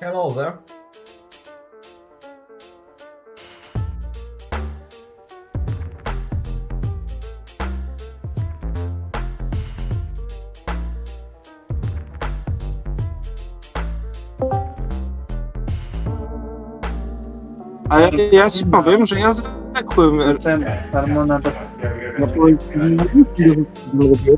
Hello there. A ja ci powiem, że ja zwykłym Harmona do... No bo nie lubię.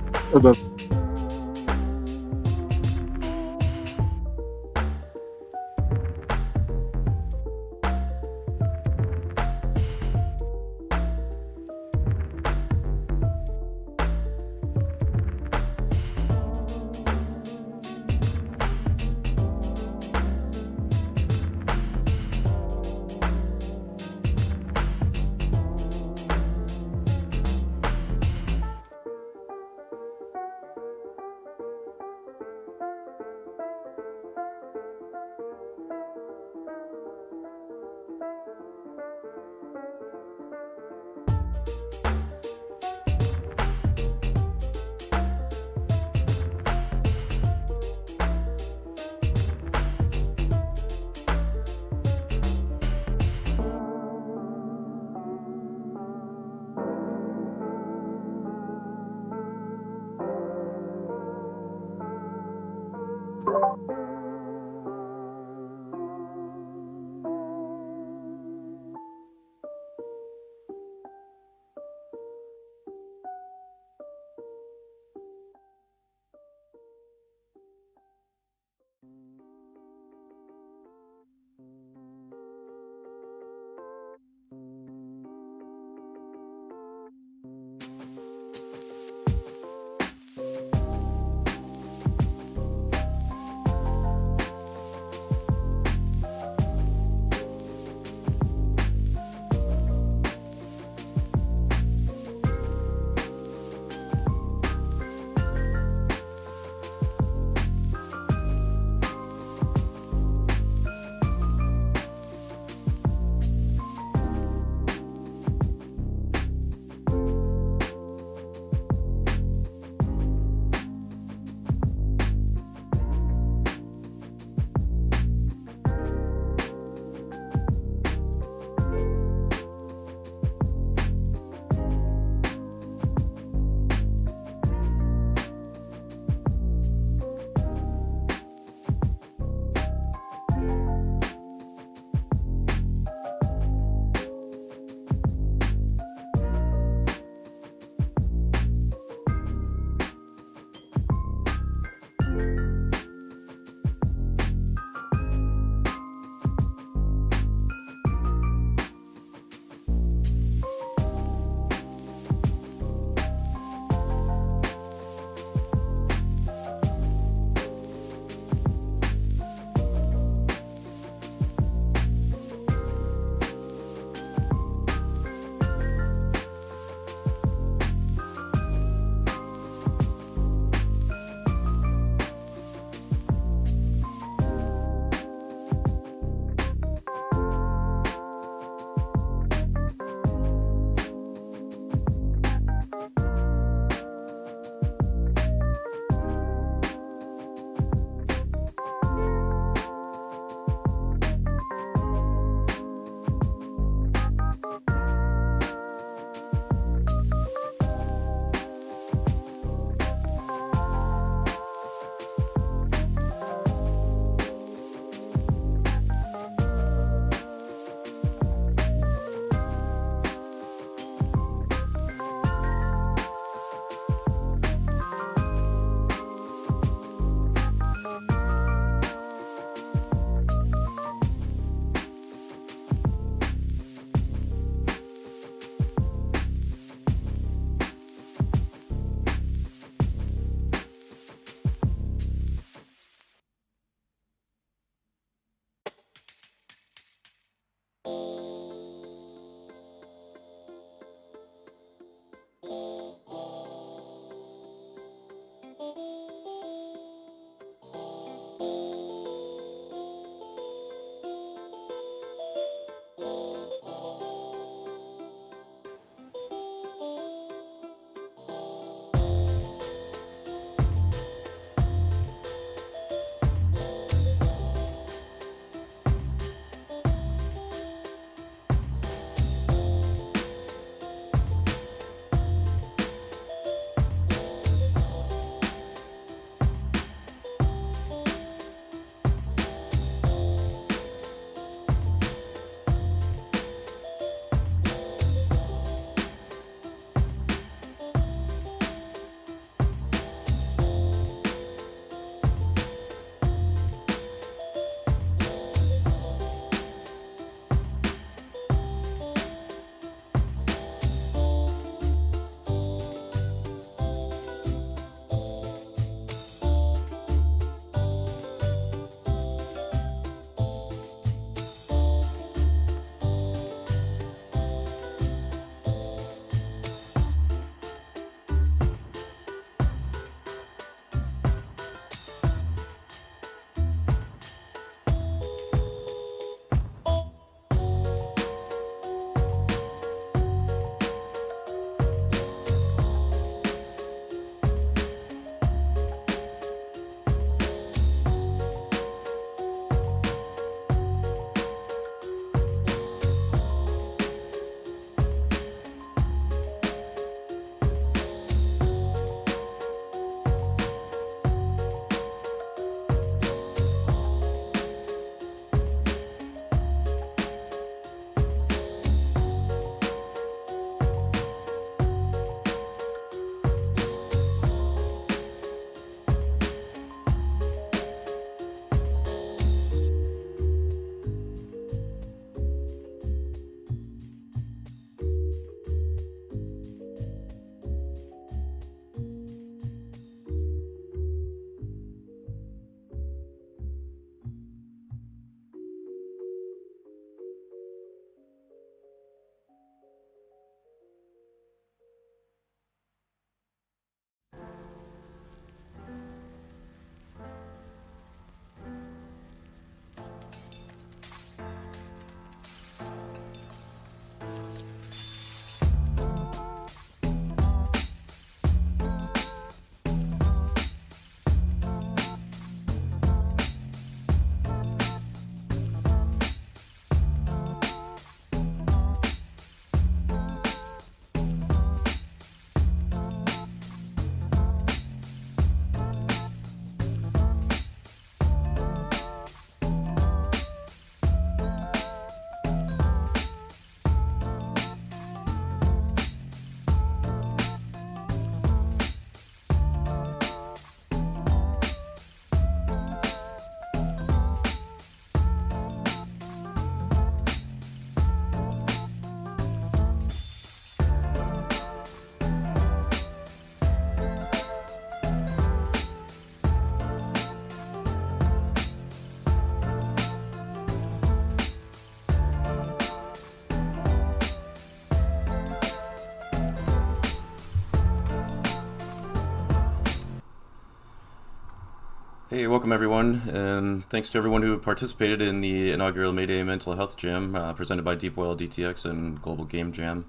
Hey, welcome everyone, and thanks to everyone who participated in the inaugural May Day Mental Health Jam presented by DeepWell, DTX, and Global Game Jam.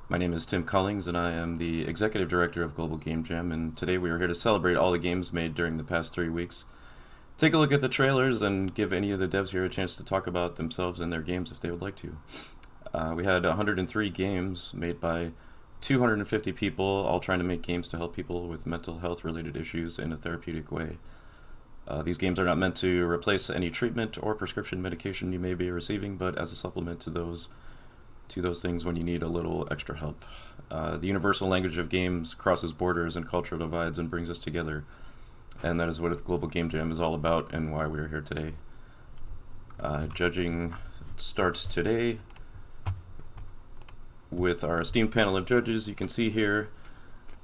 My name is Tim Cullings, and I am the Executive Director of Global Game Jam, and today we are here to celebrate all the games made during the past 3 weeks. Take a look at the trailers and give any of the devs here a chance to talk about themselves and their games if they would like to. We had 103 games made by 250 people, all trying to make games to help people with mental health related issues in a therapeutic way. These games are not meant to replace any treatment or prescription medication you may be receiving, but as a supplement to those things when you need a little extra help. The universal language of games crosses borders and cultural divides and brings us together, and that is what Global Game Jam is all about and why we are here today. Judging starts today with our esteemed panel of judges. You can see here.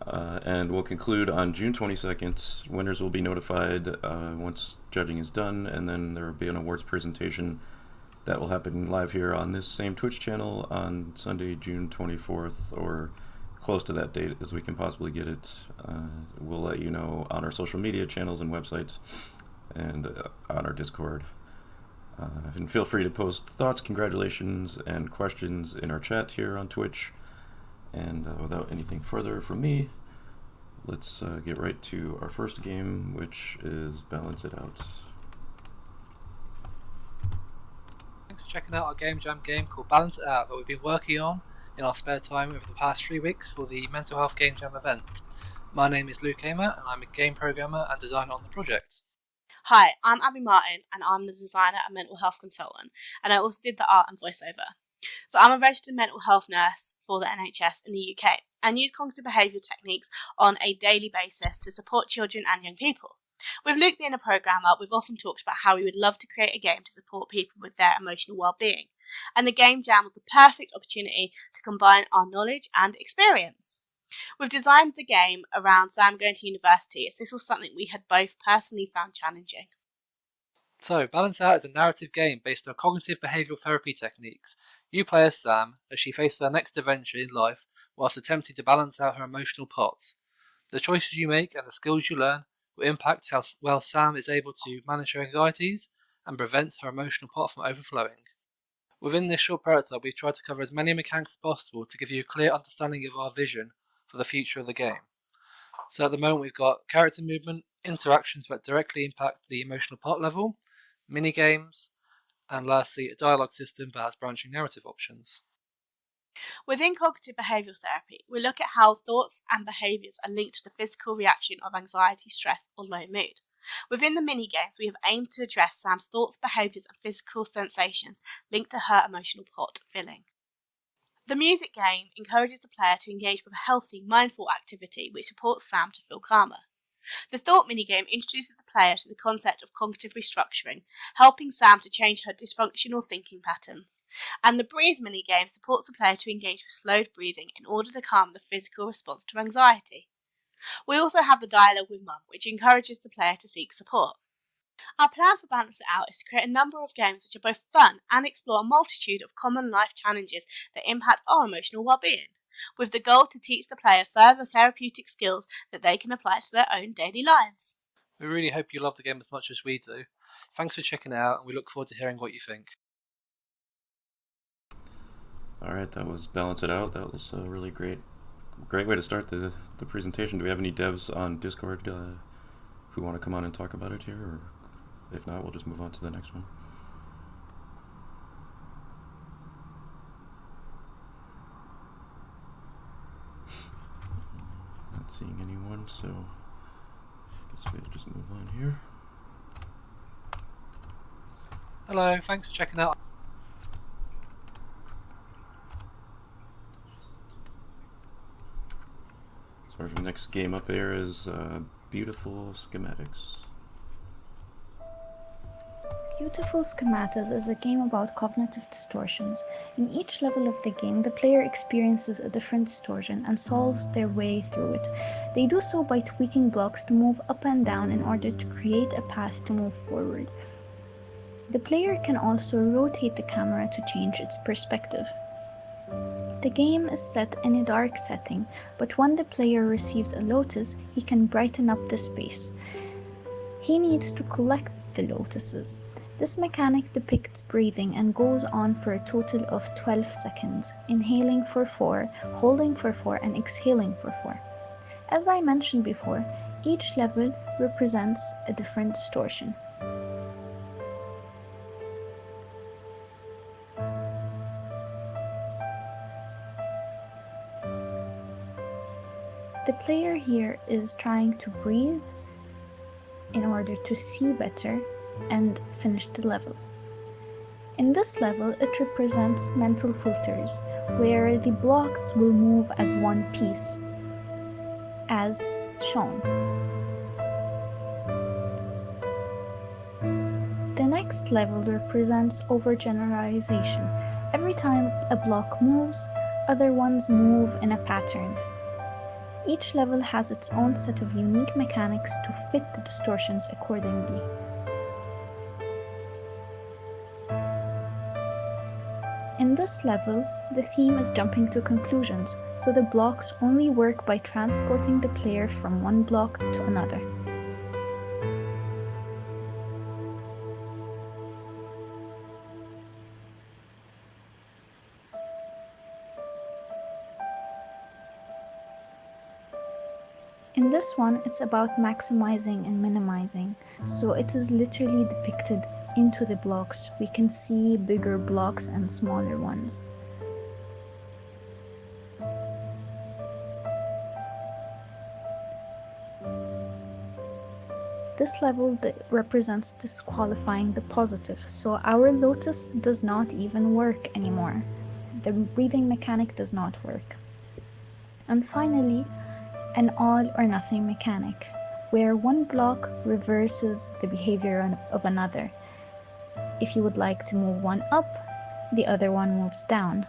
And we'll conclude on June 22nd. Winners will be notified once judging is done, and then there will be an awards presentation that will happen live here on this same Twitch channel on Sunday, June 24th, or close to that date as we can possibly get it. We'll let you know on our social media channels and websites and on our Discord. And feel free to post thoughts, congratulations, and questions in our chat here on Twitch. And without anything further from me, let's get right to our first game, which is Balance It Out. Thanks for checking out our Game Jam game called Balance It Out that we've been working on in our spare time over the past 3 weeks for the Mental Health Game Jam event. My name is Luke Amer and I'm a game programmer and designer on the project. Hi, I'm Abby Martin and I'm the designer and mental health consultant, and I also did the art and voiceover. So I'm a registered mental health nurse for the NHS in the UK and use cognitive behavioural techniques on a daily basis to support children and young people. With Luke being a programmer, we've often talked about how we would love to create a game to support people with their emotional well-being, and the Game Jam was the perfect opportunity to combine our knowledge and experience. We've designed the game around Sam going to university, as this was something we had both personally found challenging. So, Balance It Out is a narrative game based on cognitive behavioural therapy techniques. You play as Sam as she faces her next adventure in life whilst attempting to balance out her emotional pot. The choices you make and the skills you learn will impact how well Sam is able to manage her anxieties and prevent her emotional pot from overflowing. Within this short prototype, we've tried to cover as many mechanics as possible to give you a clear understanding of our vision for the future of the game. So at the moment we've got character movement, interactions that directly impact the emotional pot level, mini games, and lastly a dialogue system that has branching narrative options. Within cognitive behavioural therapy, we look at how thoughts and behaviours are linked to the physical reaction of anxiety, stress, or low mood. Within the mini games, we have aimed to address Sam's thoughts, behaviours, and physical sensations linked to her emotional pot filling. The music game encourages the player to engage with a healthy, mindful activity which supports Sam to feel calmer. The thought minigame introduces the player to the concept of cognitive restructuring, helping Sam to change her dysfunctional thinking patterns. And the breathe minigame supports the player to engage with slowed breathing in order to calm the physical response to anxiety. We also have the dialogue with Mum, which encourages the player to seek support. Our plan for Balance It Out is to create a number of games which are both fun and explore a multitude of common life challenges that impact our emotional well-being, with the goal to teach the player further therapeutic skills that they can apply to their own daily lives. We really hope you love the game as much as we do. Thanks for checking it out and we look forward to hearing what you think. Alright, that was Balance It Out. That was a really great way to start the presentation. Do we have any devs on Discord who want to come on and talk about it here? Or if not, we'll just move on to the next one. Not seeing anyone, so I guess we'll just move on here. Hello, thanks for checking out. So our next game up there is Beautiful Schematics. Beautiful Schematics is a game about cognitive distortions. In each level of the game, the player experiences a different distortion and solves their way through it. They do so by tweaking blocks to move up and down in order to create a path to move forward. The player can also rotate the camera to change its perspective. The game is set in a dark setting, but when the player receives a lotus, he can brighten up the space. He needs to collect the lotuses. This mechanic depicts breathing and goes on for a total of 12 seconds, inhaling for 4, holding for 4, and exhaling for 4. As I mentioned before, each level represents a different distortion. The player here is trying to breathe in order to see better and finish the level. In this level, it represents mental filters, where the blocks will move as one piece, as shown. The next level represents overgeneralization. Every time a block moves, other ones move in a pattern. Each level has its own set of unique mechanics to fit the distortions accordingly. In this level, the theme is jumping to conclusions, so the blocks only work by transporting the player from one block to another. In this one, it's about maximizing and minimizing, so it is literally depicted into the blocks. We can see bigger blocks and smaller ones. This level represents disqualifying the positive, so our lotus does not even work anymore. The breathing mechanic does not work. And finally, an all or nothing mechanic, where one block reverses the behavior of another. If you would like to move one up, the other one moves down.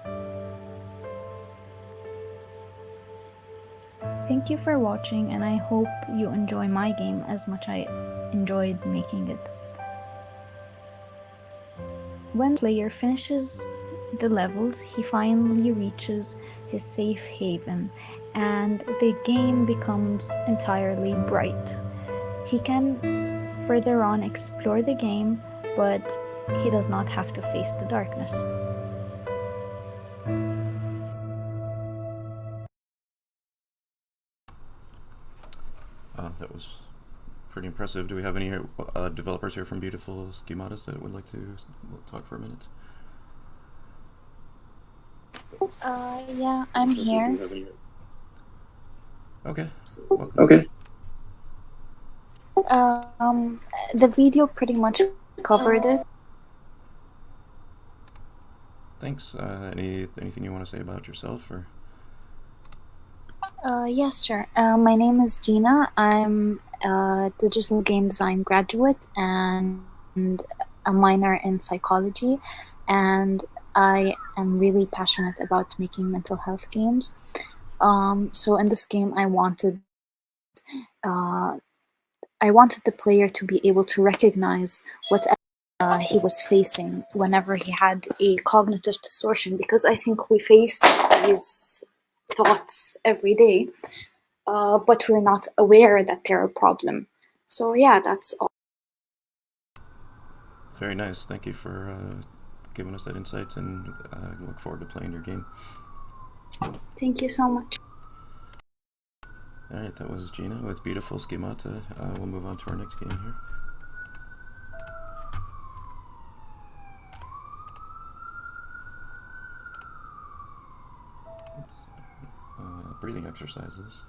Thank you for watching, and I hope you enjoy my game as much as I enjoyed making it. When the player finishes the levels, he finally reaches his safe haven, and the game becomes entirely bright. He can further on explore the game, but he does not have to face the darkness. That was pretty impressive. Do we have any developers here from Beautiful Schematas that would like to talk for a minute? Yeah, I'm here. Okay. Okay. The video pretty much covered it. Thanks. Anything you want to say about yourself, or? Yes, sure. My name is Gina. I'm a digital game design graduate and a minor in psychology, and I am really passionate about making mental health games. So in this game, I wanted the player to be able to recognize what he was facing whenever he had a cognitive distortion, because I think we face these thoughts every day, but we're not aware that they're a problem. So yeah, that's all. Very nice. Thank you for giving us that insight, and I look forward to playing your game. Thank you so much. Alright, that was Gina with Beautiful Schemata. We'll move on to our next game here. Breathing exercises.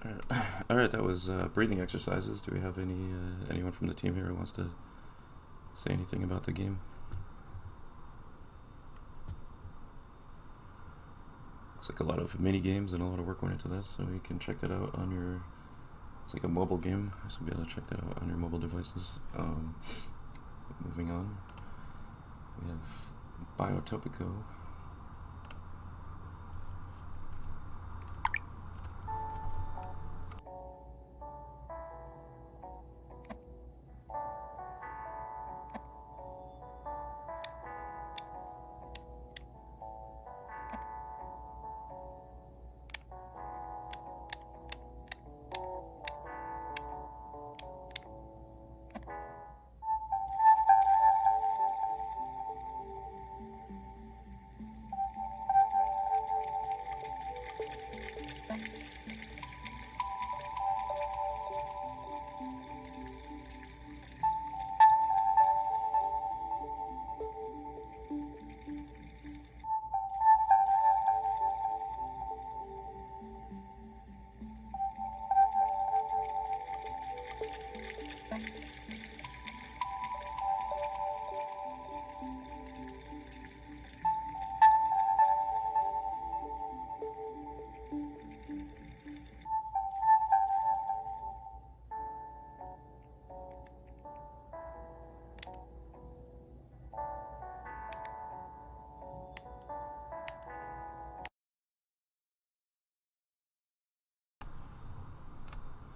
All right, that was breathing exercises. Do we have anyone from the team here who wants to say anything about the game? Looks like a lot of mini games and a lot of work went into this, so you can check that out on your. It's like a mobile game, so you'll be able to check that out on your mobile devices. Moving on, we have Biotopico.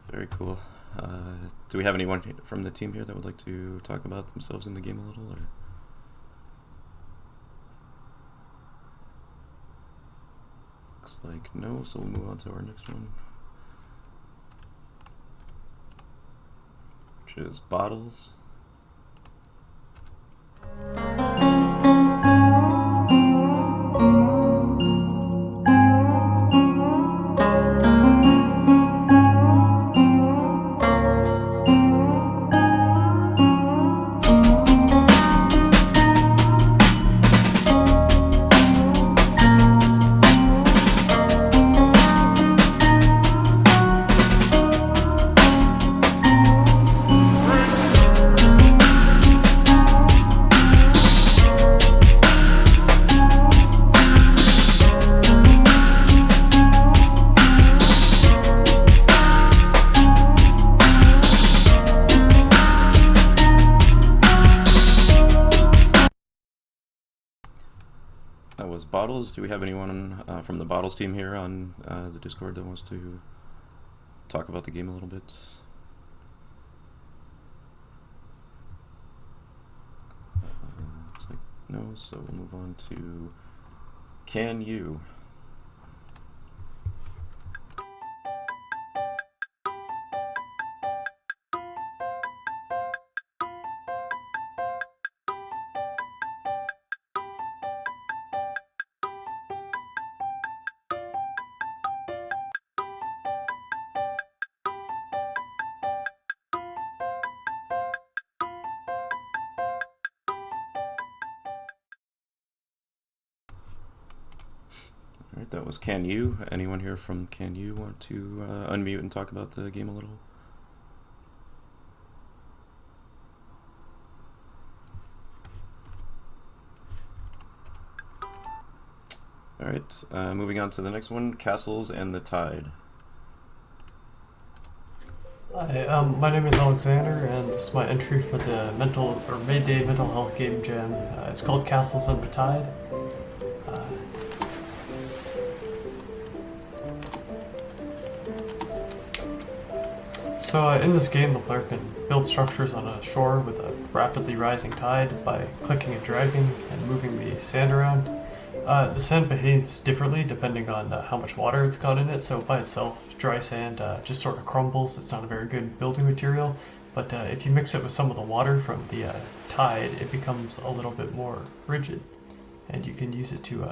Very cool. Do we have anyone from the team here that would like to talk about themselves in the game a little? Or? Looks like no, so we'll move on to our next one, which is Bottles. That was Bottles. Do we have anyone from the Bottles team here on the Discord that wants to talk about the game a little bit? Looks like no, so we'll move on to Can You? Alright, that was Can You. Anyone here from Can You want to unmute and talk about the game a little? Alright, moving on to the next one, Castles and the Tide. Hi, my name is Alexander, and this is my entry for the May Day Mental Health Game Jam. It's called Castles and the Tide. So in this game, the player can build structures on a shore with a rapidly rising tide by clicking and dragging and moving the sand around. The sand behaves differently depending on how much water it's got in it, so by itself, dry sand just sort of crumbles. It's not a very good building material, but if you mix it with some of the water from the tide, it becomes a little bit more rigid, and you can use it to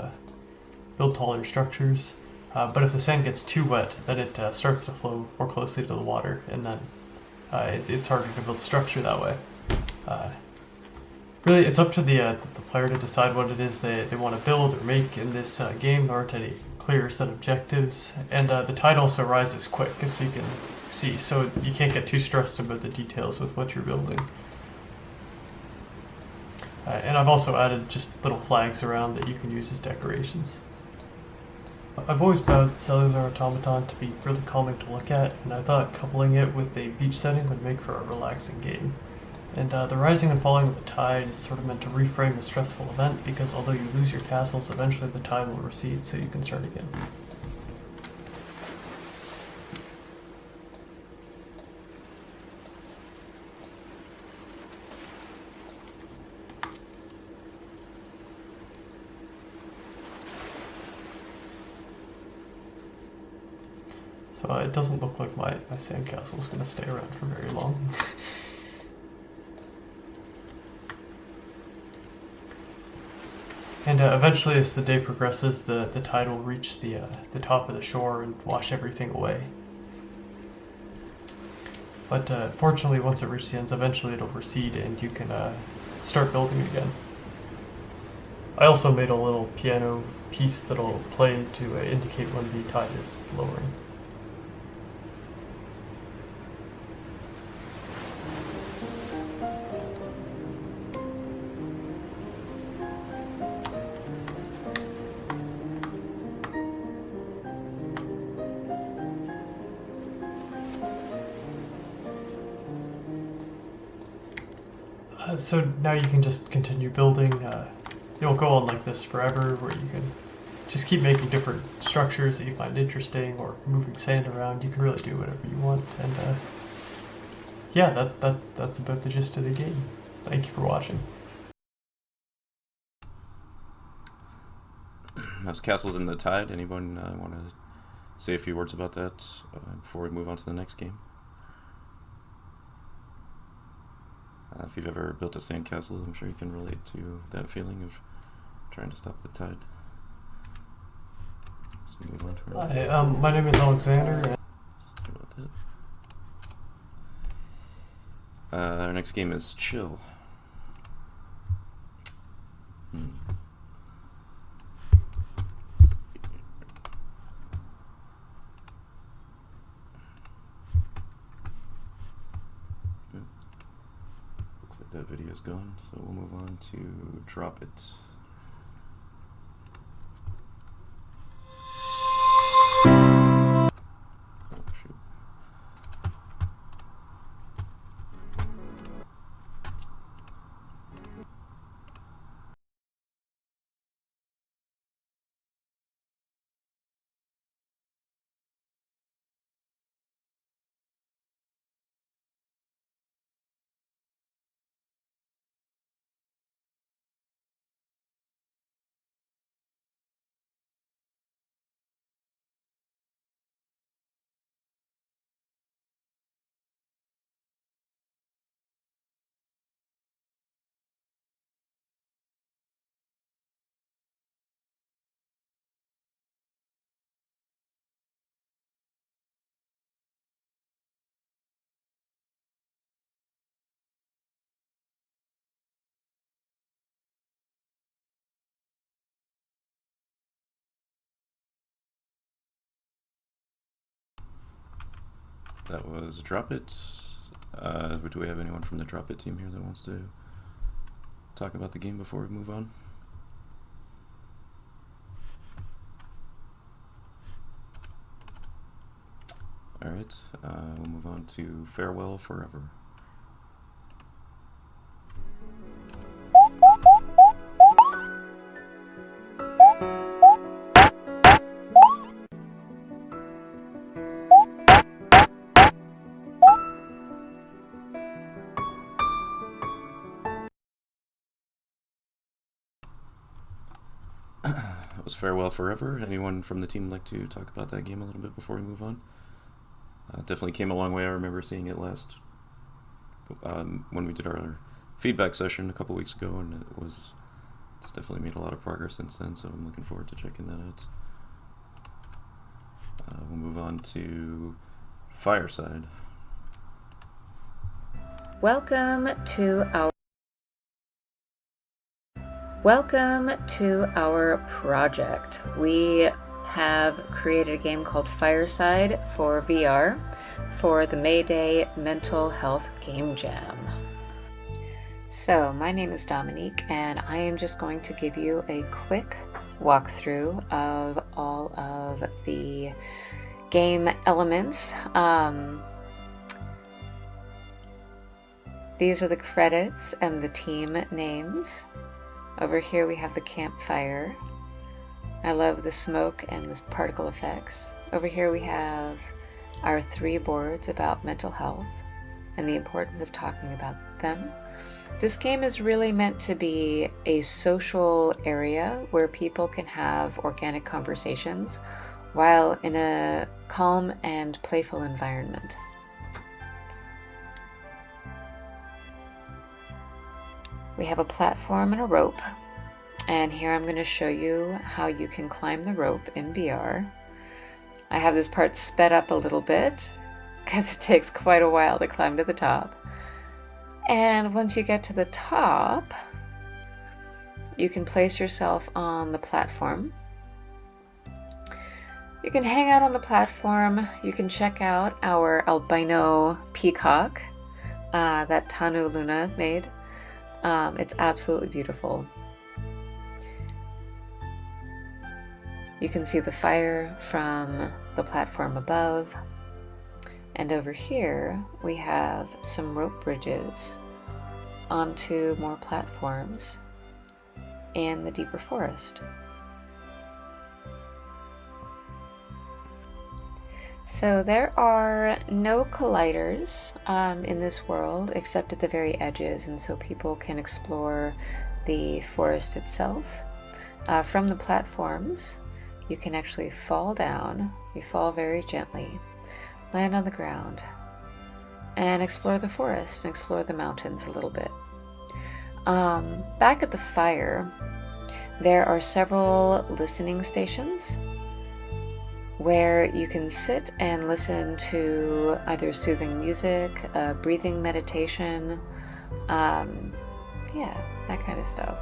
build taller structures. But if the sand gets too wet, then it starts to flow more closely to the water, and then it's harder to build a structure that way. Really, it's up to the player to decide what it is they want to build or make in this game. There aren't any clear set objectives, and the tide also rises quick, as you can see, so you can't get too stressed about the details with what you're building. And I've also added just little flags around that you can use as decorations. I've always found Cellular Automaton to be really calming to look at, and I thought coupling it with a beach setting would make for a relaxing game. And the rising and falling of the tide is sort of meant to reframe a stressful event, because although you lose your castles, eventually the tide will recede so you can start again. So it doesn't look like my sandcastle is going to stay around for very long. And eventually, as the day progresses, the tide will reach the top of the shore and wash everything away. But fortunately, once it reaches the ends, eventually it'll recede and you can start building again. I also made a little piano piece that'll play to indicate when the tide is lowering. So now you can just continue building. It'll go on like this forever, where you can just keep making different structures that you find interesting, or moving sand around. You can really do whatever you want. And yeah, that's about the gist of the game. Thank you for watching. Those castles in the tide. Anyone want to say a few words about that before we move on to the next game? If you've ever built a sandcastle, I'm sure you can relate to that feeling of trying to stop the tide. So move on to our Hi, my name is Alexander. Our next game is Chill. Looks like that video is gone, so we'll move on to Drop It. That was Drop It. Do we have anyone from the Drop It team here that wants to talk about the game before we move on? Alright, we'll move on to Farewell Forever. That was Farewell Forever. Anyone from the team like to talk about that game a little bit before we move on? Definitely came a long way. I remember seeing it last when we did our feedback session a couple weeks ago, and it's definitely made a lot of progress since then, so I'm looking forward to checking that out. We'll move on to Fireside. Welcome to our project. We have created a game called Fireside for VR for the May Day Mental Health Game Jam. So, my name is Dominique, and I am just going to give you a quick walkthrough of all of the game elements. These are the credits and the team names. Over here we have the campfire. I love the smoke and the particle effects. Over here we have our 3 boards about mental health and the importance of talking about them. This game is really meant to be a social area where people can have organic conversations while in a calm and playful environment. We have a platform and a rope, and here I'm going to show you how you can climb the rope in VR. I have this part sped up a little bit because it takes quite a while to climb to the top. And once you get to the top, you can place yourself on the platform. You can hang out on the platform. You can check out our albino peacock that Tanu Luna made. It's absolutely beautiful. You can see the fire from the platform above. And over here, we have some rope bridges onto more platforms in the deeper forest. So there are no colliders in this world except at the very edges, and so people can explore the forest itself. From the platforms, you can actually fall down. You fall very gently, land on the ground, and explore the forest and explore the mountains a little bit. Back at the fire, there are several listening stations where you can sit and listen to either soothing music, breathing meditation, yeah, that kind of stuff.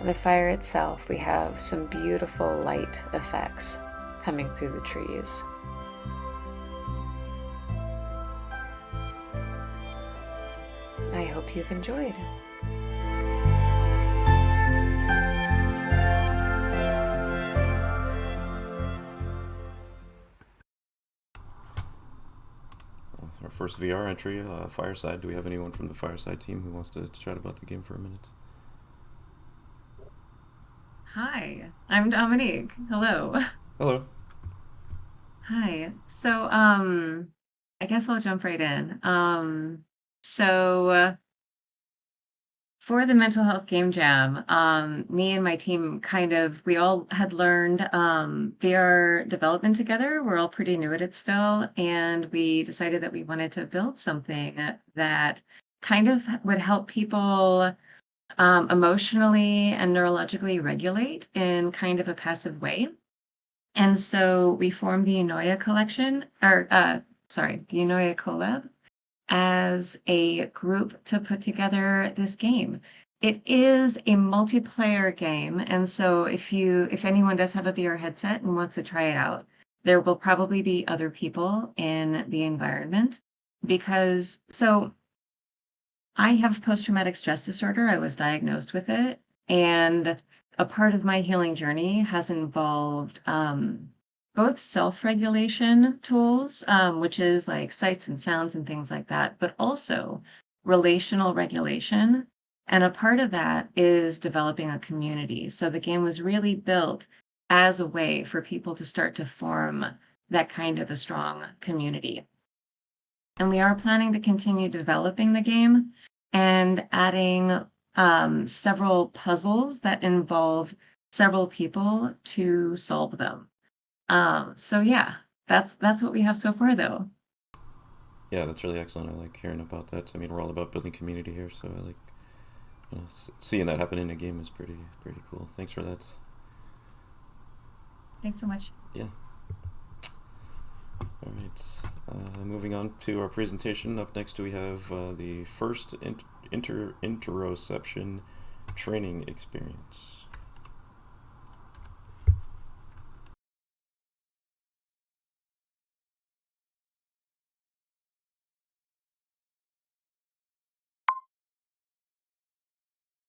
On the fire itself, we have some beautiful light effects coming through the trees. I hope you've enjoyed. Our first VR entry, Fireside. Do we have anyone from the Fireside team who wants to chat about the game for a minute? Hi, I'm Dominique. Hello. Hello. Hi. So, I guess I'll jump right in. So for the mental health game jam, me and my team we all had learned VR development together. We're all pretty new at it still, and we decided that we wanted to build something that kind of would help people emotionally and neurologically regulate in kind of a passive way. And so we formed the Enoia collection, the Enoia collab, as a group to put together this game. It is a multiplayer game, and so if anyone does have a VR headset and wants to try it out, there will probably be other people in the environment I have post-traumatic stress disorder. I was diagnosed with it, and a part of my healing journey has involved both self-regulation tools, which is like sights and sounds and things like that, but also relational regulation. And a part of that is developing a community. So the game was really built as a way for people to start to form that kind of a strong community. And we are planning to continue developing the game and adding several puzzles that involve several people to solve them. So yeah, that's what we have so far, though. Yeah, that's really excellent. I like hearing about that. I mean, we're all about building community here, so I like seeing that happen in a game is pretty cool. Thanks for that. Thanks so much. Yeah. All right. Moving on to our presentation. Up next, we have the first interoception training experience.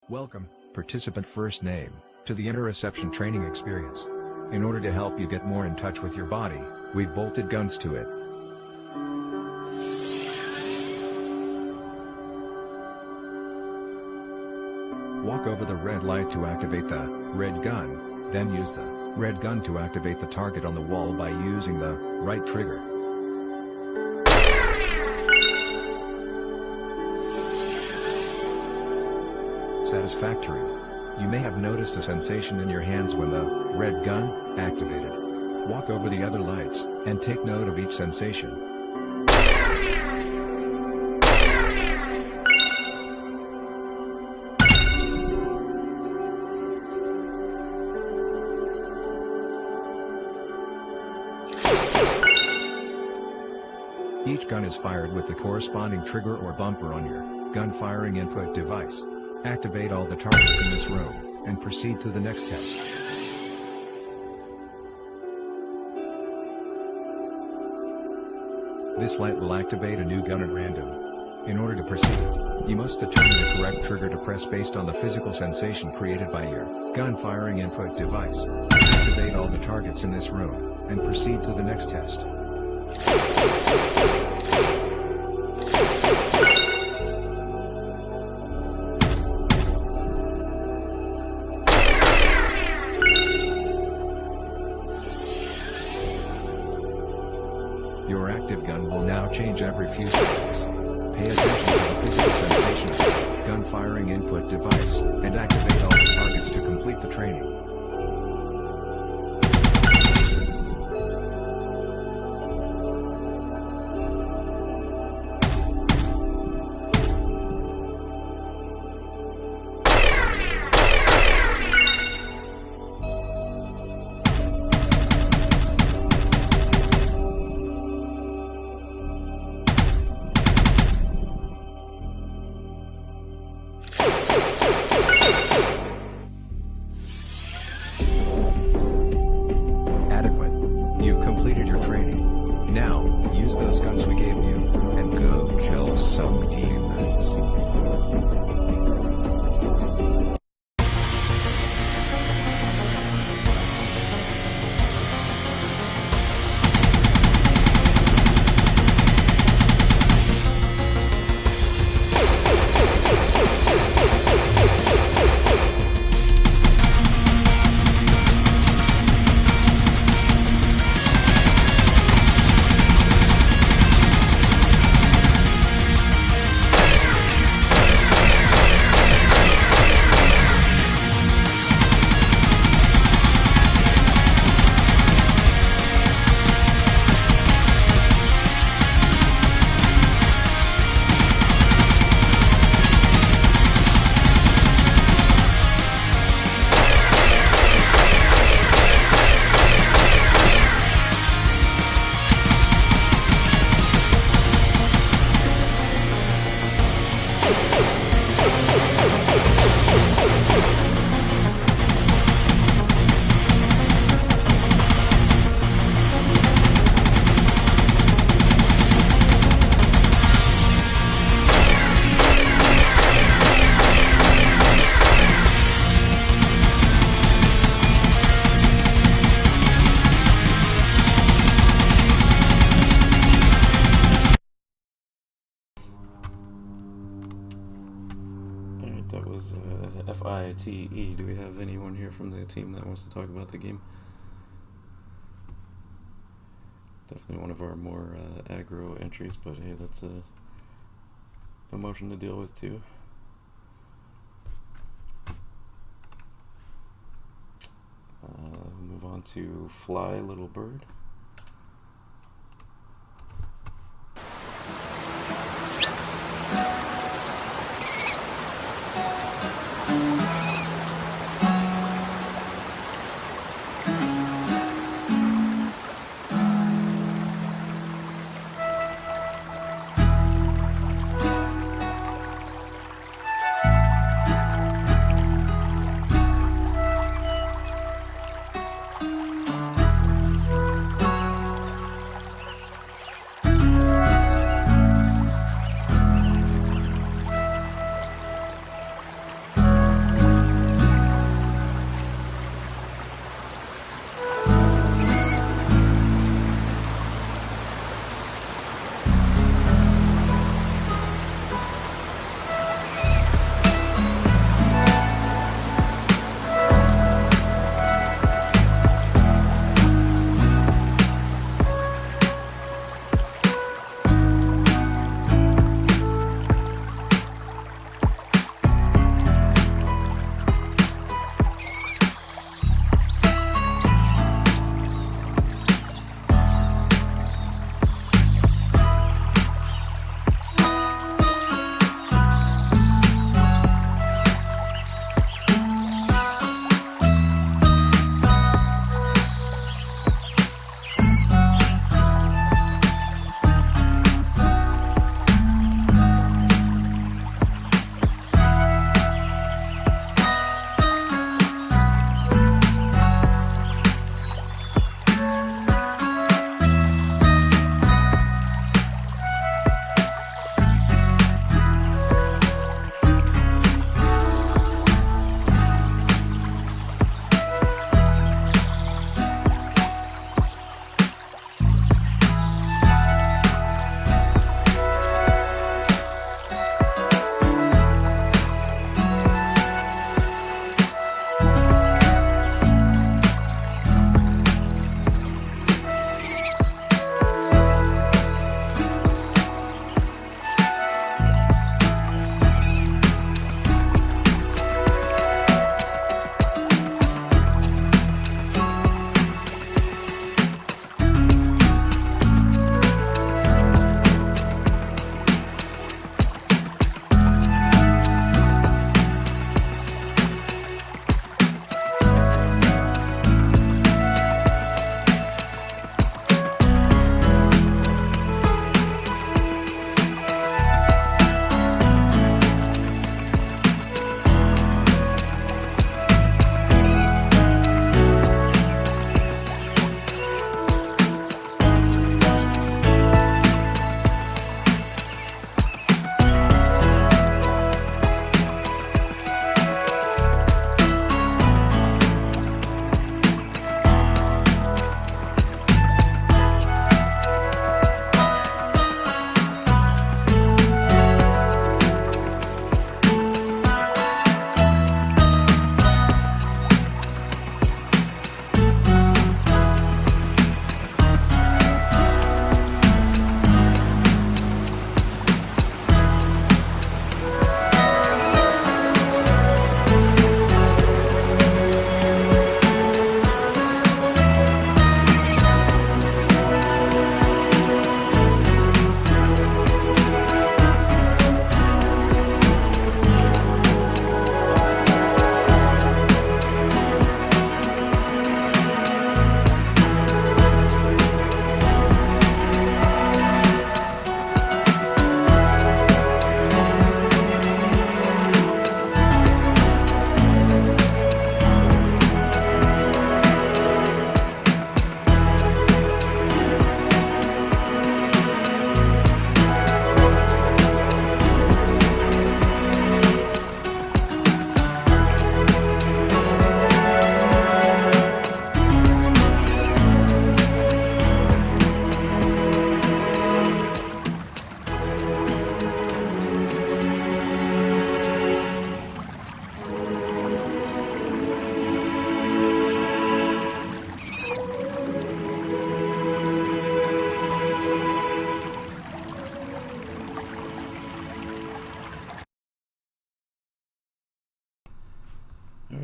Welcome, participant first name, to the interoception training experience. In order to help you get more in touch with your body, we've bolted guns to it. Walk over the red light to activate the red gun, then use the red gun to activate the target on the wall by using the right trigger. Satisfactory. You may have noticed a sensation in your hands when the red gun activated. Walk over the other lights and take note of each sensation. Each gun is fired with the corresponding trigger or bumper on your gun firing input device. Activate all the targets in this room, and proceed to the next test. This light will activate a new gun at random. In order to proceed, you must determine the correct trigger to press based on the physical sensation created by your gun firing input device. Activate all the targets in this room, and proceed to the next test. Your active gun will now change every few seconds. Pay attention to the physical sensation of the gun firing input device, and activate all the targets to complete the training. You've completed your training. Now, use those guns we gave you, and go kill some demons. That was FITE. Do we have anyone here from the team that wants to talk about the game? Definitely one of our more aggro entries, but hey, that's a emotion to deal with too. Move on to Fly Little Bird.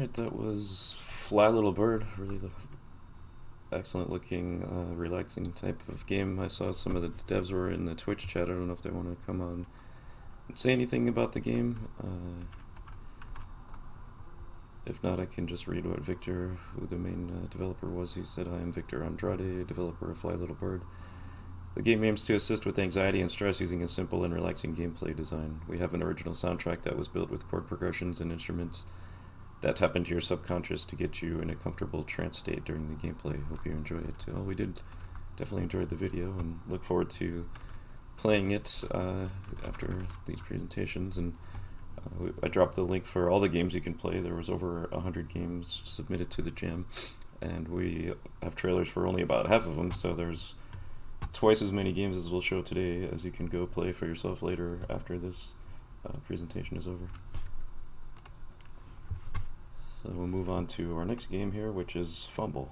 Alright, that was Fly Little Bird. Really excellent looking, relaxing type of game. I saw some of the devs were in the Twitch chat. I don't know if they want to come on and say anything about the game. If not, I can just read what Victor, who the main developer was. He said, "I am Victor Andrade, developer of Fly Little Bird. The game aims to assist with anxiety and stress using a simple and relaxing gameplay design. We have an original soundtrack that was built with chord progressions and instruments that tap into your subconscious to get you in a comfortable trance state during the gameplay. Hope you enjoy it." Well, we did definitely enjoy the video and look forward to playing it after these presentations. And I dropped the link for all the games you can play. There was over 100 games submitted to the jam, and we have trailers for only about half of them, so there's twice as many games as we'll show today as you can go play for yourself later after this presentation is over. So we'll move on to our next game here, which is Fumble.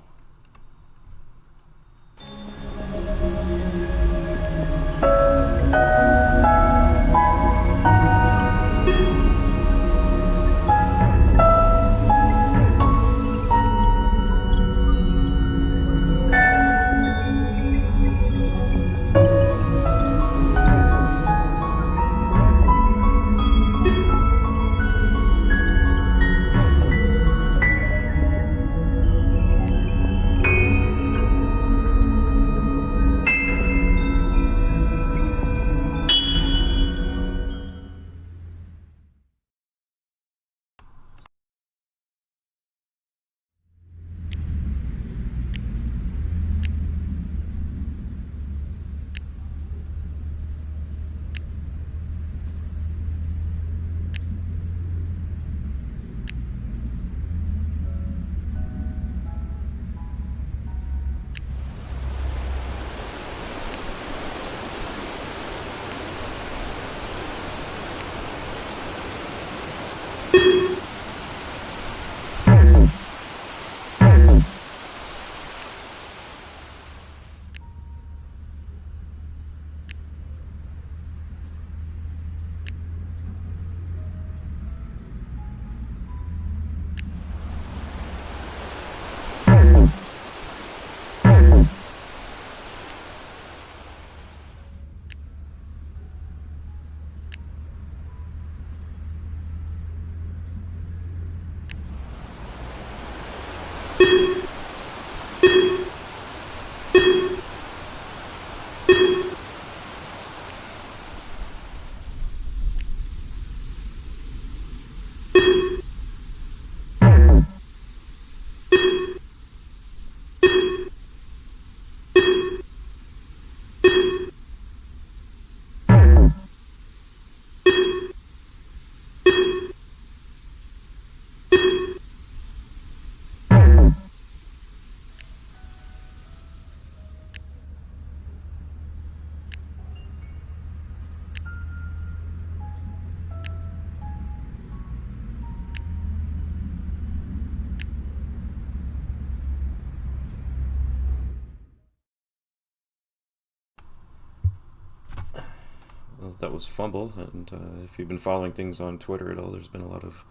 Well, that was Fumble, and if you've been following things on Twitter at all, there's been a lot of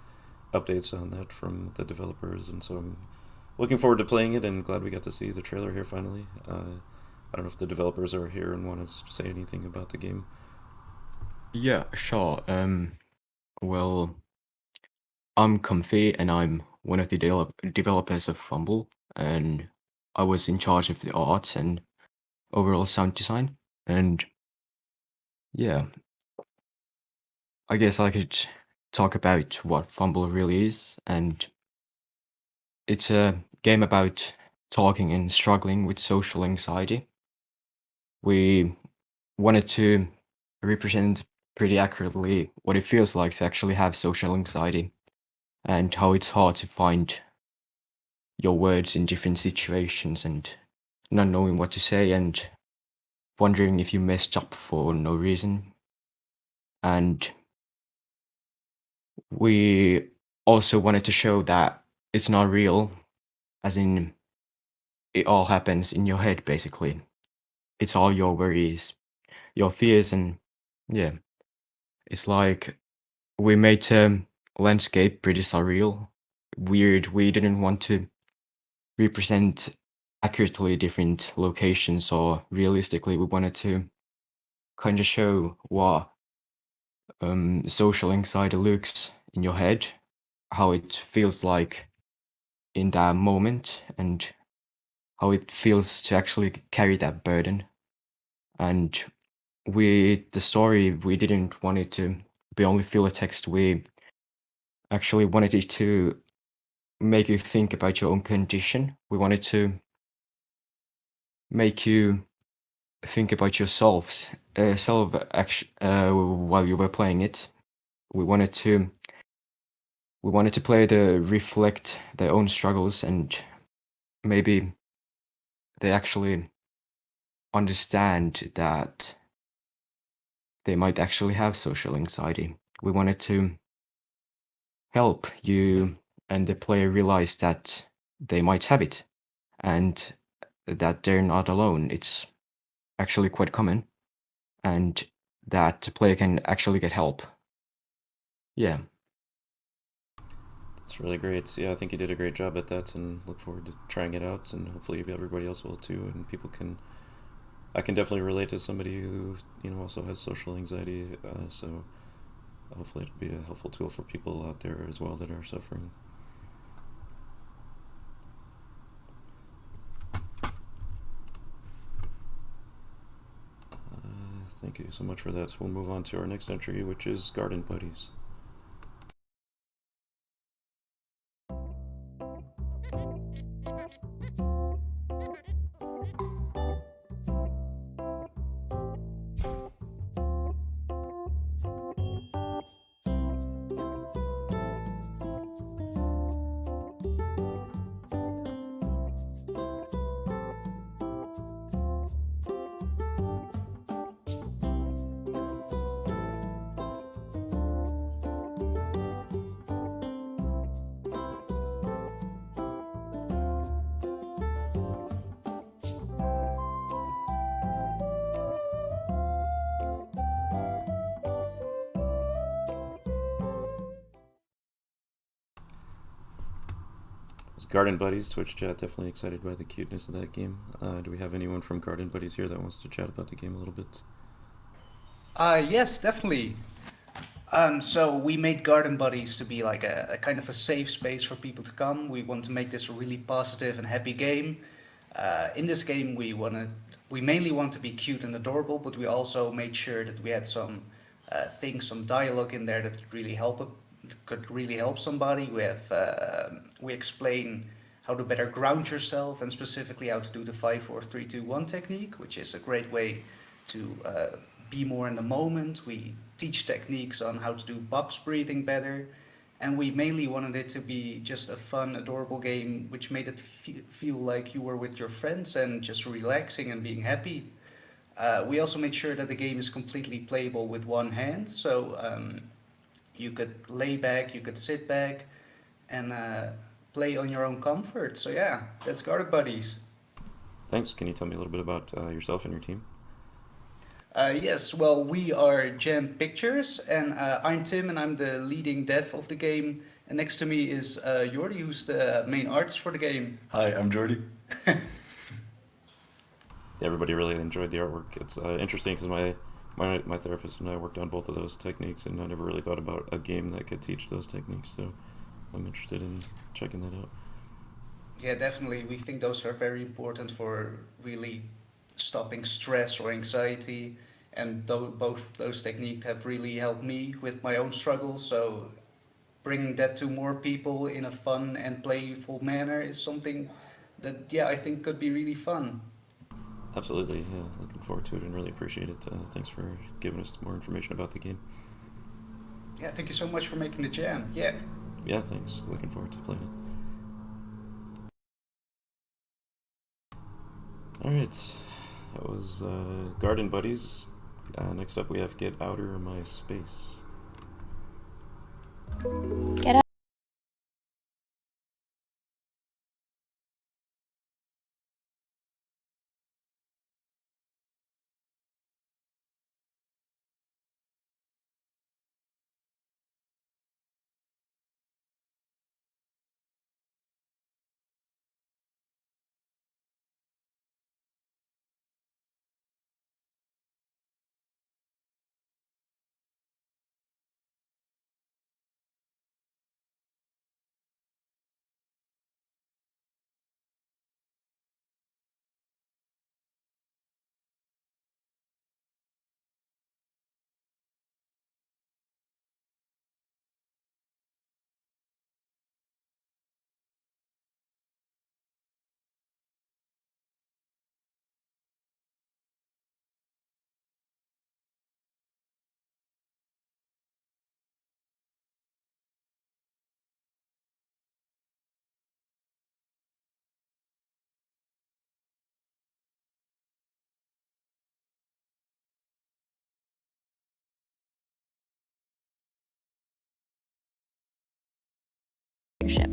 updates on that from the developers, and so I'm looking forward to playing it and glad we got to see the trailer here finally. I don't know if the developers are here and want to say anything about the game. Yeah, sure. Well, I'm Comfy, and I'm one of the developers of Fumble, and I was in charge of the art and overall sound design. And yeah, I guess I could talk about what Fumble really is. And it's a game about talking and struggling with social anxiety. We wanted to represent pretty accurately what it feels like to actually have social anxiety and how it's hard to find your words in different situations and not knowing what to say and wondering if you messed up for no reason. And we also wanted to show that it's not real, as in it all happens in your head basically. It's all your worries, your fears, and yeah, it's like we made landscape pretty surreal weird. We didn't want to represent accurately different locations or realistically. We wanted to kind of show what social anxiety looks in your head, how it feels like in that moment, and how it feels to actually carry that burden. And with the story, we didn't want it to be only filler text. We actually wanted it to make you think about your own condition. We wanted to make you think about yourselves, while you were playing it. We wanted to play to reflect their own struggles, and maybe they actually understand that they might actually have social anxiety. We wanted to help you and the player realize that they might have it and that they're not alone. It's actually quite common, and that the player can actually get help. Yeah. It's really great. Yeah, I think you did a great job at that, and look forward to trying it out. And hopefully, everybody else will too, and people can. I can definitely relate to somebody who also has social anxiety. So hopefully, it'll be a helpful tool for people out there as well that are suffering. Thank you so much for that. We'll move on to our next entry, which is Garden Buddies. Garden Buddies, Twitch chat, definitely excited by the cuteness of that game. Do we have anyone from Garden Buddies here that wants to chat about the game a little bit? Yes, definitely. So we made Garden Buddies to be like a kind of a safe space for people to come. We want to make this a really positive and happy game. In this game, we mainly want to be cute and adorable, but we also made sure that we had some things, some dialogue in there that could really help somebody. We explain how to better ground yourself, and specifically how to do the 5 4 3 2 1 technique, which is a great way to be more in the moment. We teach techniques on how to do box breathing better, and we mainly wanted it to be just a fun, adorable game which made it feel like you were with your friends and just relaxing and being happy. We also made sure that the game is completely playable with one hand, so you could lay back, you could sit back, and play on your own comfort. So yeah, that's Garden Buddies. Thanks. Can you tell me a little bit about yourself and your team? Yes, well, we are Jam Pictures, and I'm Tim, and I'm the leading dev of the game. And next to me is Jordi, who's the main artist for the game. Hi, I'm Jordi. Everybody really enjoyed the artwork. It's interesting because my therapist and I worked on both of those techniques, and I never really thought about a game that could teach those techniques. So I'm interested in checking that out. Yeah, definitely. We think those are very important for really stopping stress or anxiety. And both those techniques have really helped me with my own struggles. So bringing that to more people in a fun and playful manner is something that, yeah, I think could be really fun. Absolutely, yeah. Looking forward to it and really appreciate it. Thanks for giving us more information about the game. Yeah, thank you so much for making the jam. Yeah. Yeah, thanks. Looking forward to playing it. Alright, that was Garden Buddies. Next up we have Get Outer My Space. Get out. your ship.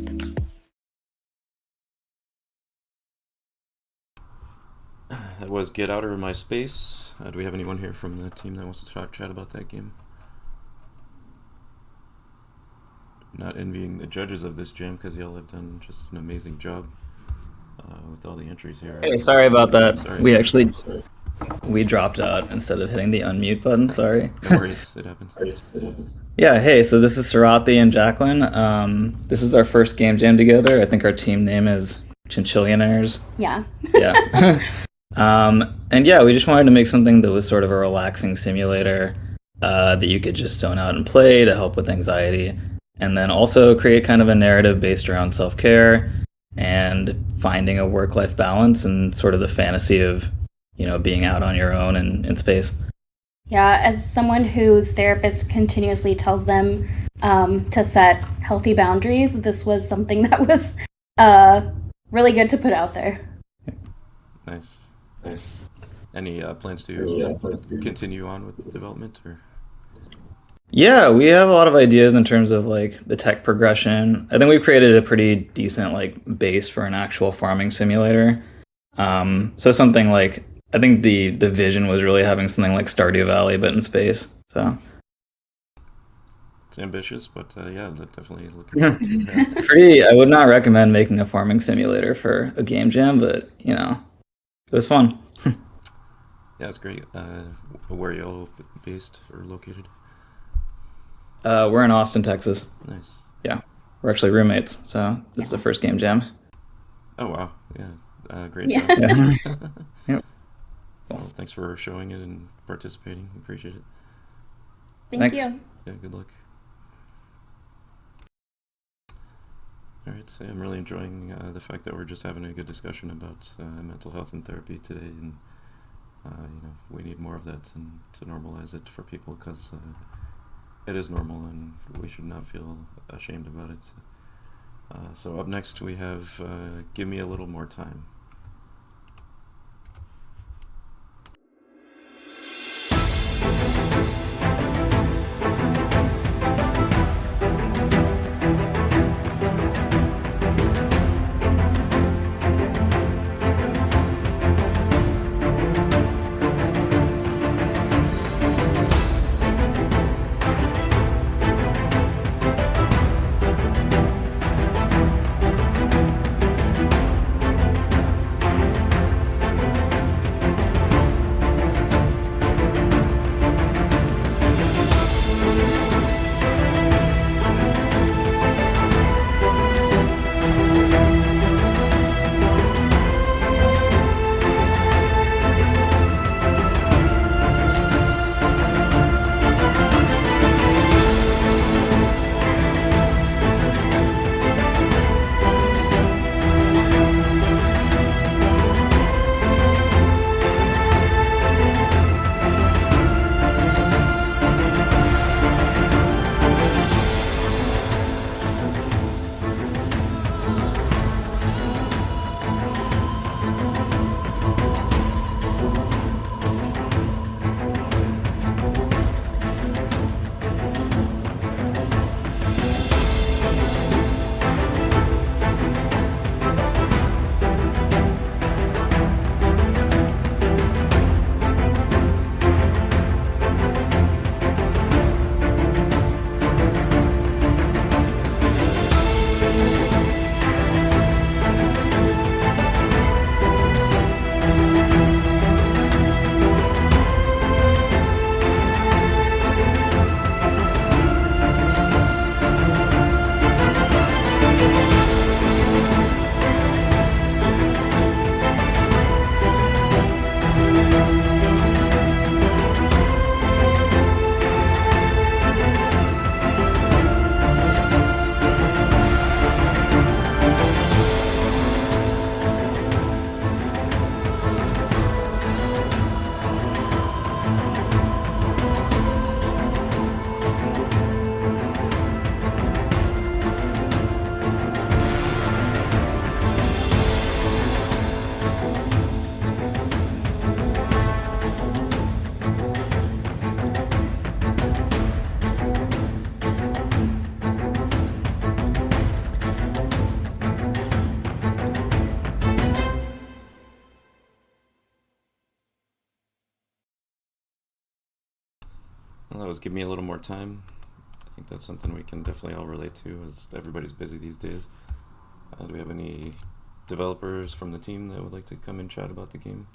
That was Get Out of My Space. Do we have anyone here from the team that wants to chat about that game? Not envying the judges of this jam because y'all have done just an amazing job with all the entries here. Hey, sorry about that. Sorry. We dropped out instead of hitting the unmute button. Sorry. No worries, it happens. Yeah, hey, so this is Sarathi and Jacqueline. This is our first game jam together. I think our team name is Chinchillionaires. Yeah. Yeah. And yeah, we just wanted to make something that was sort of a relaxing simulator that you could just zone out and play to help with anxiety. And then also create kind of a narrative based around self-care and finding a work-life balance and sort of the fantasy of, being out on your own and in space. Yeah, as someone whose therapist continuously tells them to set healthy boundaries, this was something that was really good to put out there. Nice. Any plans to continue on with development, or? Yeah, we have a lot of ideas in terms of the tech progression. I think we've created a pretty decent base for an actual farming simulator. So something I think the vision was really having something like Stardew Valley but in space. So it's ambitious, but yeah, definitely looking forward to that. I would not recommend making a farming simulator for a game jam, but it was fun. Yeah, it's great. Where are y'all based or located? We're in Austin, Texas. Nice. Yeah, we're actually roommates, so this is the first game jam. Oh wow, yeah, great. Yeah. Job. Yep. Well, thanks for showing it and participating. Appreciate it. Thanks. Thanks. You. Yeah, good luck. All right, so I'm really enjoying the fact that we're just having a good discussion about mental health and therapy today, and we need more of that and to normalize it for people because it is normal and we should not feel ashamed about it. So up next we have Give Me a Little More Time. Well, that was give me a little more time. I think that's something we can definitely all relate to, as everybody's busy these days. Do we have any developers from the team that would like to come and chat about the game?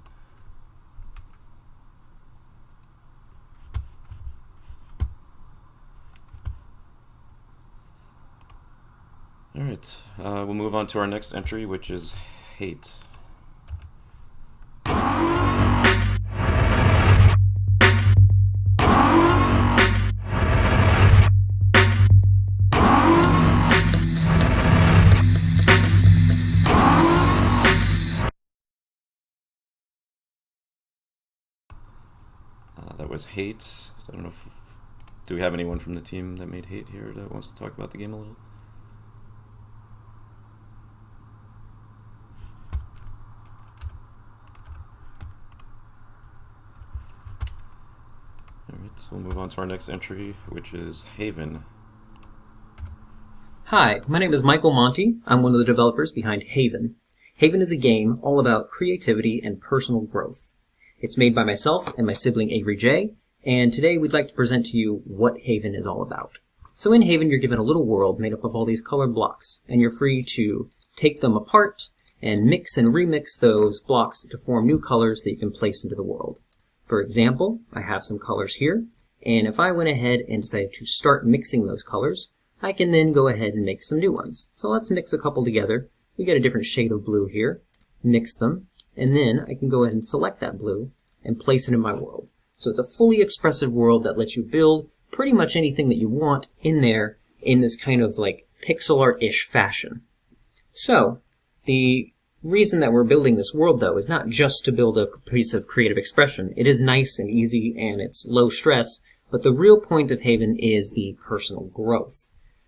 Alright, we'll move on to our next entry, which is hate. That was hate. I don't know if... Do we have anyone from the team that made hate here that wants to talk about the game a little? Alright, so we'll move on to our next entry, which is Haven. Hi, my name is Michael Monty. I'm one of the developers behind Haven. Haven is a game all about creativity and personal growth. It's made by myself and my sibling Avery J, and today we'd like to present to you what Haven is all about. So in Haven, you're given a little world made up of all these colored blocks, and you're free to take them apart and mix and remix those blocks to form new colors that you can place into the world. For example, I have some colors here, and if I went ahead and decided to start mixing those colors, I can then go ahead and make some new ones. So let's mix a couple together. We get a different shade of blue here, mix them, and then I can go ahead and select that blue and place it in my world. So it's a fully expressive world that lets you build pretty much anything that you want in there in this kind of like pixel art-ish fashion. So the reason that we're building this world, though, is not just to build a piece of creative expression. It is nice and easy and it's low stress, but the real point of Haven is the personal growth.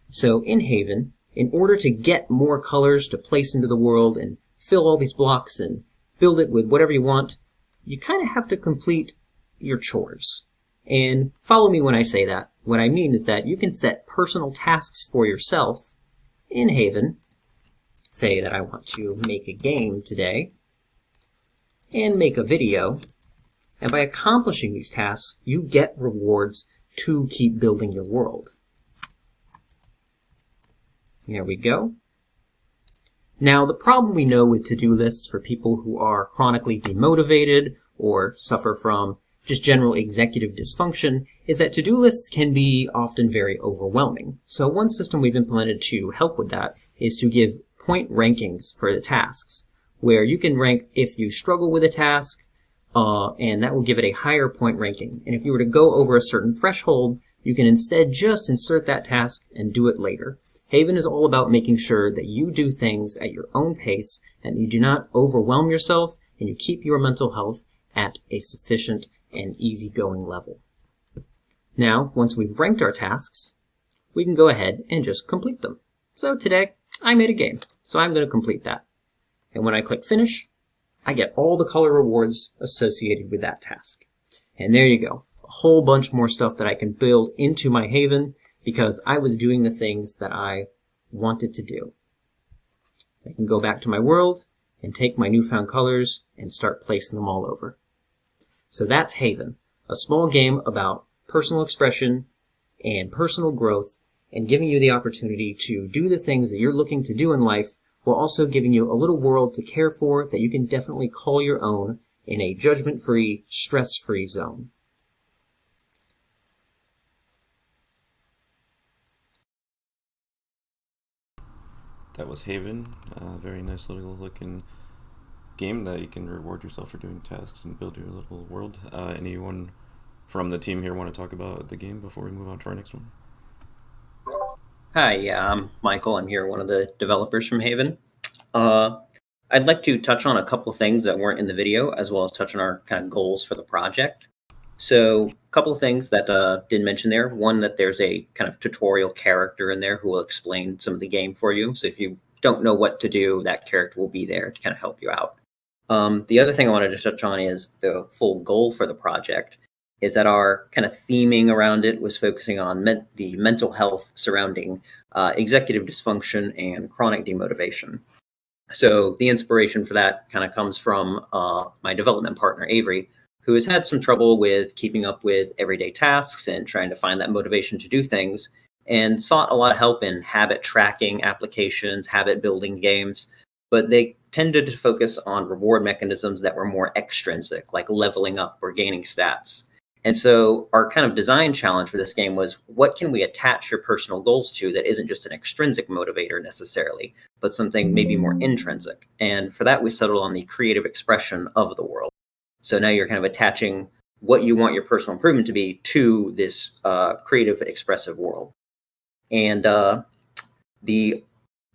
So in Haven, in order to get more colors to place into the world and fill all these blocks and build it with whatever you want, you kind of have to complete your chores. And follow me when I say that. What I mean is that you can set personal tasks for yourself in Haven. Say that I want to make a game today and make a video. And by accomplishing these tasks, you get rewards to keep building your world. There we go. Now, the problem we know with to-do lists for people who are chronically demotivated or suffer from just general executive dysfunction is that to-do lists can be often very overwhelming. So one system we've implemented to help with that is to give point rankings for the tasks, where you can rank if you struggle with a task, and that will give it a higher point ranking. And if you were to go over a certain threshold, you can instead just insert that task and do it later. Haven is all about making sure that you do things at your own pace and you do not overwhelm yourself and you keep your mental health at a sufficient and easygoing level. Now, once we've ranked our tasks, we can go ahead and just complete them. So today, I made a game, so I'm going to complete that. And when I click Finish, I get all the color rewards associated with that task. And there you go, a whole bunch more stuff that I can build into my Haven because I was doing the things that I wanted to do. I can go back to my world and take my newfound colors and start placing them all over. So that's Haven, a small game about personal expression and personal growth and giving you the opportunity to do the things that you're looking to do in life while also giving you a little world to care for that you can definitely call your own in a judgment-free, stress-free zone. That was Haven, a very nice little looking game that you can reward yourself for doing tasks and build your little world. Anyone from the team here want to talk about the game before we move on to our next one? Hi, yeah, I'm Michael. I'm here, one of the developers from Haven. I'd like to touch on a couple things that weren't in the video, as well as touch on our kind of goals for the project. So a couple of things that didn't mention there. One, that there's a kind of tutorial character in there who will explain some of the game for you. So if you don't know what to do, that character will be there to kind of help you out. The other thing I wanted to touch on is the full goal for the project, is that our kind of theming around it was focusing on the mental health surrounding executive dysfunction and chronic demotivation. So the inspiration for that kind of comes from my development partner, Avery, who has had some trouble with keeping up with everyday tasks and trying to find that motivation to do things, and sought a lot of help in habit tracking applications, habit building games, but they tended to focus on reward mechanisms that were more extrinsic, like leveling up or gaining stats. And so our kind of design challenge for this game was, what can we attach your personal goals to that isn't just an extrinsic motivator necessarily, but something maybe more intrinsic? And for that, we settled on the creative expression of the world. So now you're kind of attaching what you want your personal improvement to be to this creative, expressive world. And the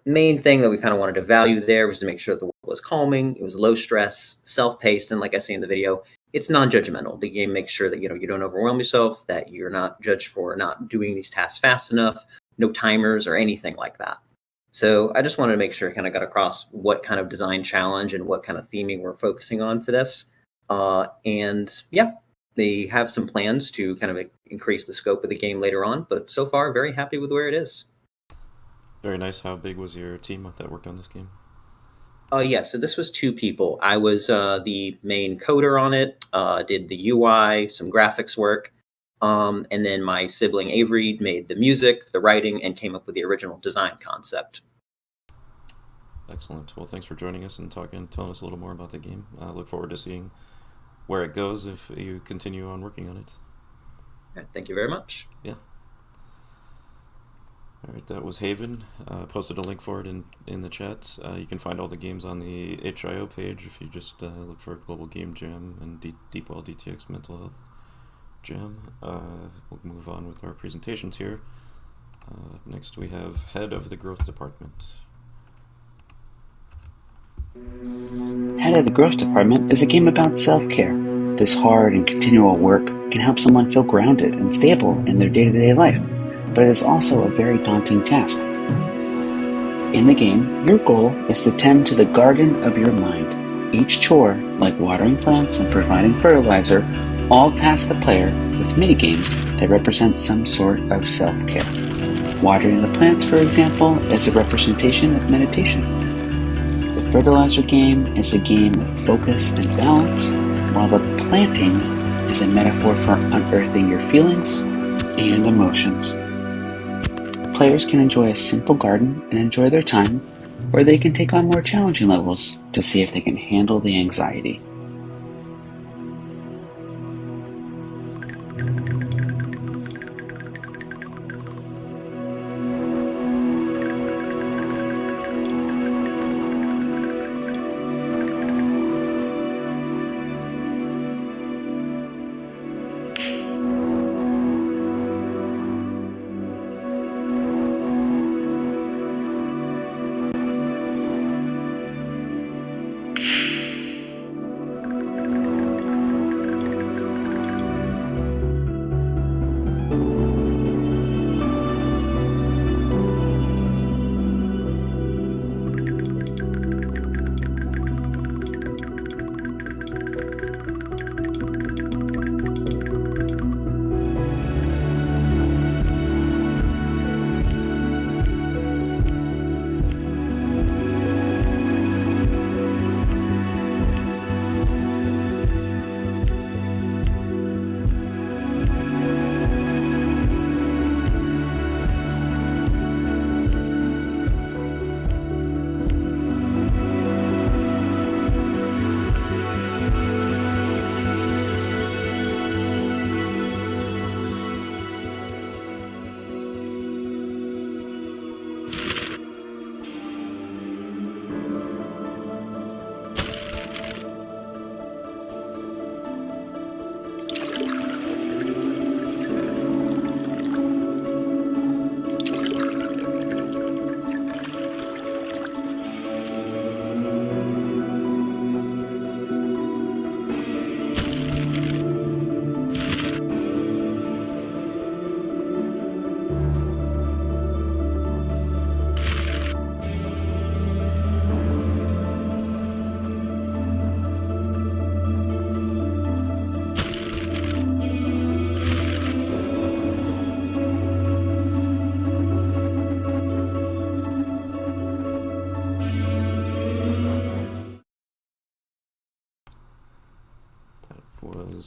main thing that we kind of wanted to value there was to make sure that the world was calming, it was low stress, self-paced, and like I say in the video, it's non-judgmental. The game makes sure that you don't overwhelm yourself, that you're not judged for not doing these tasks fast enough, no timers or anything like that. So I just wanted to make sure I kind of got across what kind of design challenge and what kind of theming we're focusing on for this. And yeah, they have some plans to kind of increase the scope of the game later on, but so far, very happy with where it is. Very nice. How big was your team that worked on this game? Yeah, so this was 2 people. I was the main coder on it, did the UI, some graphics work, and then my sibling Avery made the music, the writing, and came up with the original design concept. Excellent. Well, thanks for joining us and telling us a little more about the game. I look forward to seeing where it goes if you continue on working on it. Yeah, thank you very much. Yeah. All right, that was Haven. Posted a link for it in the chat. You can find all the games on the HIO page if you just look for Global Game Jam and DeepWell DTX Mental Health Jam. We'll move on with our presentations here. Next we have Head of the Growth Department. Head of the Growth Department is a game about self-care. This hard and continual work can help someone feel grounded and stable in their day-to-day life, but it is also a very daunting task. In the game, your goal is to tend to the garden of your mind. Each chore, like watering plants and providing fertilizer, all task the player with mini-games that represent some sort of self-care. Watering the plants, for example, is a representation of meditation. The fertilizer game is a game of focus and balance, while the planting is a metaphor for unearthing your feelings and emotions. Players can enjoy a simple garden and enjoy their time, or they can take on more challenging levels to see if they can handle the anxiety.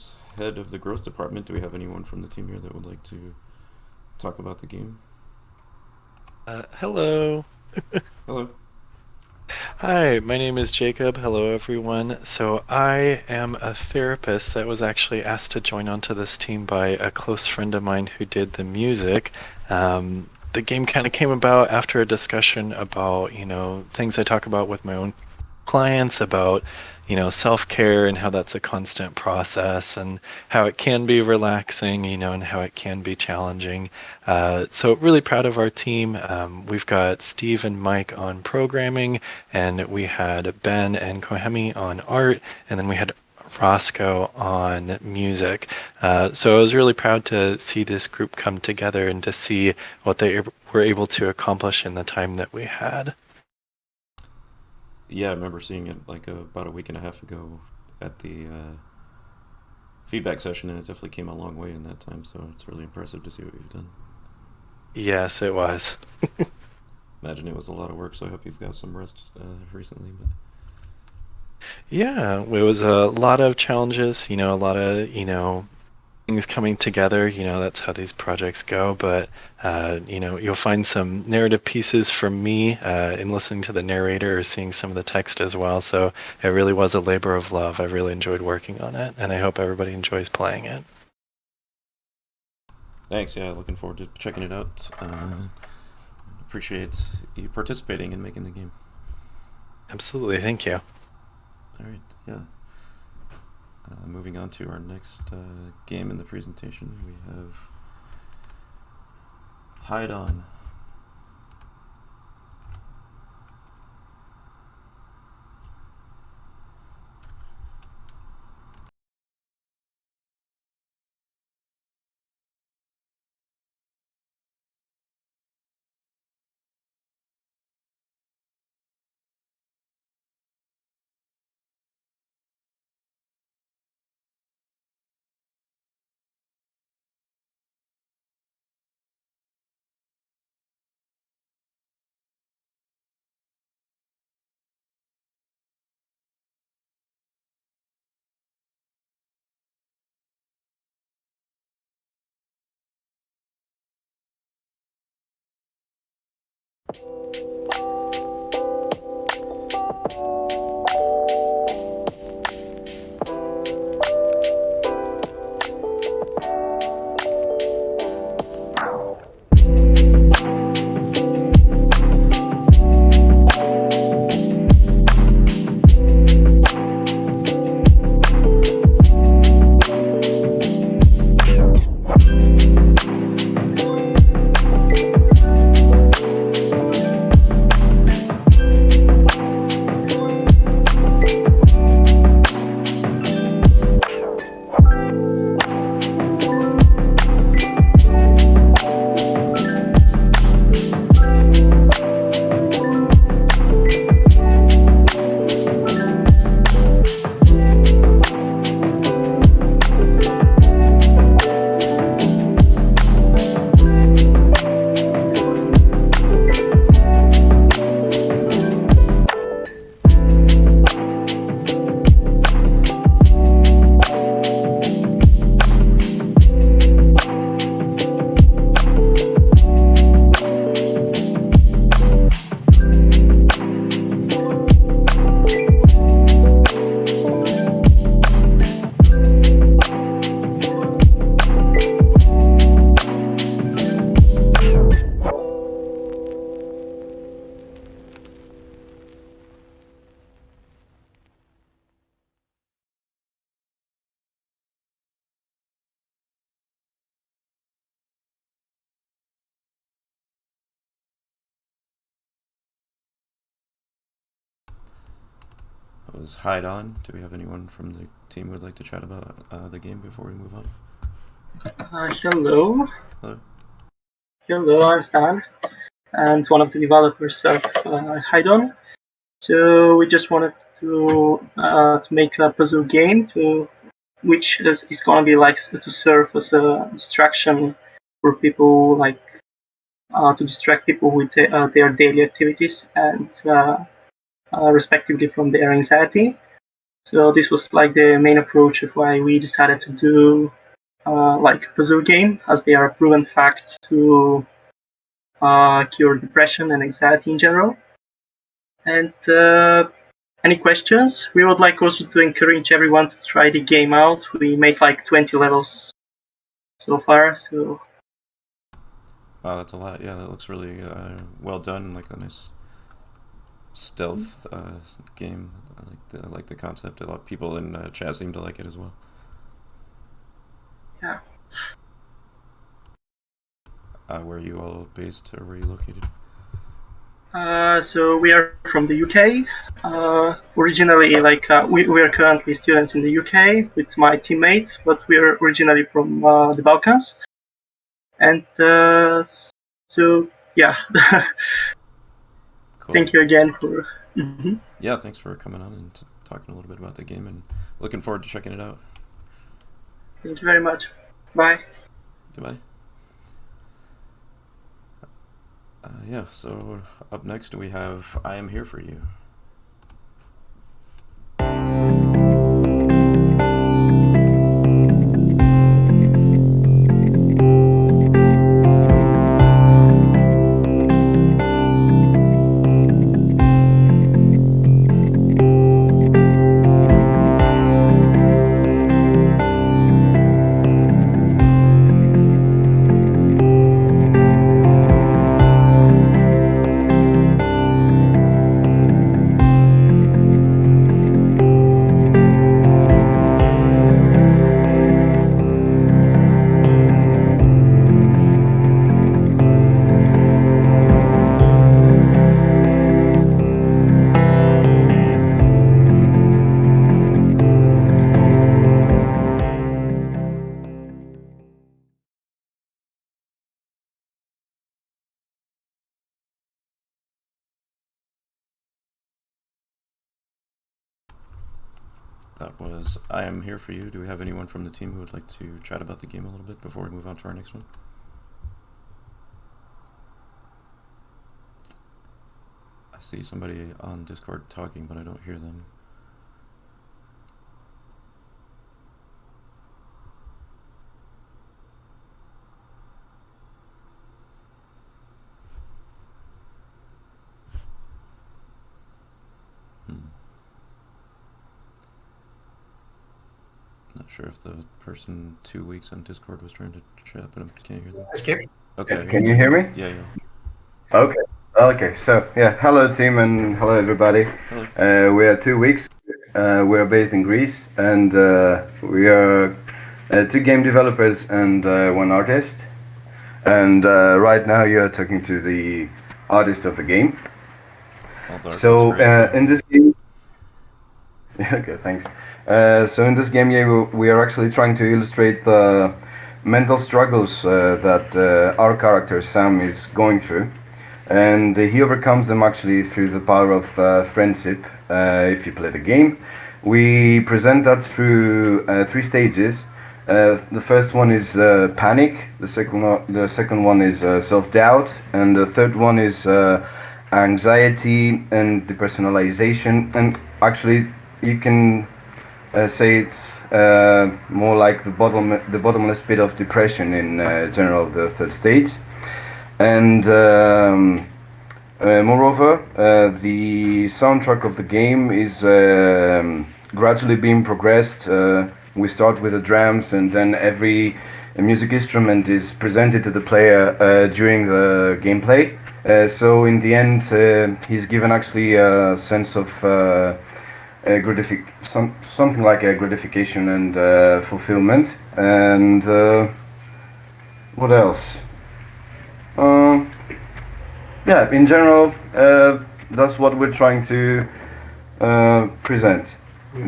as head of the growth department, do we have anyone from the team here that would like to talk about the game? Hello. Hello. Hi, my name is Jacob. Hello, everyone. So I am a therapist that was actually asked to join onto this team by a close friend of mine who did the music. The game kind of came about after a discussion about, things I talk about with my own clients about, self-care and how that's a constant process and how it can be relaxing, and how it can be challenging. So really proud of our team. We've got Steve and Mike on programming, and we had Ben and Kohemi on art, and then we had Roscoe on music. So I was really proud to see this group come together and to see what they were able to accomplish in the time that we had. Yeah, I remember seeing it like about a week and a half ago at the feedback session, and it definitely came a long way in that time, so it's really impressive to see what you've done. Yes, it was. Imagine it was a lot of work, so I hope you've got some rest recently. But yeah, it was a lot of challenges, a lot of, things coming together. That's how these projects go. But, you'll find some narrative pieces from me in listening to the narrator or seeing some of the text as well. So it really was a labor of love. I really enjoyed working on it, and I hope everybody enjoys playing it. Thanks, yeah, looking forward to checking it out. Appreciate you participating and making the game. Absolutely, thank you. All right, yeah. Moving on to our next game in the presentation, we have Hide On. That was Hide On. Do we have anyone from the team who would like to chat about the game before we move on? Hello. Hello. Hello, I'm Stan, and one of the developers of Hydon. So we just wanted to make a puzzle game which is going to be like to serve as a distraction for people, like to distract people with their daily activities and respectively from their anxiety. So this was like the main approach of why we decided to do like a puzzle game, as they are a proven fact to cure depression and anxiety in general. And any questions? We would like also to encourage everyone to try the game out. We made like 20 levels so far, so... Wow, that's a lot. Yeah, that looks really well done, like a nice stealth game. I like the concept. A lot of people in chat seem to like it as well. Yeah. Where are you all based, or where are you located? So we are from the UK. Originally, we are currently students in the UK with my teammate, but we are originally from the Balkans. And so, yeah. Cool. Thank you again for... Yeah, thanks for coming on and talking a little bit about the game, and looking forward to checking it out. Thank you very much. Bye. Goodbye. Yeah, so up next we have I Am Here For You. That was I Am Here For You. Do we have anyone from the team who would like to chat about the game a little bit before we move on to our next one? I see somebody on Discord talking, but I don't hear them. Not sure if the person 2 weeks on Discord was trying to chat, but I can't hear them. Skip? Okay. Can you hear me? Yeah. Okay. Okay. So yeah, hello team and hello everybody. Hello. We are 2 weeks. We are based in Greece, and we are 2 game developers and 1 artist. And right now you are talking to the artist of the game. So in this game, okay, thanks. So in this game, we are actually trying to illustrate the mental struggles that our character Sam is going through, and he overcomes them actually through the power of friendship. If you play the game, we present that through 3 stages. The first one is panic. The second one is self-doubt, and the third one is anxiety and depersonalization. And actually, you can say it's more like the bottomless pit of depression in general, the third stage. And moreover, the soundtrack of the game is gradually being progressed. We start with the drums, and then every music instrument is presented to the player during the gameplay. So in the end, he's given actually a sense of something like a gratification and fulfillment. And what else? Yeah, in general, that's what we're trying to present,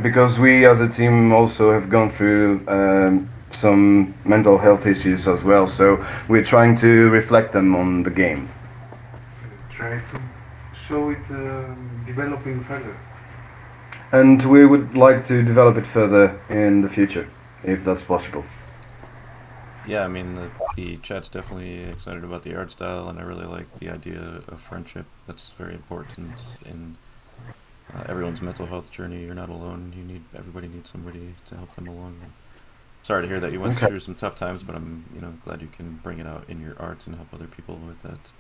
because we as a team also have gone through some mental health issues as well, so we're trying to reflect them on the game. Try to show it developing further. And we would like to develop it further in the future, if that's possible. Yeah, I mean, the chat's definitely excited about the art style, and I really like the idea of friendship. That's very important in everyone's mental health journey. You're not alone. Everybody needs somebody to help them along. Sorry to hear that you went through some tough times, but I'm glad you can bring it out in your art and help other people with that.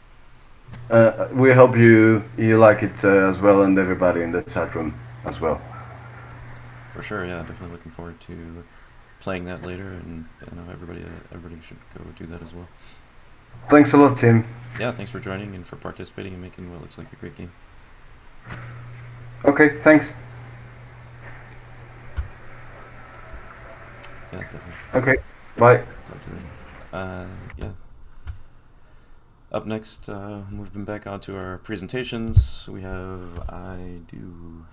We hope you like it as well, and everybody in the chat room as well. For sure, yeah, definitely looking forward to playing that later, and everybody should go do that as well. Thanks a lot, Tim. Yeah, thanks for joining and for participating and making what looks like a great game. Okay, thanks. Yeah, definitely. Okay, bye. Talk to you later. Yeah. Up next, moving back onto our presentations, we have I Do.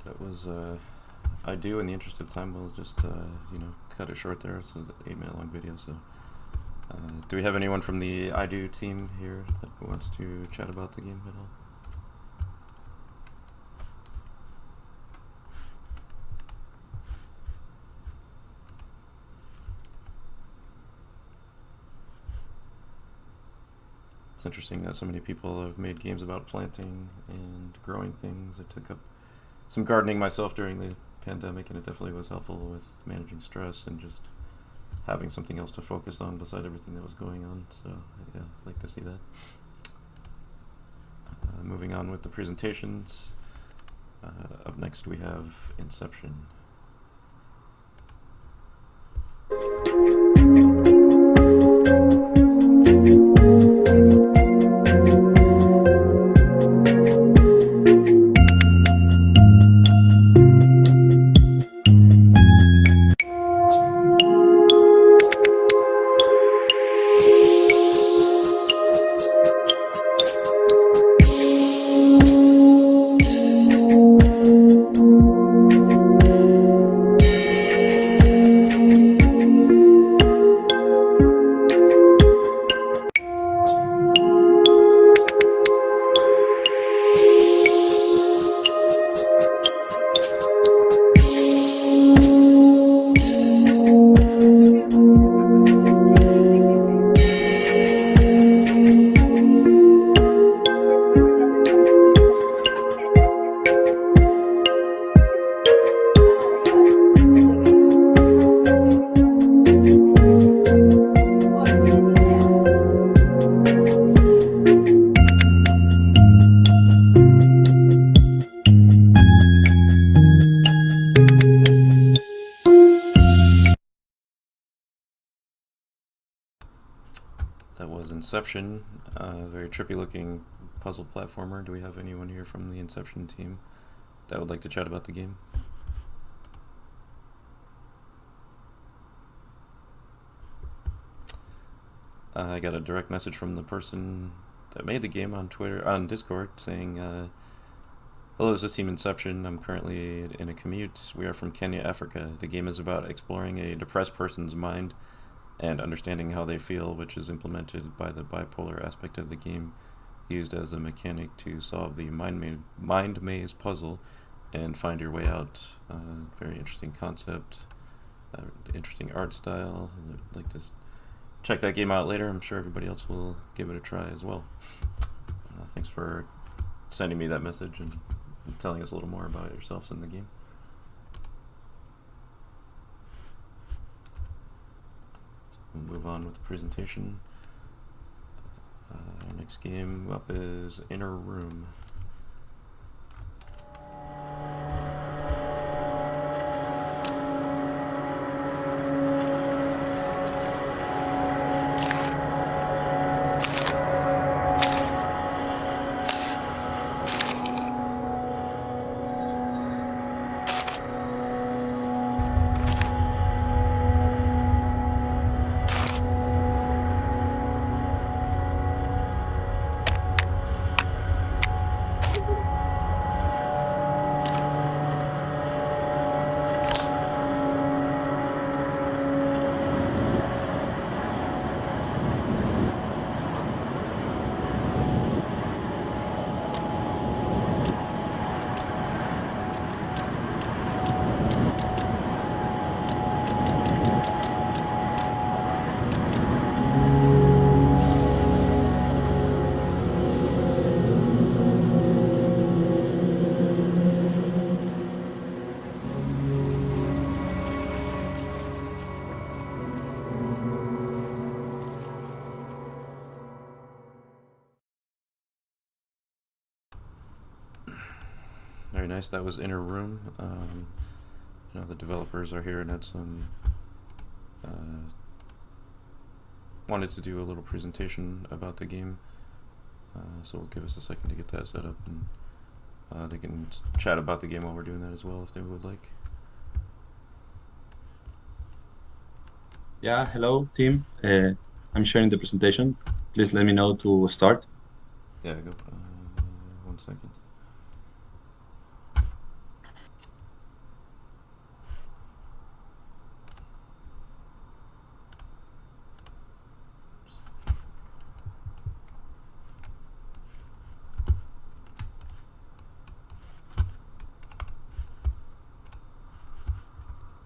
that was I do. In the interest of time, we'll just cut it short there. It's an 8-minute long video. So, do we have anyone from the I do team here that wants to chat about the game at all? It's interesting that so many people have made games about planting and growing things. I took up some gardening myself during the pandemic, and it definitely was helpful with managing stress and just having something else to focus on beside everything that was going on. So yeah, I'd like to see that. Moving on with the presentations. Up next we have Inception. That was Inception, very trippy looking puzzle platformer. Do we have anyone here from the Inception team that would like to chat about the game? I got a direct message from the person that made the game on Discord saying, hello, this is Team Inception. I'm currently in a commute. We are from Kenya, Africa. The game is about exploring a depressed person's mind and understanding how they feel, which is implemented by the bipolar aspect of the game, used as a mechanic to solve the mind maze puzzle and find your way out. Very interesting concept, interesting art style. I'd like to check that game out later. I'm sure everybody else will give it a try as well. Thanks for sending me that message and telling us a little more about yourselves in the game. We'll move on with the presentation. Our next game up is Inner Room. Very nice. That was Inner Room. The developers are here and had some wanted to do a little presentation about the game. So we'll give us a second to get that set up, and they can chat about the game while we're doing that as well if they would like. Yeah, hello team. I'm sharing the presentation. Please let me know to start. Yeah, go. 1 second.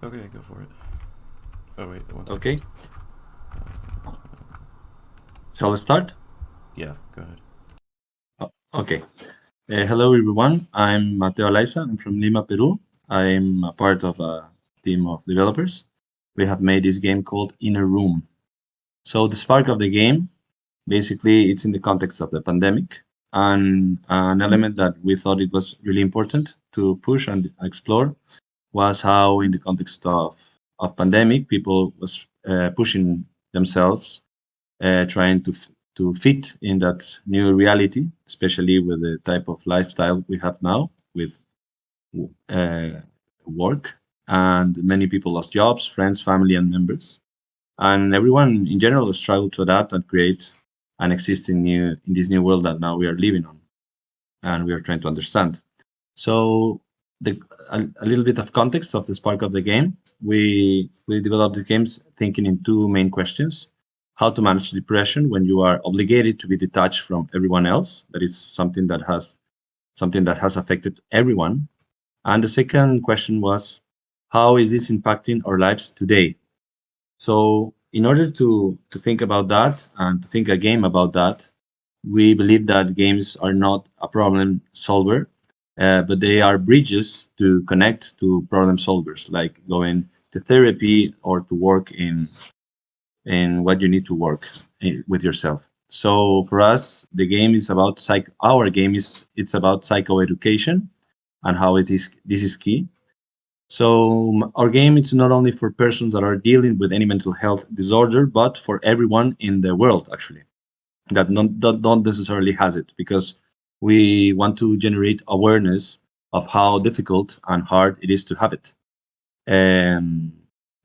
Okay, go for it. Oh wait, one second. Okay. Shall I start? Yeah, go ahead. Okay. Hello, everyone. I'm Mateo Alaiza. I'm from Lima, Peru. I'm a part of a team of developers. We have made this game called Inner Room. So the spark of the game, basically, it's in the context of the pandemic, and an element that we thought it was really important to push and explore was how, in the context of pandemic, people was pushing themselves, trying to fit in that new reality, especially with the type of lifestyle we have now with uh, work, and many people lost jobs, friends, family, and members, and everyone in general struggled to adapt and create an existing new in this new world that now we are living on, and we are trying to understand. So a little bit of context of the spark of the game. We developed the games thinking in two main questions: how to manage depression when you are obligated to be detached from everyone else. That is something that has affected everyone. And the second question was, how is this impacting our lives today? So in order to think about that and to think a game about that, we believe that games are not a problem solver, but they are bridges to connect to problem solvers, like going to therapy or to work in what you need to work with yourself. So for us, the game is about our game is it's about psychoeducation and how it is this is key. So our game is not only for persons that are dealing with any mental health disorder, but for everyone in the world actually that don't necessarily has it, because we want to generate awareness of how difficult and hard it is to have it. Um,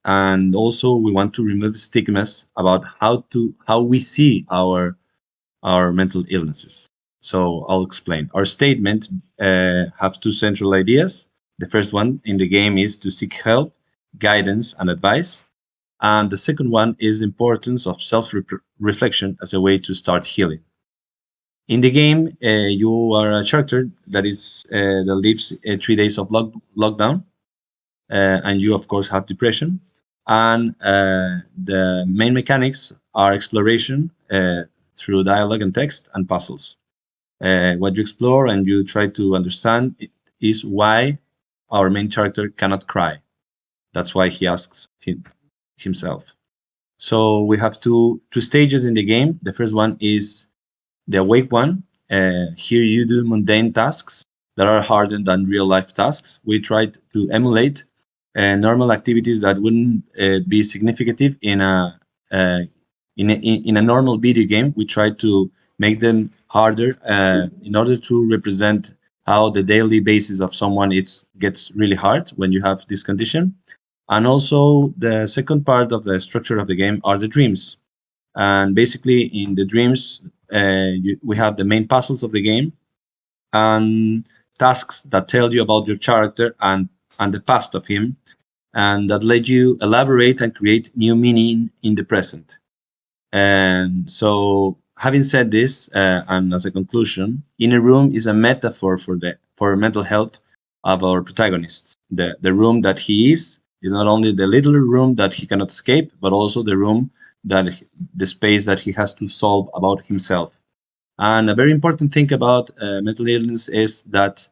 and also we want to remove stigmas about how we see our mental illnesses. So I'll explain. Our statement have two central ideas. The first one in the game is to seek help, guidance, and advice. And the second one is importance of self-reflection as a way to start healing. In the game, you are a character that lives 3 days of lockdown, and you of course have depression. And the main mechanics are exploration through dialogue and text and puzzles. What you explore and you try to understand is why our main character cannot cry. That's why he asks himself. So we have two stages in the game. The first one is the awake one. Here you do mundane tasks that are harder than real life tasks. We tried to emulate normal activities that wouldn't be significant uh, in a normal video game. We tried to make them harder in order to represent how the daily basis of someone gets really hard when you have this condition. And also the second part of the structure of the game are the dreams. And basically in the dreams, we have the main puzzles of the game and tasks that tell you about your character and the past of him, and that let you elaborate and create new meaning in the present. And so, having said this, and as a conclusion, Inner Room is a metaphor for mental health of our protagonists. The room that he is not only the little room that he cannot escape, but also the room the space that he has to solve about himself. And a very important thing about mental illness is that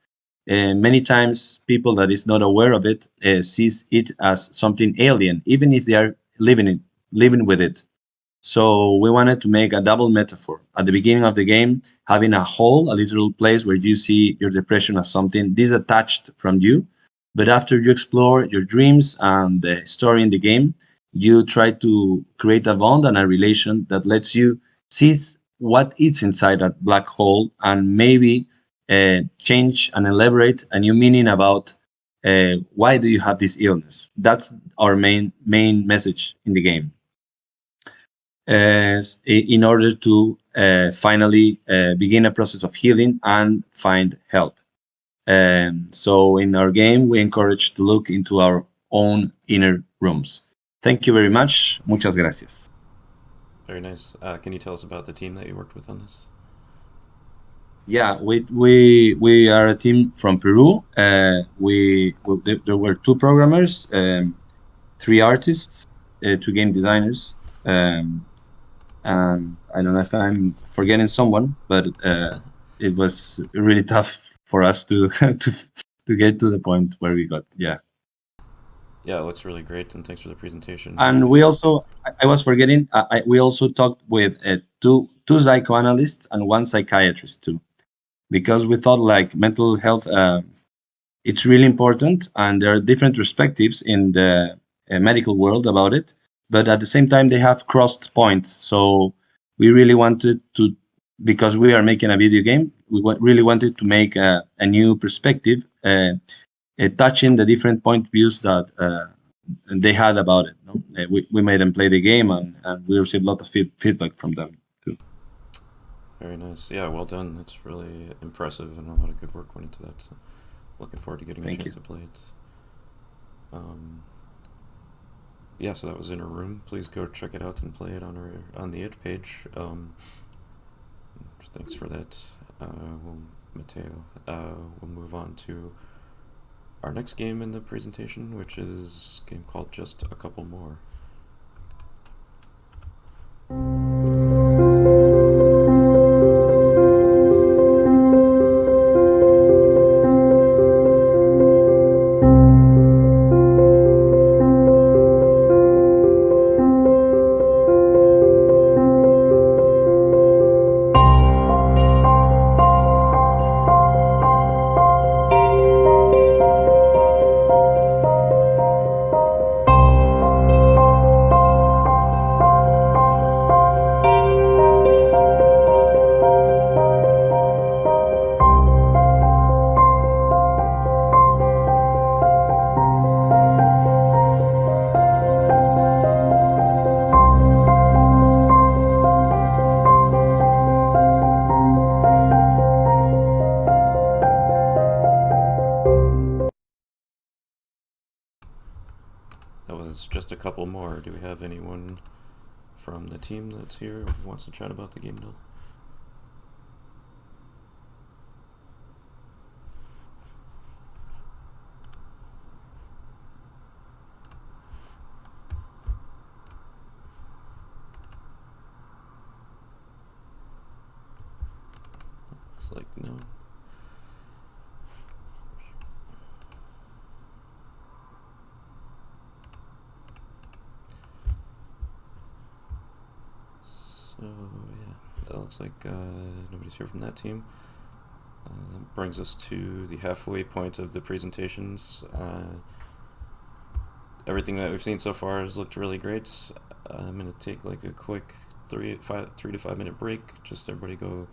many times people that is not aware of it sees it as something alien, even if they are living with it. So we wanted to make a double metaphor. At the beginning of the game, having a hole, a literal place where you see your depression as something disattached from you. But after you explore your dreams and the story in the game, you try to create a bond and a relation that lets you see what is inside that black hole, and maybe change and elaborate a new meaning about why do you have this illness. That's our main message in the game, in order to finally begin a process of healing and find help. So in our game, we encourage to look into our own inner rooms. Thank you very much. Muchas gracias. Very nice. Can you tell us about the team that you worked with on this? Yeah, we are a team from Peru. There were two programmers, 3 artists, 2 game designers, and I don't know if I'm forgetting someone, but it was really tough for us to to get to the point where we got. Yeah. Yeah, it looks really great, and thanks for the presentation. And we also, I was forgetting, we also talked with two psychoanalysts and one psychiatrist too, because we thought like mental health, it's really important, and there are different perspectives in the medical world about it, but at the same time they have crossed points. So we really wanted to, because we are making a video game, we really wanted to make a new perspective, touching the different point views that they had about it. No? We made them play the game, and we received a lot of feedback from them too. Very nice. Yeah, well done. That's really impressive, and a lot of good work went into that. So looking forward to getting a chance to play it. Yeah, so that was In a Room. Please go check it out and play it on the itch page. Thanks for that, Mateo. We'll move on to our next game in the presentation, which is a game called Just a Couple More. That was Just a Couple More. Do we have anyone from the team that's here who wants to chat about the game, Bill? Looks like no. So yeah, it looks like nobody's here from that team. That brings us to the halfway point of the presentations. Everything that we've seen so far has looked really great. I'm going to take like a quick 3 to 5 minute break. Just everybody go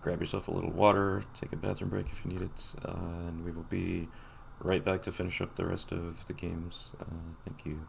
grab yourself a little water, take a bathroom break if you need it, and we will be right back to finish up the rest of the games. Thank you.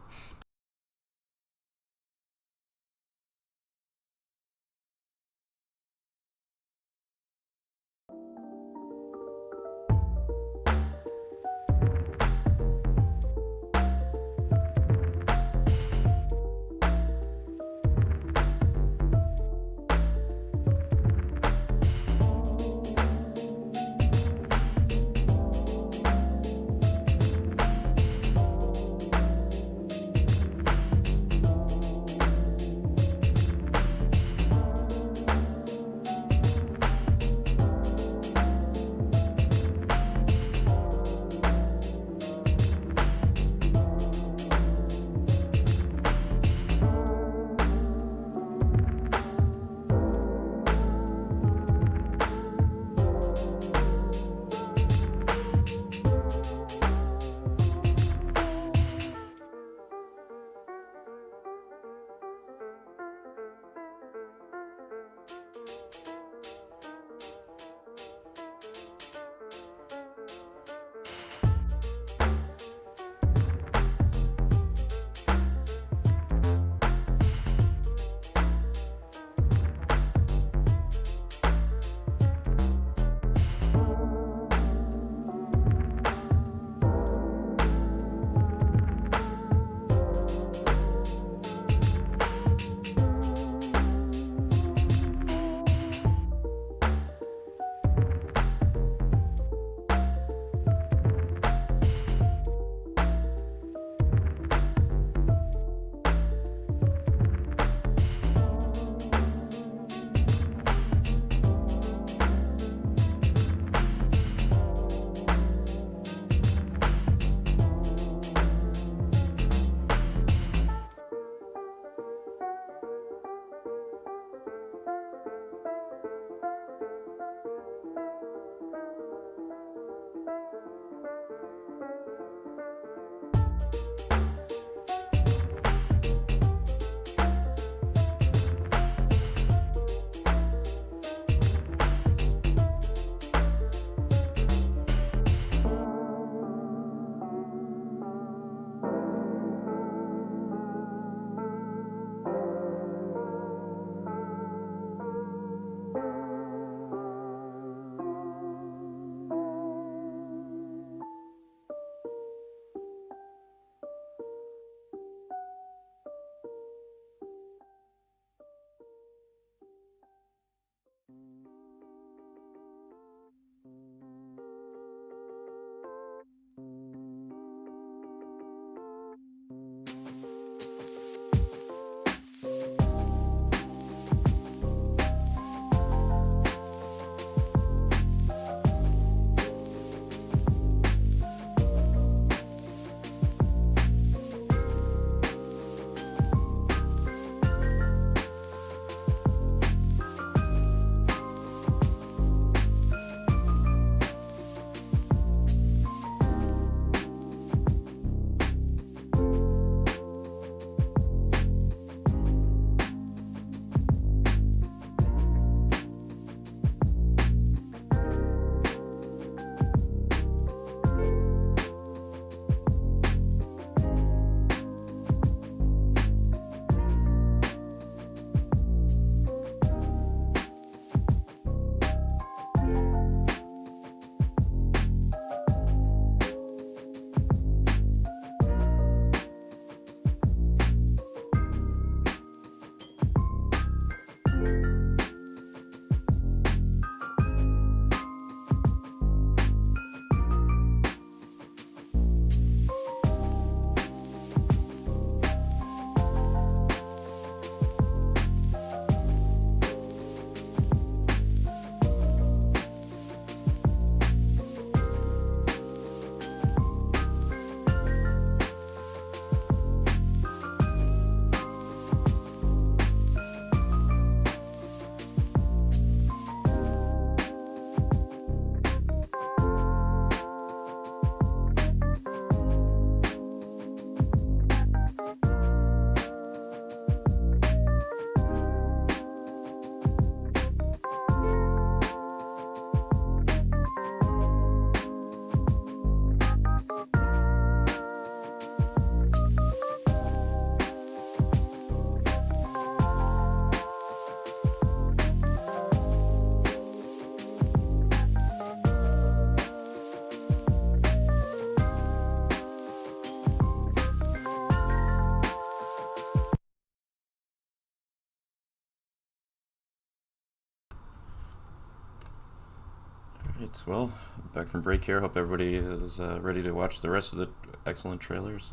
Right, well, back from break here. Hope everybody is ready to watch the rest of the excellent trailers.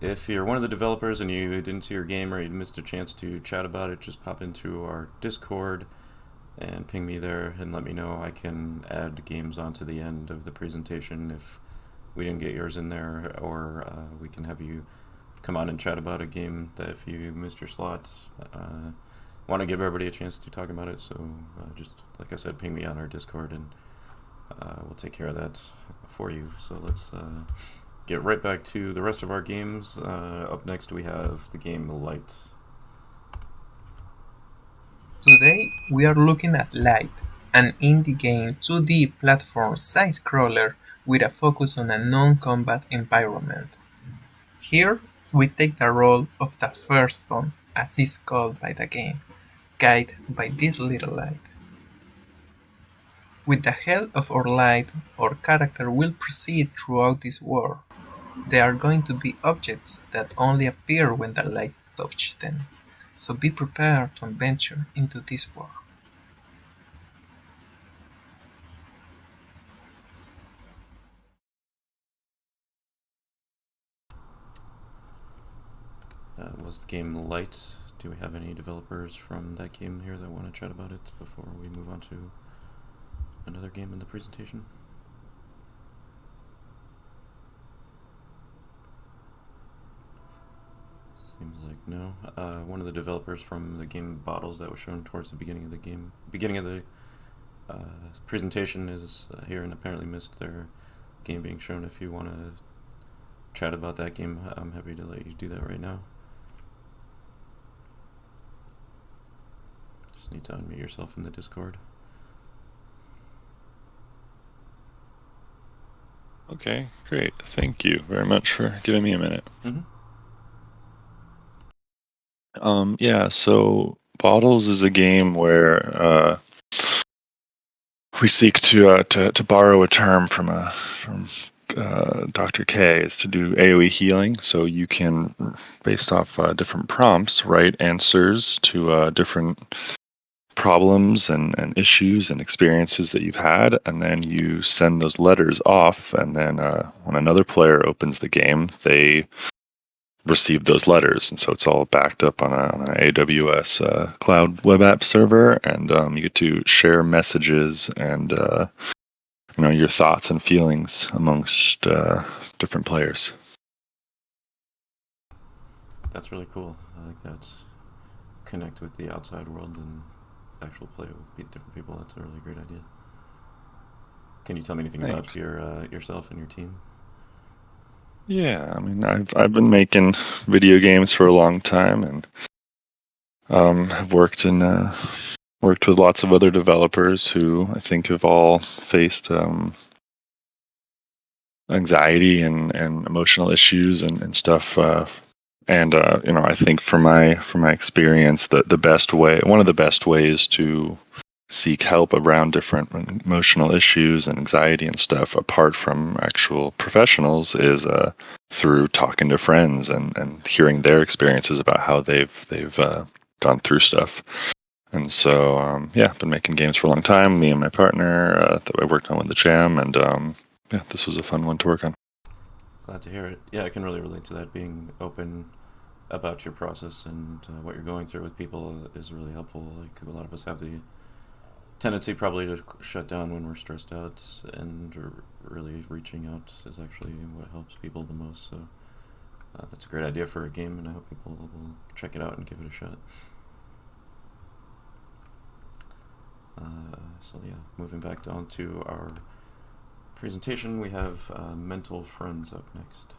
If you're one of the developers and you didn't see your game or you missed a chance to chat about it, just pop into our Discord and ping me there and let me know. I can add games onto the end of the presentation if we didn't get yours in there, or we can have you come on and chat about a game that if you missed your slots. Want to give everybody a chance to talk about it, so just like I said, ping me on our Discord and we'll take care of that for you. So let's get right back to the rest of our games. Up next we have the game Light. Today we are looking at Light, an indie game 2D platform side-scroller with a focus on a non-combat environment. Here we take the role of the firstborn, as is called by the game, guided by this little light. With the help of our light, our character will proceed throughout this world. There are going to be objects that only appear when the light touches them, so be prepared to adventure into this world. Was the game Light? Do we have any developers from that game here that want to chat about it before we move on to another game in the presentation? Seems like no. One of the developers from the game Bottles that was shown towards the beginning of the presentation is here and apparently missed their game being shown. If you want to chat about that game, I'm happy to let you do that right now. Just need to unmute yourself in the Discord. Okay, great. Thank you very much for giving me a minute. Yeah, so Bottles is a game where we seek to borrow a term from Dr. K, is to do AoE healing. So you can, based off different prompts, write answers to different problems and issues and experiences that you've had, and then you send those letters off, and then when another player opens the game, they receive those letters, and so it's all backed up on an AWS cloud web app server, and you get to share messages and your thoughts and feelings amongst different players. That's really cool. I like that. Connect with the outside world and actual play with different people. That's a really great idea. Can you tell me anything about yourself and your team? Yeah, I mean, I've been making video games for a long time, and have worked with lots of other developers who I think have all faced anxiety and emotional issues and stuff. I think from my experience, one of the best ways to seek help around different emotional issues and anxiety and stuff, apart from actual professionals, is through talking to friends and hearing their experiences about how they've gone through stuff. And so, I've been making games for a long time. Me and my partner that I worked on with the Jam, and this was a fun one to work on. Glad to hear it. Yeah, I can really relate to that. Being open about your process and what you're going through with people is really helpful. Like, a lot of us have the tendency probably to shut down when we're stressed out, and really reaching out is actually what helps people the most. So that's a great idea for a game, and I hope people will check it out and give it a shot. Moving back on to our presentation, we have Mental Friends up next.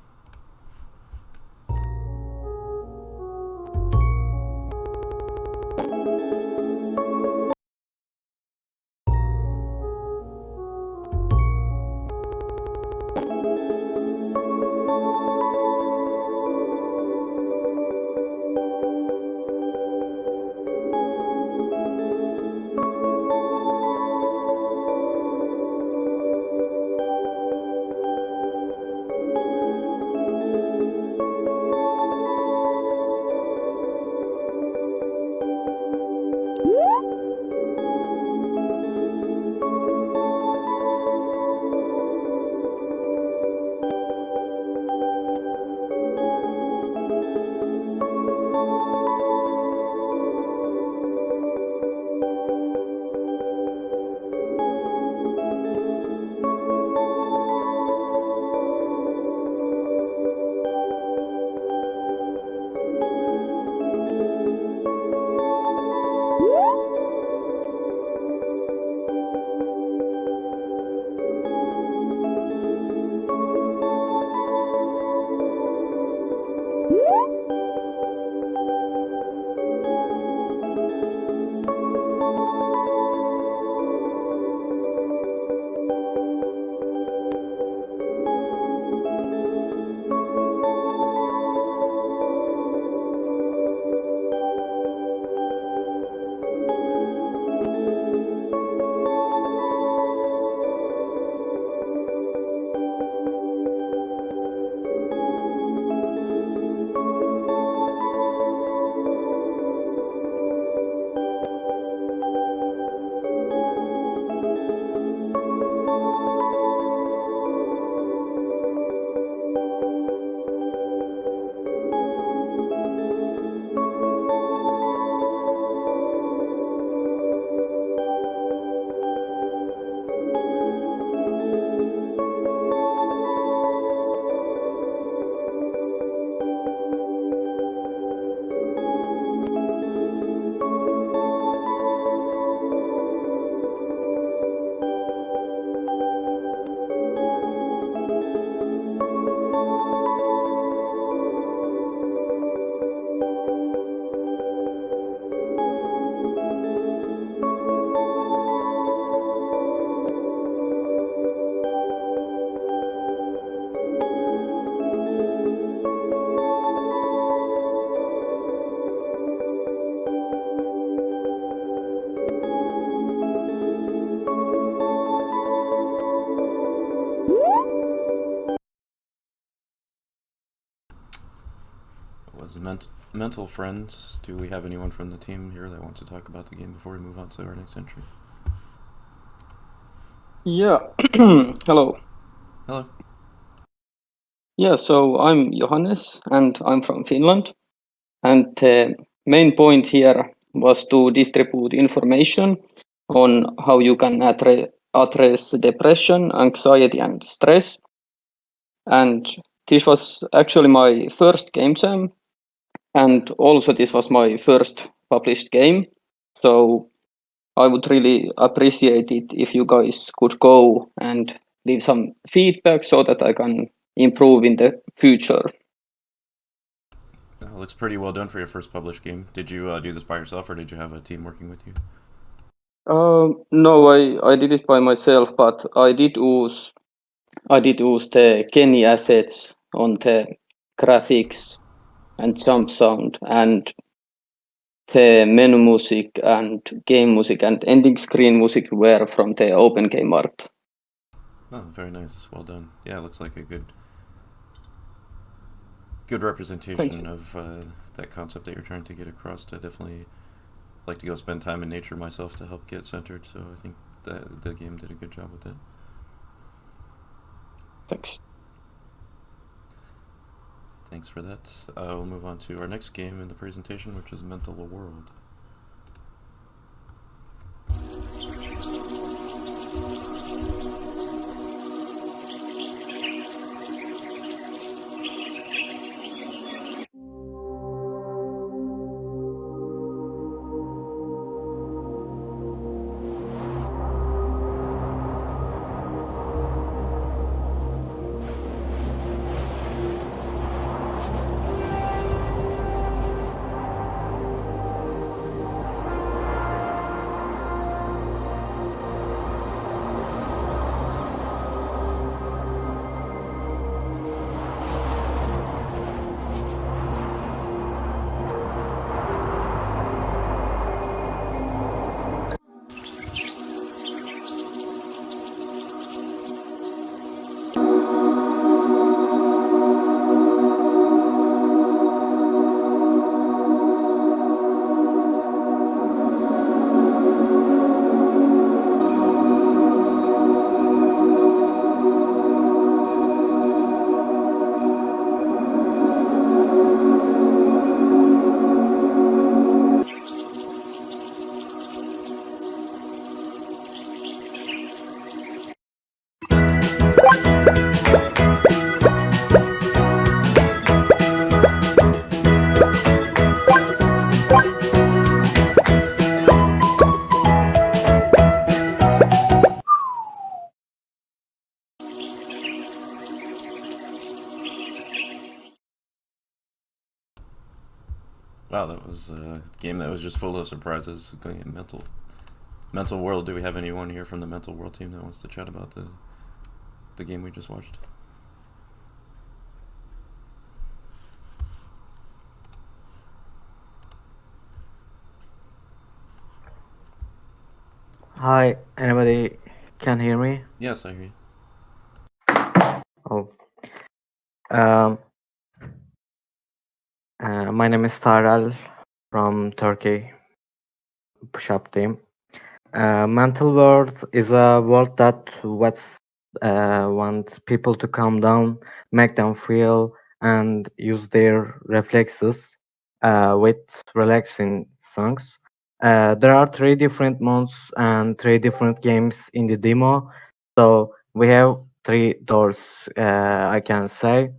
mental friends. Do we have anyone from the team here that wants to talk about the game before we move on to our next entry? Yeah. Hello. Hello. Yeah, so I'm Johannes and I'm from Finland. And the main point here was to distribute information on how you can address depression, anxiety, and stress. And this was actually my first game jam. And also, this was my first published game. So I would really appreciate it if you guys could go and leave some feedback so that I can improve in the future. Looks pretty well done for your first published game. Did you do this by yourself, or did you have a team working with you? No, I did it by myself, but I did use the Kenny assets on the graphics and jump sound and the menu music and game music and ending screen music were from the open game art. Oh, very nice. Well done. Yeah, it looks like a good representation of that concept that you're trying to get across. I definitely like to go spend time in nature myself to help get centered, so I think that the game did a good job with that. Thanks. Thanks for that. We'll move on to our next game in the presentation, which is Mental World. Wow, that was a game that was just full of surprises. Mental World. Do we have anyone here from the Mental World team that wants to chat about the game we just watched? Hi, anybody can hear me? Yes, I hear you. Oh. Um, my name is Taral from Turkey, push-up team. Mental world is a world that wants people to calm down, make them feel, and use their reflexes with relaxing songs. There are 3 different modes and 3 different games in the demo. So we have 3 doors, I can say.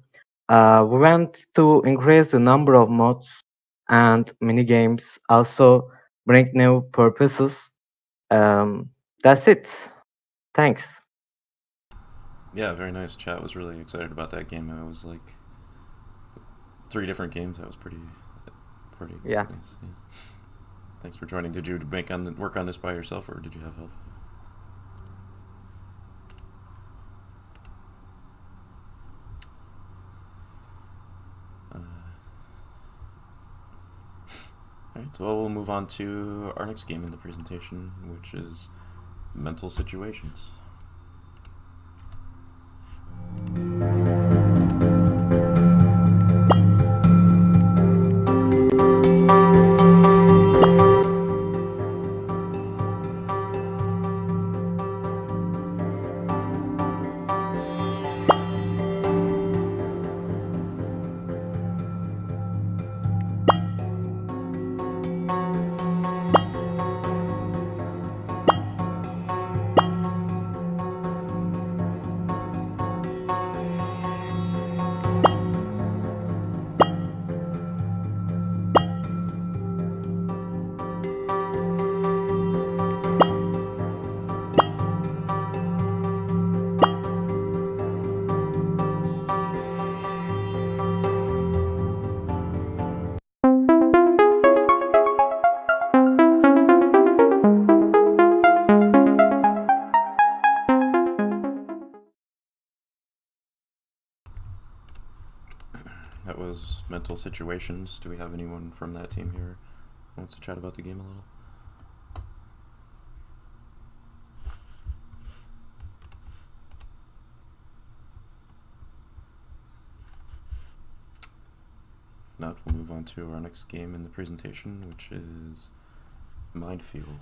We want to increase the number of mods and mini games, also bring new purposes. That's it. Thanks. Yeah, very nice. Chat was really excited about that game. It was like 3 different games. That was pretty Yeah. nice. Yeah. Thanks for joining. Did you work on this by yourself, or did you have help? Alright, so we'll move on to our next game in the presentation, which is Mental Situations. mental situations. Do we have anyone from that team here who wants to chat about the game a little? If not, we'll move on to our next game in the presentation, which is Minefield.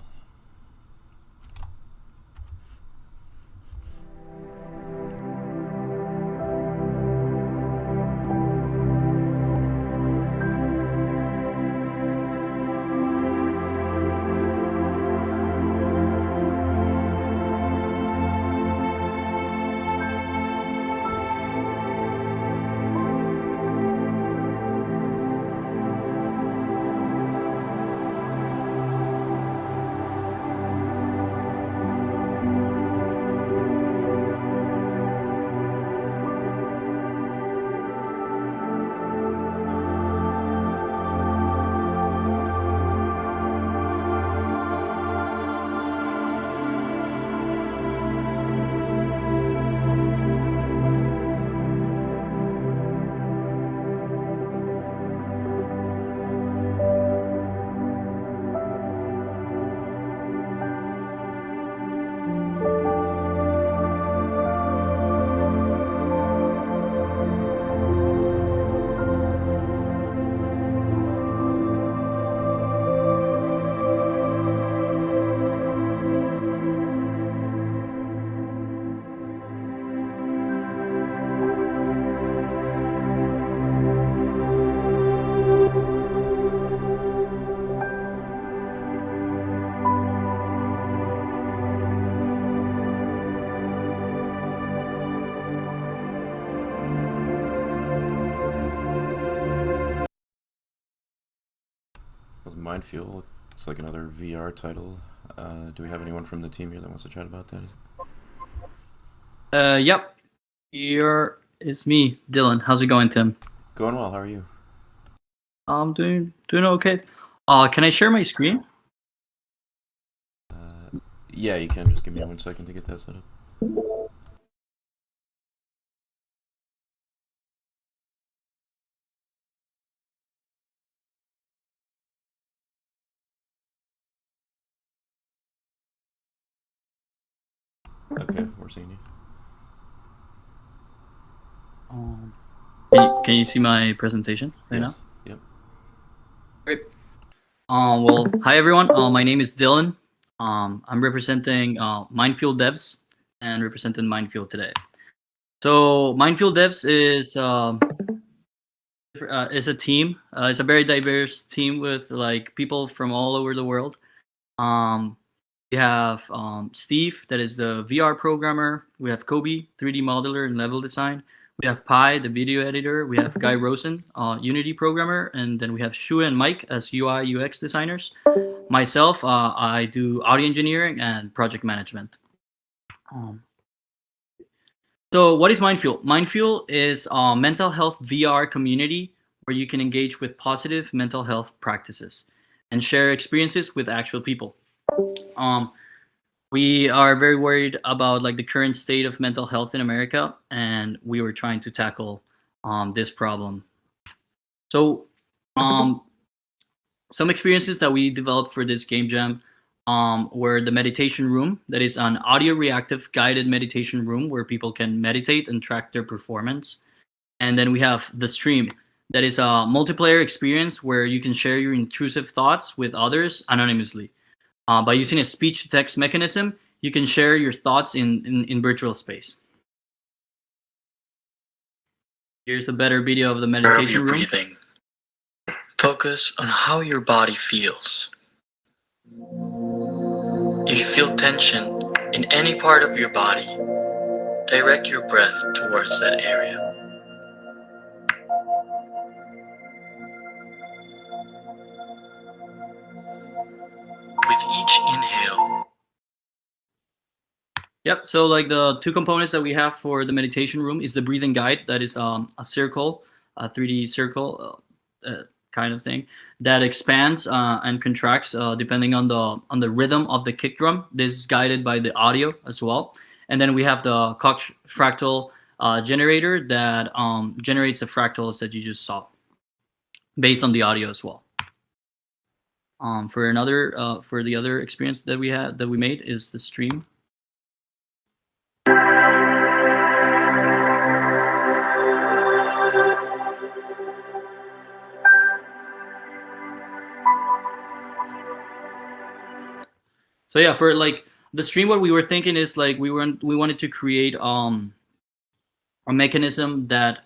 Minefield looks like another VR title. Do we have anyone from the team here that wants to chat about that? Yep. Here is me, Dylan. How's it going, Tim? Going well. How are you? I'm doing okay. Can I share my screen? Yeah, you can. Just give me 1 second to get that set up. Okay, we're seeing you. Can you see my presentation right now? Yep. Great. Well, hi everyone. My name is Dylan. I'm representing Minefield Devs and representing Minefield today. So Minefield Devs is a team. It's a very diverse team with like people from all over the world. We have Steve, that is the VR programmer. We have Kobe, 3D modeler and level design. We have Pi, the video editor. We have Guy Rosen, Unity programmer. And then we have Shu and Mike as UI UX designers. Myself, I do audio engineering and project management. So what is Minefield? Minefield is a mental health VR community where you can engage with positive mental health practices and share experiences with actual people. We are very worried about like the current state of mental health in America, and we were trying to tackle this problem. So some experiences that we developed for this game jam were the meditation room, that is an audio reactive guided meditation room where people can meditate and track their performance. And then we have the stream, that is a multiplayer experience where you can share your intrusive thoughts with others anonymously. By using a speech-to-text mechanism, you can share your thoughts in virtual space. Here's a better video of the meditation room. Breathing. Focus on how your body feels. If you feel tension in any part of your body, direct your breath towards that area. With each inhale. Yep, so like the two components that we have for the meditation room is the breathing guide, that is a circle, a 3D circle kind of thing, that expands and contracts depending on the rhythm of the kick drum. This is guided by the audio as well. And then we have the Koch fractal generator that generates the fractals that you just saw. based on the audio as well. For the other experience that we made is the stream. So yeah, for like the stream, what we were thinking is like we wanted to create a mechanism that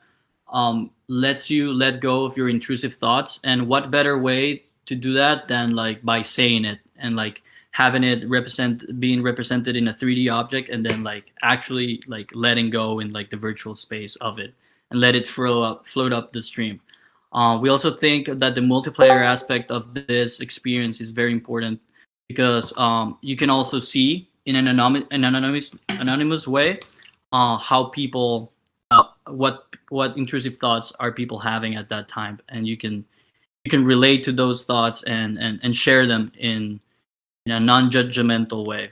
lets you let go of your intrusive thoughts, and what better way to do that than like by saying it and like having it being represented in a 3D object, and then like actually like letting go in like the virtual space of it and let it float up the stream. We also think that the multiplayer aspect of this experience is very important because you can also see in an anonymous way how people what intrusive thoughts are people having at that time, and you can relate to those thoughts and share them in a non-judgmental way.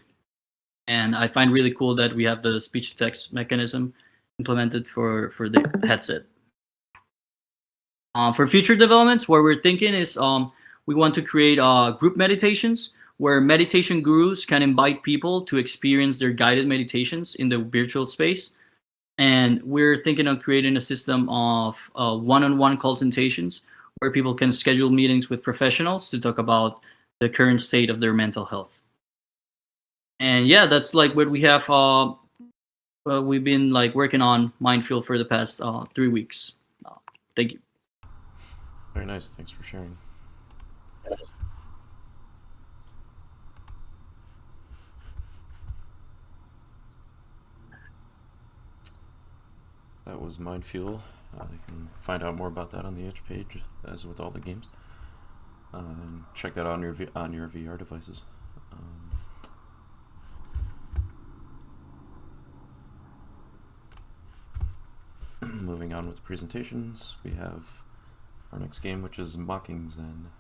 And I find really cool that we have the speech to text mechanism implemented for the headset. For future developments, what we're thinking is we want to create group meditations where meditation gurus can invite people to experience their guided meditations in the virtual space. And we're thinking of creating a system of one-on-one consultations where people can schedule meetings with professionals to talk about the current state of their mental health. And yeah, that's like what we have. We've been like working on Mindfield for the past 3 weeks. Thank you. Very nice. Thanks for sharing. That was Mind Fuel. You can find out more about that on the itch page, as with all the games. And check that out on your VR devices. Moving on with the presentations, we have our next game, which is Mocking Zen.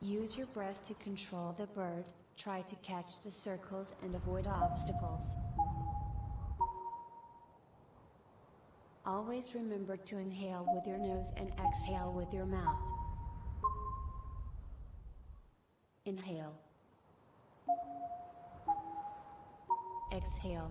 Use your breath to control the bird, try to catch the circles and avoid obstacles. Always remember to inhale with your nose and exhale with your mouth. Inhale. Exhale.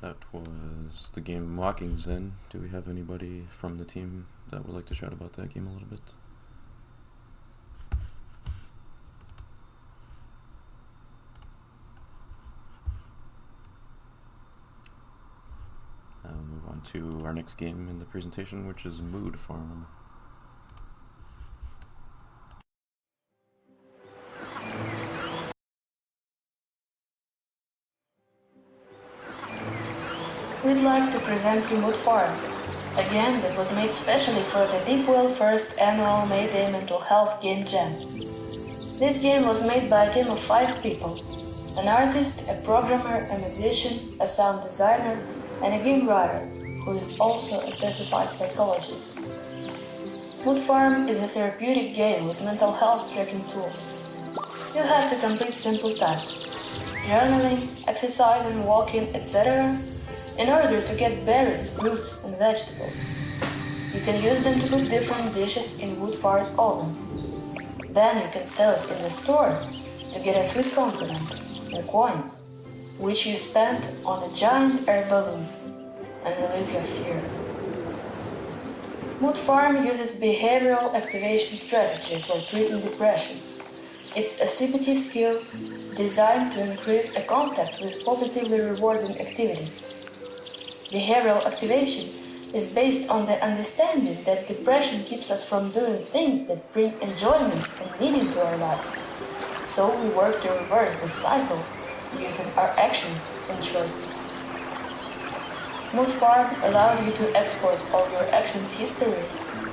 That was the game Mocking Zen. Do we have anybody from the team that would like to chat about that game a little bit? I'll move on to our next game in the presentation, which is Mood Farm. We'd like to present you Mood Farm, a game that was made specially for the DeepWell first annual May Day Mental Health Game Jam. This game was made by a team of 5 people, an artist, a programmer, a musician, a sound designer, and a game writer, who is also a certified psychologist. Mood Farm is a therapeutic game with mental health tracking tools. You have to complete simple tasks, journaling, exercising, walking, etc., in order to get berries, fruits, and vegetables. You can use them to cook different dishes in wood-fired oven. Then you can sell it in the store to get a sweet compliment and coins. which you spend on a giant air balloon, and release your fear. Mood Farm uses behavioral activation strategy for treating depression. It's a CBT skill designed to increase a contact with positively rewarding activities. Behavioral activation is based on the understanding that depression keeps us from doing things that bring enjoyment and meaning to our lives. So we work to reverse this cycle using our actions and choices. Mood Farm allows you to export all your actions history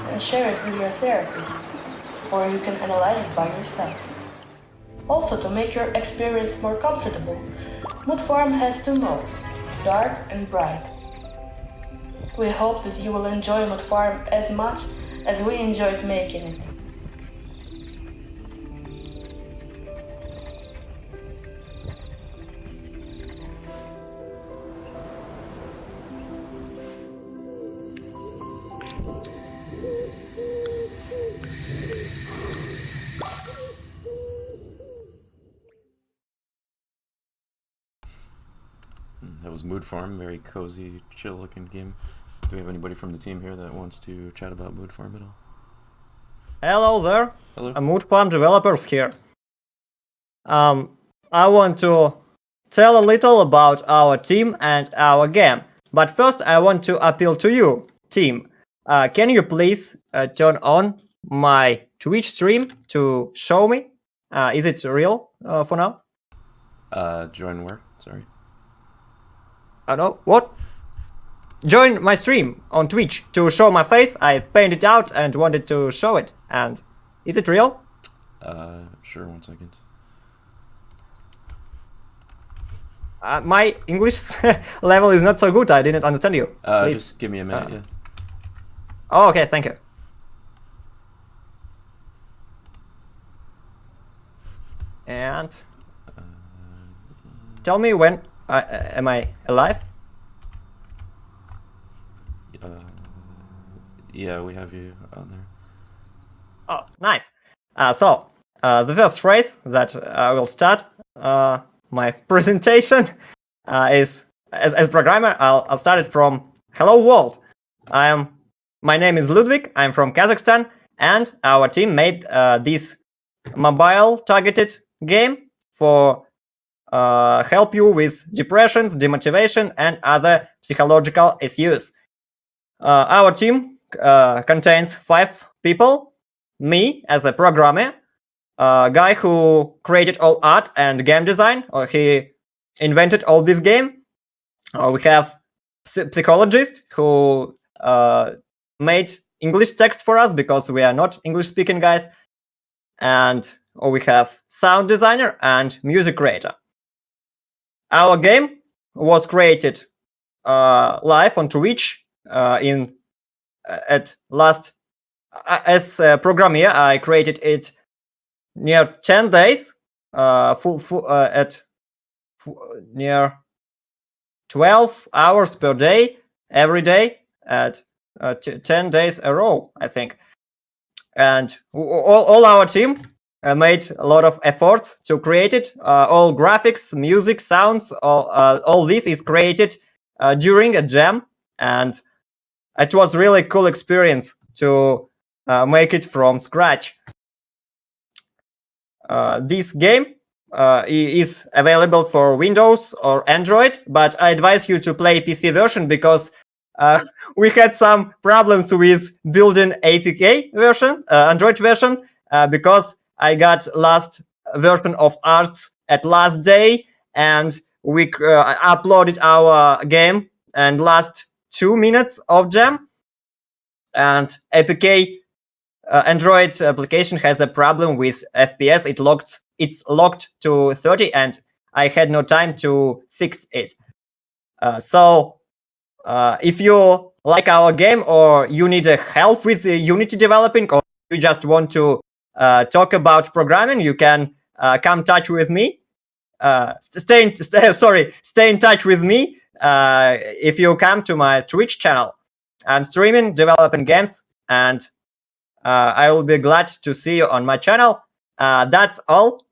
and share it with your therapist, or you can analyze it by yourself. Also, to make your experience more comfortable, Mood Farm has 2 modes, dark and bright. We hope that you will enjoy Mood Farm as much as we enjoyed making it. That was Mood Farm, very cozy, chill-looking game. Do we have anybody from the team here that wants to chat about Mood Farm at all? Hello there. Hello. Mood Farm developers here. I want to tell a little about our team and our game. But first, I want to appeal to you, team. Can you please turn on my Twitch stream to show me? Is it real for now? Join where? Sorry. No, what? Join my stream on Twitch to show my face. I painted it out and wanted to show it. And is it real? Sure, 1 second. My English level is not so good. I didn't understand you. Please. Just give me a minute, yeah. Oh, okay, thank you. And tell me when am I alive? Yeah, we have you on there. Oh, nice. So the first phrase that I will start my presentation is, as a programmer, I'll start it from "Hello world." My name is Ludwig. I'm from Kazakhstan, and our team made this mobile targeted game for help you with depressions, demotivation, and other psychological issues. Our team contains 5 people. Me as a programmer, a guy who created all art and game design, or he invented all this game. We have psychologist who made English text for us because we are not English speaking guys. And we have sound designer and music creator. Our game was created live on Twitch at last. As a programmer, I created it near 10 days, near 12 hours per day, every day, at 10 days a row, I think. And all our team made a lot of efforts to create it. All graphics, music, sounds, all this is created during a jam, and it was really cool experience to make it from scratch. This game is available for Windows or Android, but I advise you to play PC version because we had some problems with building APK version, Android version, because I got last version of arts at last day, and we uploaded our game and last 2 minutes of jam, and APK Android application has a problem with FPS. It's locked to 30, and I had no time to fix it. So if you like our game, or you need help with Unity developing, or you just want to talk about programming, you can come in touch with me. Stay in touch with me if you come to my Twitch channel. I'm streaming, developing games, and I will be glad to see you on my channel. That's all.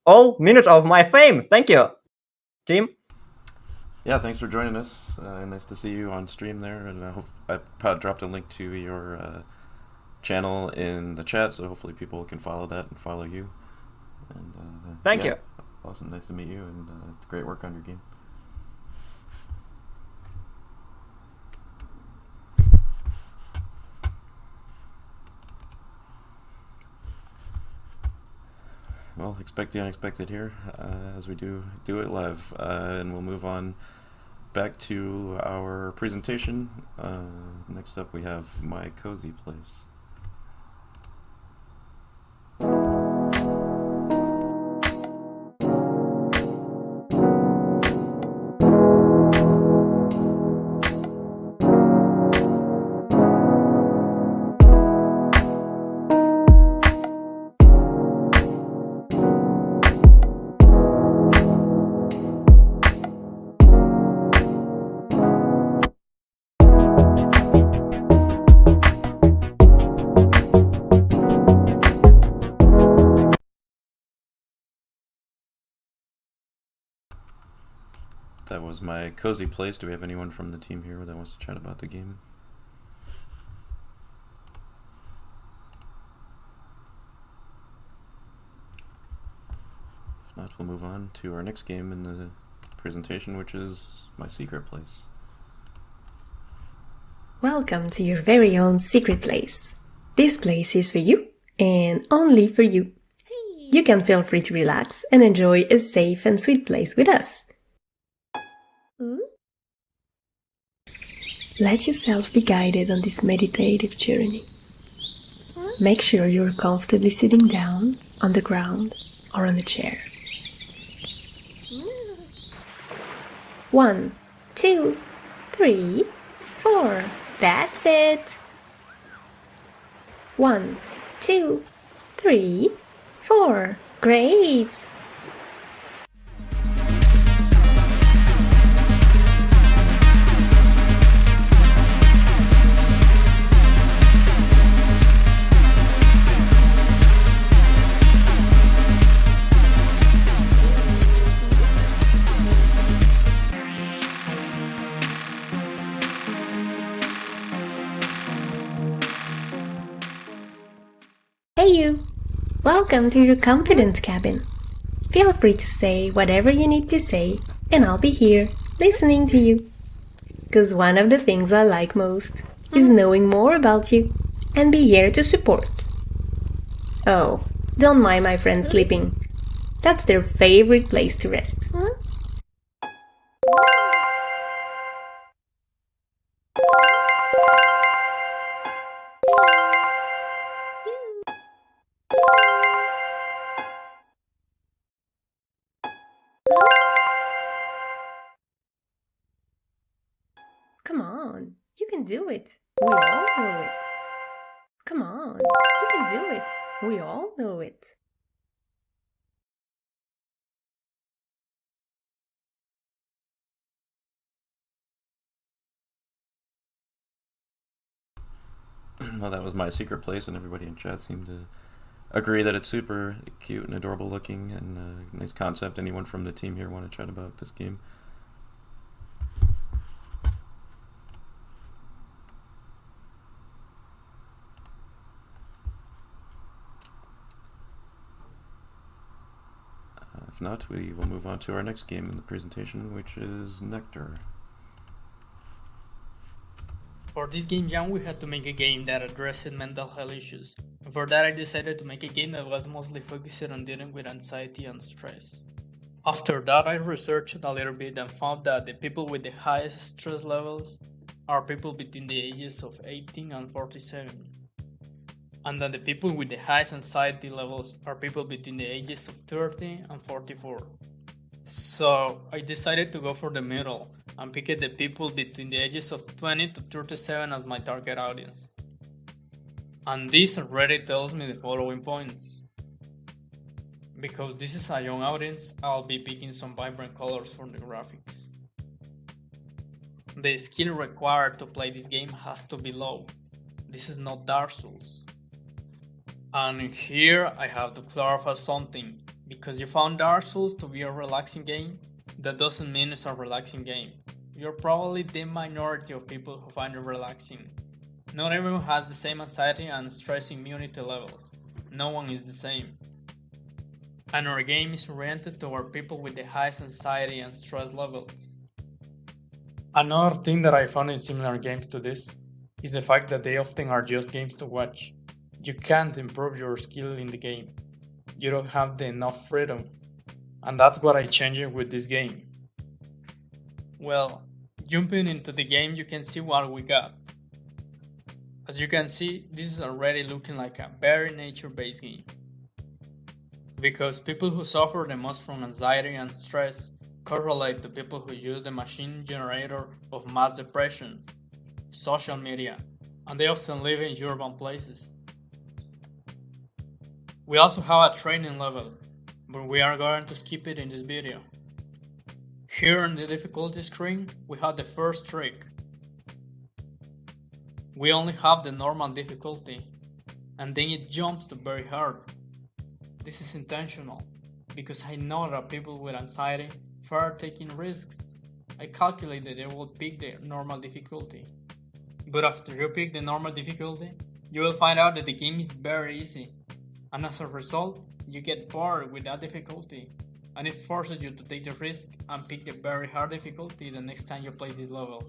All minute of my fame. Thank you. Tim? Yeah, thanks for joining us. Nice to see you on stream there, and I hope I dropped a link to your channel in the chat, so hopefully people can follow that and follow you. And Thank you. Awesome, nice to meet you, and great work on your game. Well, expect the unexpected here, as we do it live, and we'll move on back to our presentation. Next up we have My Cozy Place. That was My Cozy Place. Do we have anyone from the team here that wants to chat about the game? If not, we'll move on to our next game in the presentation, which is My Secret Place. Welcome to your very own secret place. This place is for you and only for you. You can feel free to relax and enjoy a safe and sweet place with us. Let yourself be guided on this meditative journey. Make sure you're comfortably sitting down, on the ground, or on a chair. 1, 2, 3, 4. That's it. 1, 2, 3, 4. Great. Hey you! Welcome to your confident cabin. Feel free to say whatever you need to say, and I'll be here, listening to you. 'Cause one of the things I like most is knowing more about you, and be here to support. Oh, don't mind my friends sleeping. That's their favorite place to rest. Come on, you can do it. We all know it. Come on, you can do it. We all know it. Well, that was My Secret Place, and everybody in chat seemed to agree that it's super cute and adorable looking, and a nice concept. Anyone from the team here want to chat about this game? If not, we will move on to our next game in the presentation, which is Nectar. For this game jam, we had to make a game that addressed mental health issues. And for that, I decided to make a game that was mostly focused on dealing with anxiety and stress. After that, I researched a little bit and found that the people with the highest stress levels are people between the ages of 18 and 47. And that the people with the highest anxiety levels are people between the ages of 30 and 44. So I decided to go for the middle and picked the people between the ages of 20 to 37 as my target audience. And this already tells me the following points. Because this is a young audience, I'll be picking some vibrant colors for the graphics. The skill required to play this game has to be low. This is not Dark Souls. And here I have to clarify something. Because you found Dark Souls to be a relaxing game, that doesn't mean it's a relaxing game. You're probably the minority of people who find it relaxing. Not everyone has the same anxiety and stress immunity levels. No one is the same. And our game is oriented toward people with the highest anxiety and stress levels. Another thing that I found in similar games to this is the fact that they often are just games to watch. You can't improve your skill in the game. You don't have enough freedom. And that's what I changed with this game. Well, jumping into the game, you can see what we got. As you can see, this is already looking like a very nature-based game. Because people who suffer the most from anxiety and stress correlate to people who use the machine generator of mass depression, social media, and they often live in urban places. We also have a training level, but we are going to skip it in this video. Here on the difficulty screen, we have the first trick. We only have the normal difficulty, and then it jumps to very hard. This is intentional, because I know that people with anxiety fear taking risks. I calculate that they will pick the normal difficulty. But after you pick the normal difficulty, you will find out that the game is very easy, and as a result, you get bored with that difficulty, and it forces you to take the risk and pick the very hard difficulty the next time you play this level.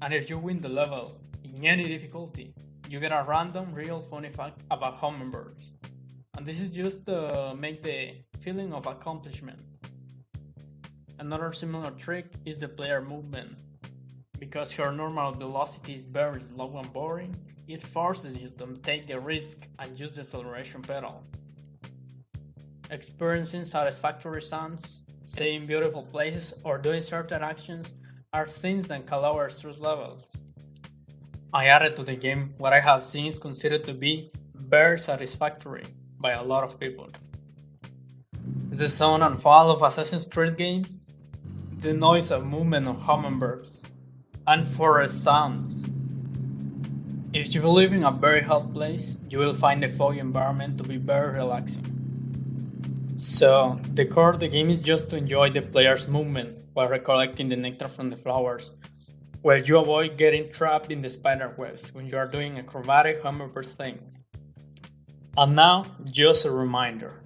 And if you win the level in any difficulty, you get a random real funny fact about hummingbirds. And this is just to make the feeling of accomplishment. Another similar trick is the player movement. Because your normal velocity is very slow and boring, it forces you to take the risk and use the acceleration pedal. Experiencing satisfactory sounds, seeing beautiful places, or doing certain actions are things that can lower stress levels. I added to the game what I have seen is considered to be very satisfactory by a lot of people. The sound and fall of Assassin's Creed games, the noise of movement of hummingbirds, and forest sounds. If you live in a very hot place, you will find the foggy environment to be very relaxing. So, the core of the game is just to enjoy the player's movement while recollecting the nectar from the flowers, while you avoid getting trapped in the spider webs when you are doing acrobatic hummingbird things. And now, just a reminder.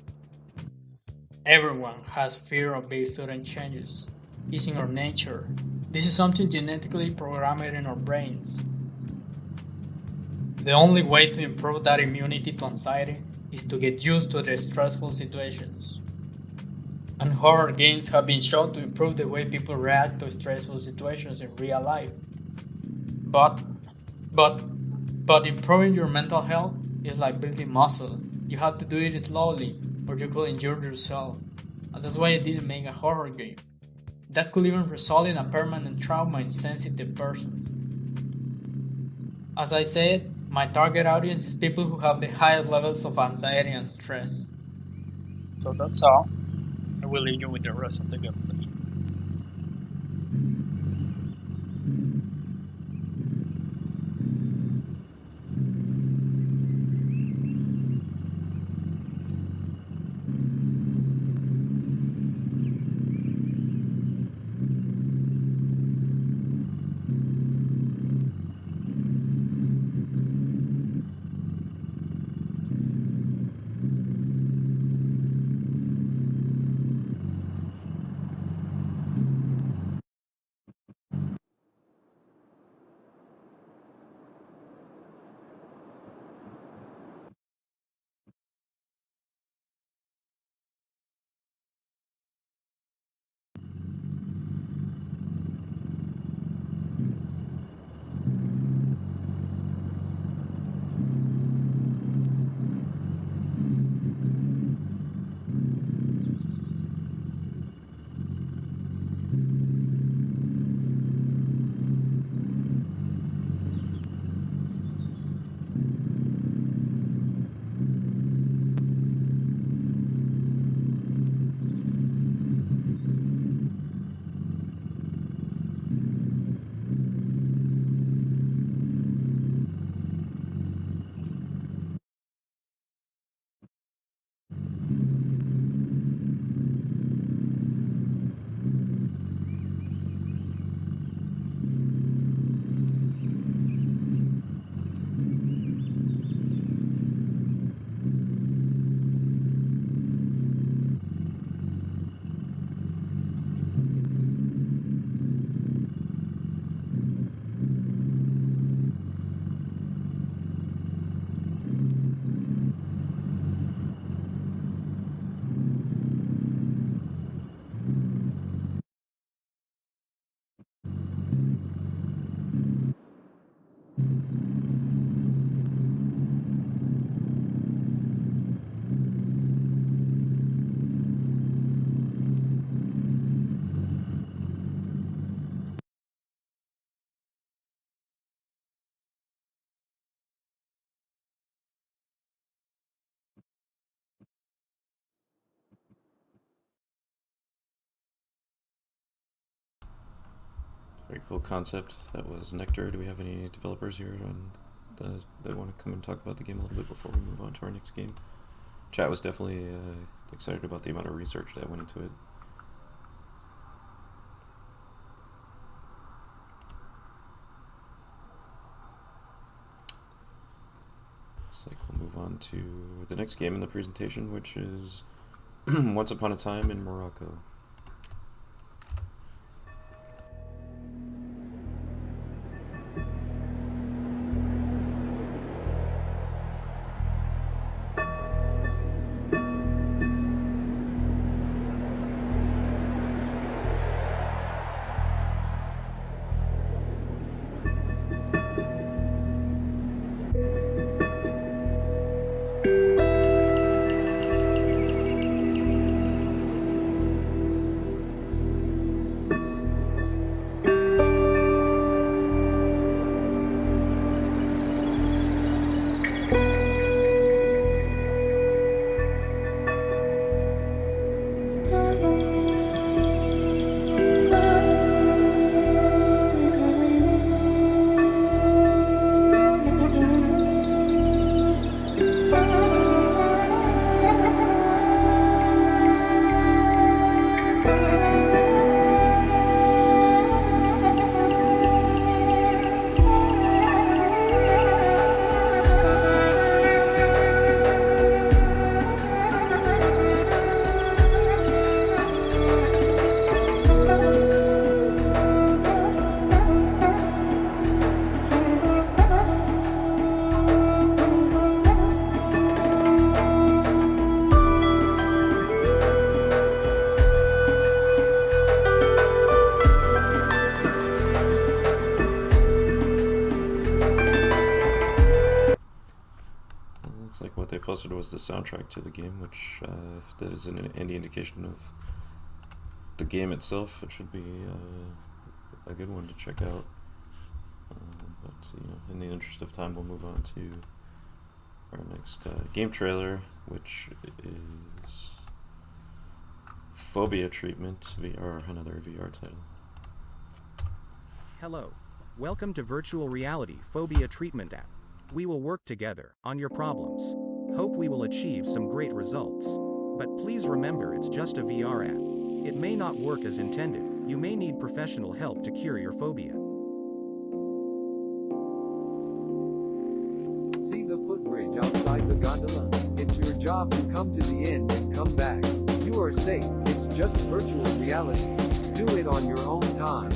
Everyone has fear of big sudden changes. It's in our nature. This is something genetically programmed in our brains. The only way to improve that immunity to anxiety is to get used to the stressful situations. And horror games have been shown to improve the way people react to stressful situations in real life. But improving your mental health is like building muscle. You have to do it slowly, or you could injure yourself. And that's why I didn't make a horror game. That could even result in a permanent trauma in sensitive persons. As I said, my target audience is people who have the highest levels of anxiety and stress. So that's all. I will leave you with the rest of the gameplay. Very cool concept. That was Nectar. Do we have any developers here that want to come and talk about the game a little bit before we move on to our next game? Chat was definitely excited about the amount of research that went into it. Looks like we'll move on to the next game in the presentation, which is Once Upon a Time in Morocco. What they posted was the soundtrack to the game, which if that is any indication of the game itself, it should be a good one to check out. But in the interest of time, we'll move on to our next game trailer, which is Phobia Treatment VR, another VR title. Hello. Welcome to Virtual Reality Phobia Treatment app. We will work together on your problems. Hope we will achieve some great results. But please remember, it's just a VR app. It may not work as intended. You may need professional help to cure your phobia. See the footbridge outside the gondola. It's your job to come to the end and come back. You are safe. It's just virtual reality. Do it on your own time.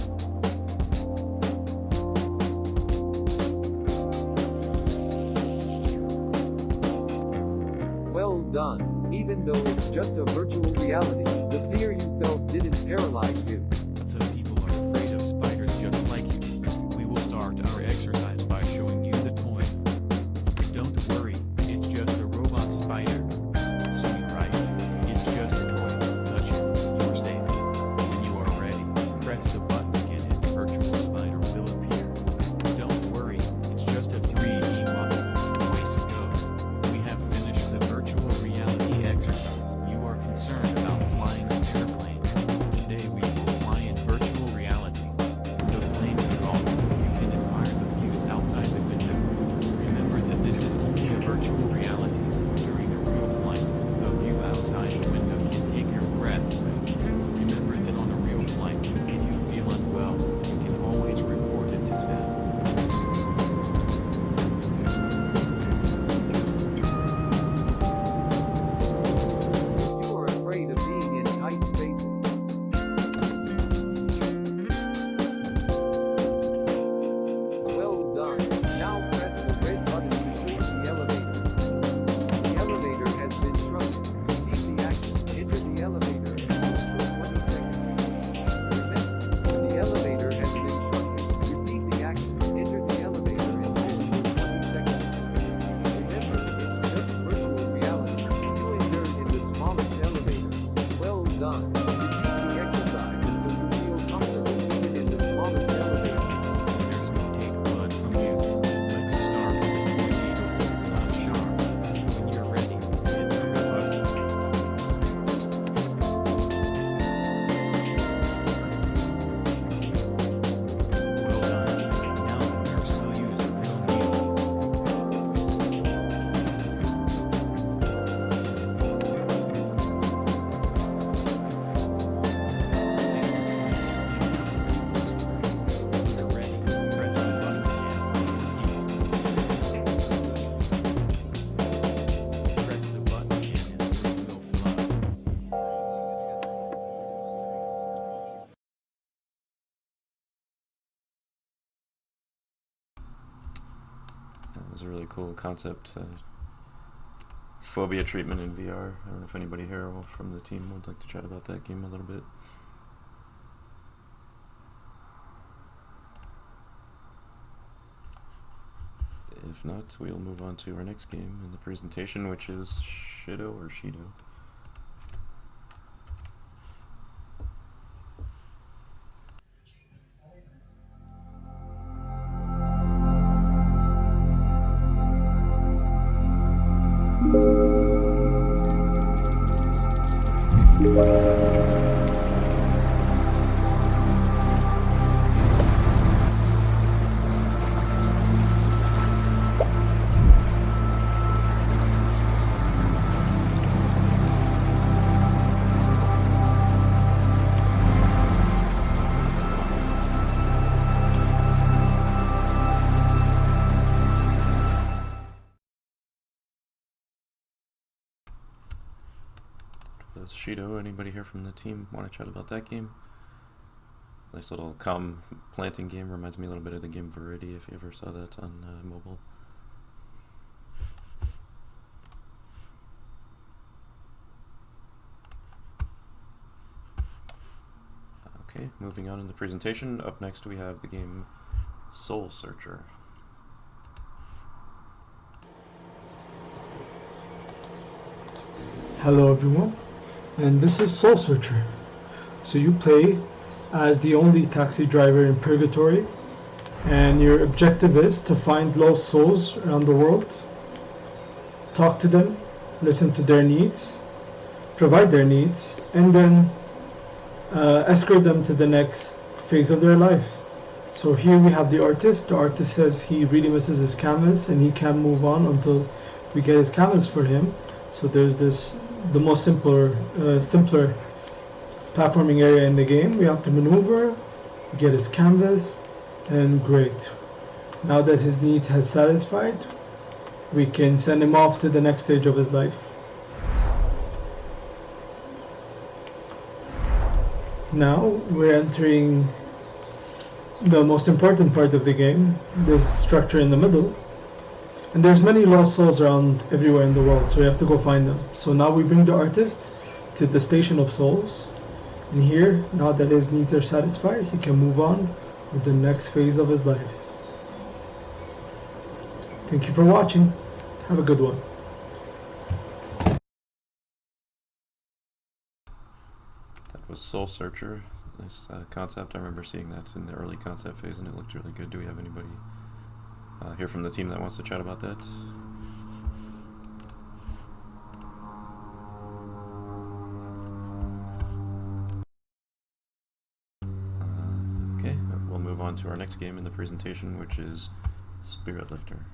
Well done. Even though it's just a virtual reality, the fear you felt didn't paralyze you. Lots of people are afraid of spiders just like you. We will start our exercise by showing you the toys. Don't worry, it's just a robot spider. Sweet, right? It's just a toy. Touch it. You're safe. When you are ready, press the button again and the virtual spider will appear. Don't worry, it's just a 3D model. Way to go. We have finished the virtual reality exercise. You are concerned about flying an airplane. Today we will was a really cool concept. Phobia treatment in VR. I don't know if anybody here from the team would like to chat about that game a little bit. If not, we'll move on to our next game in the presentation, which is Shido or Shido. Shido, anybody here from the team want to chat about that game? Nice little calm planting game, reminds me a little bit of the game Variety, if you ever saw that on mobile. Okay, moving on in the presentation. Up next we have the game Soul Searcher. Hello everyone, and this is Soul Searcher. So you play as the only taxi driver in Purgatory, and your objective is to find lost souls around the world, talk to them, listen to their needs, provide their needs, and then escort them to the next phase of their lives. So here we have the artist. The artist says he really misses his canvas and he can't move on until we get his canvas for him. So there's the most simpler platforming area in the game. We have to maneuver, we get his canvas, and great. Now that his needs has satisfied, we can send him off to the next stage of his life. Now we're entering the most important part of the game, this structure in the middle. And there's many lost souls around everywhere in the world, so we have to go find them. So now we bring the artist to the station of souls. And here, now that his needs are satisfied, he can move on with the next phase of his life. Thank you for watching. Have a good one. That was Soul Searcher. Nice concept. I remember seeing that in the early concept phase and it looked really good. Do we have anybody here from the team that wants to chat about that? Okay, we'll move on to our next game in the presentation, which is Spirit Lifter.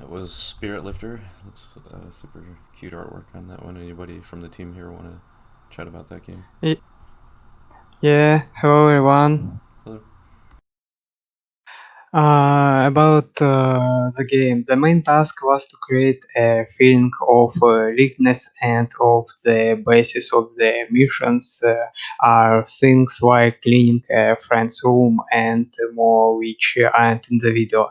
That was Spirit Lifter. Looks super cute artwork on that one. Anybody from the team here want to chat about that game? Yeah, hello everyone. Hello. About the game, the main task was to create a feeling of richness, and of the basis of the missions are things like cleaning a friend's room and more, which aren't in the video,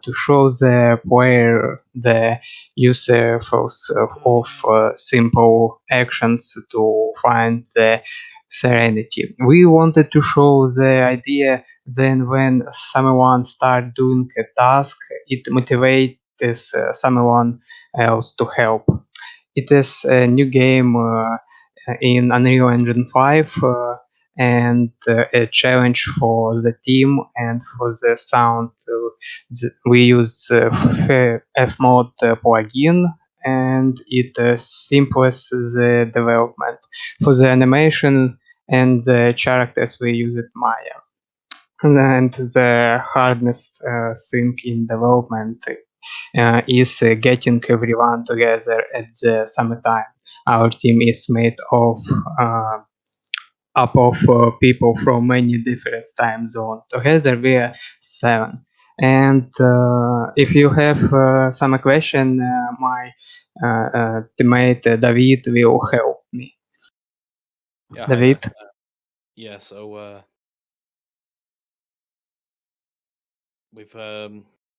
to show the player the usefulness of simple actions to find the serenity. We wanted to show the idea then when someone starts doing a task, it motivates someone else to help. It is a new game in Unreal Engine 5 and a challenge for the team and for the sound. We use Fmod plugin, and it simplifies the development. For the animation and the characters, we use it Maya. And the hardest thing in development is getting everyone together at the same time. Our team is made of up of people from many different time zones. Together we are 7. And if you have some question, my teammate David will help me. Yeah, hi David? there. Yeah, so we've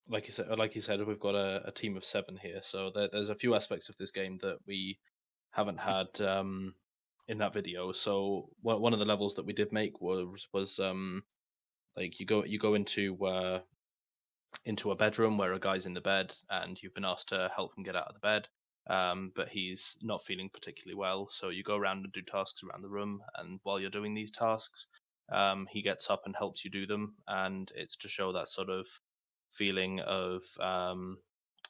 like you said, we've got a team of 7 here. So there's a few aspects of this game that we haven't had in that video. So one of the levels that we did make was like you go into a bedroom where a guy's in the bed, and you've been asked to help him get out of the bed, but he's not feeling particularly well. So you go around and do tasks around the room, and while you're doing these tasks, he gets up and helps you do them, and it's to show that sort of feeling of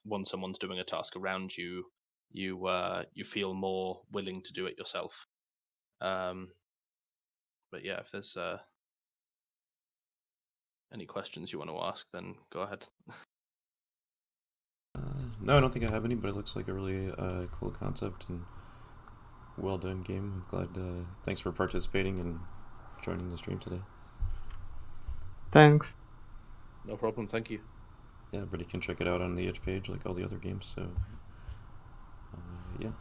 when someone's doing a task around you, you feel more willing to do it yourself. But yeah, if there's any questions you want to ask, then go ahead. No, I don't think I have any, but it looks like a really cool concept and well done game. I'm glad. Thanks for participating and joining the stream today. Thanks. No problem. Thank you. Yeah, everybody can check it out on the itch page like all the other games. So, yeah.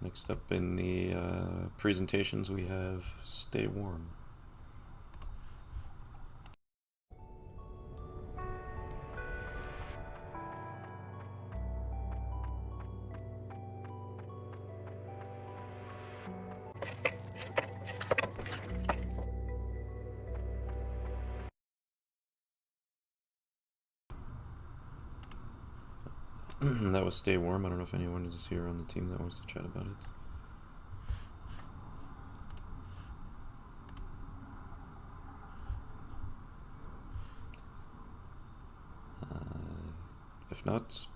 Next up in the presentations, we have Stay Warm. That was Stay Warm. I don't know if anyone is here on the team that wants to chat about it. If not,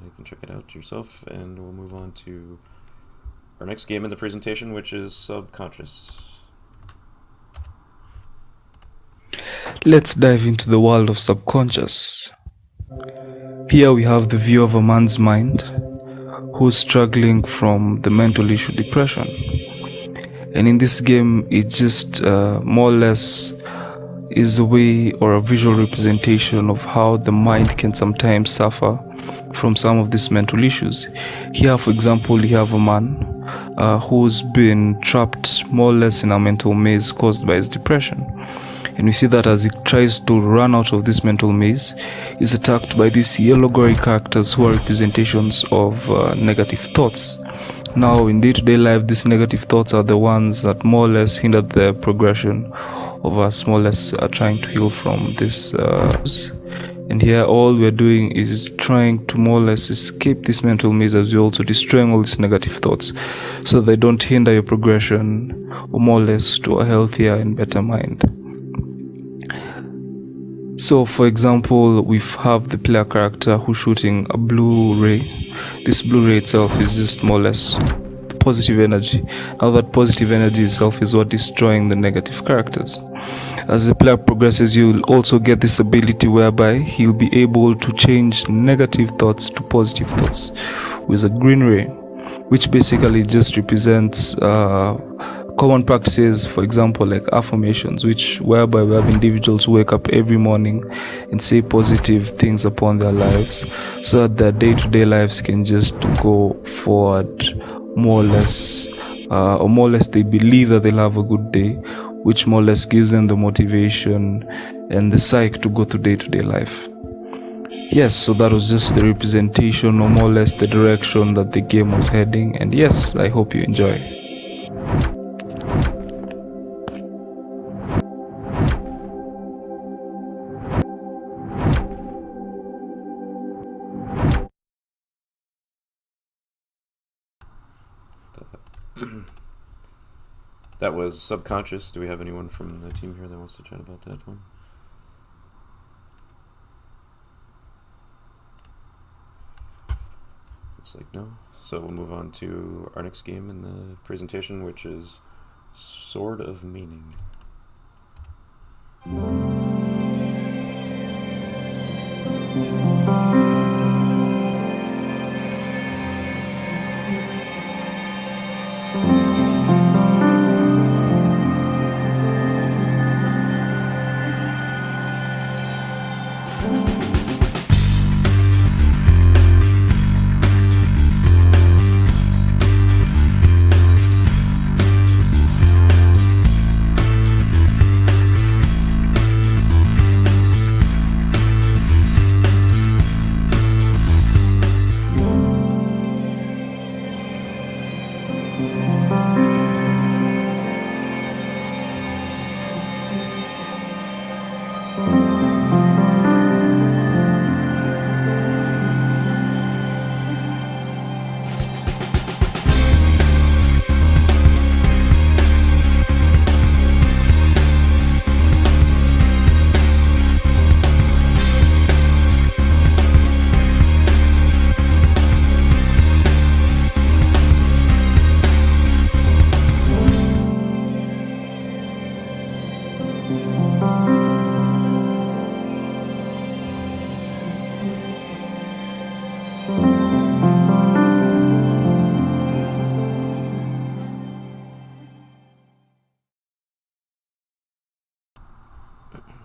you can check it out yourself, and we'll move on to our next game in the presentation, which is Subconscious. Let's dive into the world of Subconscious. Here we have the view of a man's mind who's struggling from the mental issue depression. And in this game, it just more or less is a way or a visual representation of how the mind can sometimes suffer from some of these mental issues. Here, for example, you have a man who's been trapped more or less in a mental maze caused by his depression. And we see that as he tries to run out of this mental maze, he's attacked by these yellow gory characters who are representations of negative thoughts. Now, in day-to-day life, these negative thoughts are the ones that more or less hinder the progression of us, more or less trying to heal from this. And here, all we're doing is trying to more or less escape this mental maze, as we're also destroying all these negative thoughts so they don't hinder your progression, or more or less to a healthier and better mind. So, for example, we have the player character who's shooting a blue ray. This blue ray itself is just more or less positive energy. Now that positive energy itself is what destroying the negative characters. As the player progresses, you'll also get this ability whereby he'll be able to change negative thoughts to positive thoughts with a green ray, which basically just represents common practices, for example, like affirmations, which whereby we have individuals who wake up every morning and say positive things upon their lives so that their day-to-day lives can just go forward more or less, or more or less they believe that they'll have a good day, which more or less gives them the motivation and the psyche to go through day-to-day life. Yes, so that was just the representation, or more or less the direction that the game was heading, and yes, I hope you enjoy. That was Subconscious. Do we have anyone from the team here that wants to chat about that one? Looks like no. So we'll move on to our next game in the presentation, which is Sword of Meaning.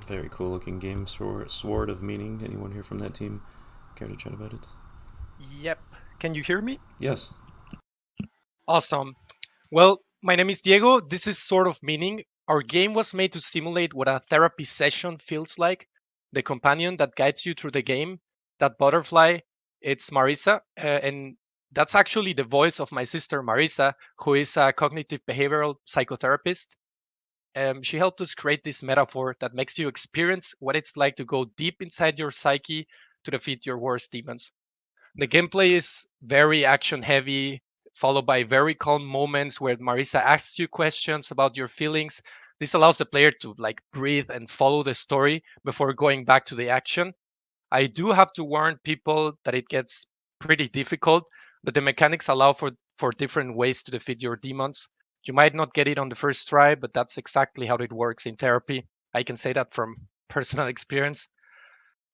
Very cool looking game, Sword of Meaning. Anyone here from that team care to chat about it? Yep. Can you hear me? Yes. Awesome. Well, my name is Diego. This is Sword of Meaning. Our game was made to simulate what a therapy session feels like. The companion that guides you through the game, that butterfly, it's Marisa. And that's actually the voice of my sister Marisa, who is a cognitive behavioral psychotherapist. She helped us create this metaphor that makes you experience what it's like to go deep inside your psyche to defeat your worst demons. The gameplay is very action heavy, followed by very calm moments where Marisa asks you questions about your feelings. This allows the player to like breathe and follow the story before going back to the action. I do have to warn people that it gets pretty difficult, but the mechanics allow for different ways to defeat your demons. You might not get it on the first try, but that's exactly how it works in therapy. I can say that from personal experience.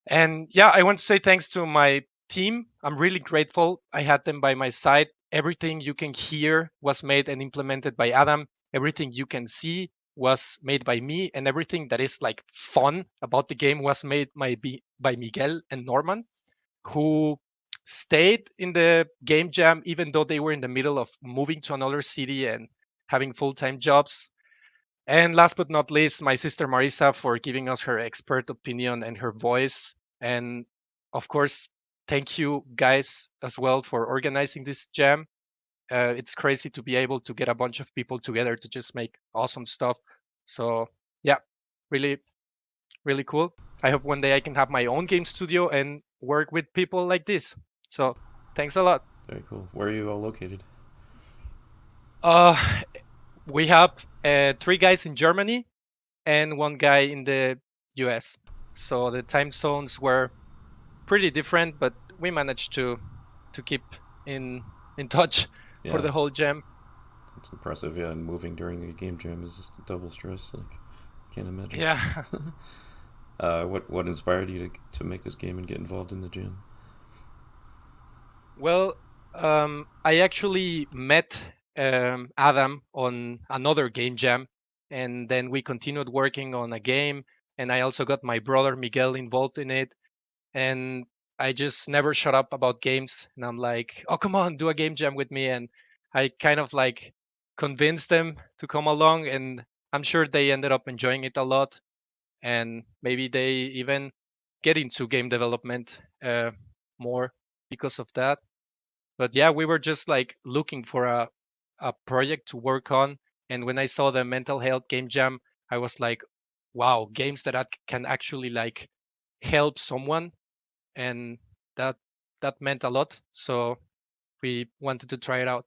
And yeah, I want to say thanks to my team. I'm really grateful I had them by my side. Everything you can hear was made and implemented by Adam. Everything you can see was made by me, and everything that is like fun about the game was made by Miguel and Norman, who stayed in the game jam even though they were in the middle of moving to another city and having full-time jobs. And last but not least, my sister Marisa for giving us her expert opinion and her voice. And of course, thank you guys as well for organizing this jam. It's crazy to be able to get a bunch of people together to just make awesome stuff. So yeah, really, really cool. I hope one day I can have my own game studio and work with people like this. So thanks a lot. Very cool. Where are you all located? Uh, we have 3 guys in Germany and 1 guy in the US. So the time zones were pretty different, but we managed to keep in touch for Yeah. the whole jam. It's impressive, yeah, and moving during a game jam is double stress, like, can't imagine. Yeah. What inspired you to make this game and get involved in the jam? Well, I actually met Adam on another game jam, and then we continued working on a game, and I also got my brother Miguel involved in it, and I just never shut up about games, and I'm like, oh, come on, do a game jam with me, and I kind of like convinced them to come along, and I'm sure they ended up enjoying it a lot, and maybe they even get into game development more because of that. But yeah, we were just like looking for a project to work on, and when I saw the mental health game jam, I was like, wow, games that can actually like help someone, and that that meant a lot, so we wanted to try it out.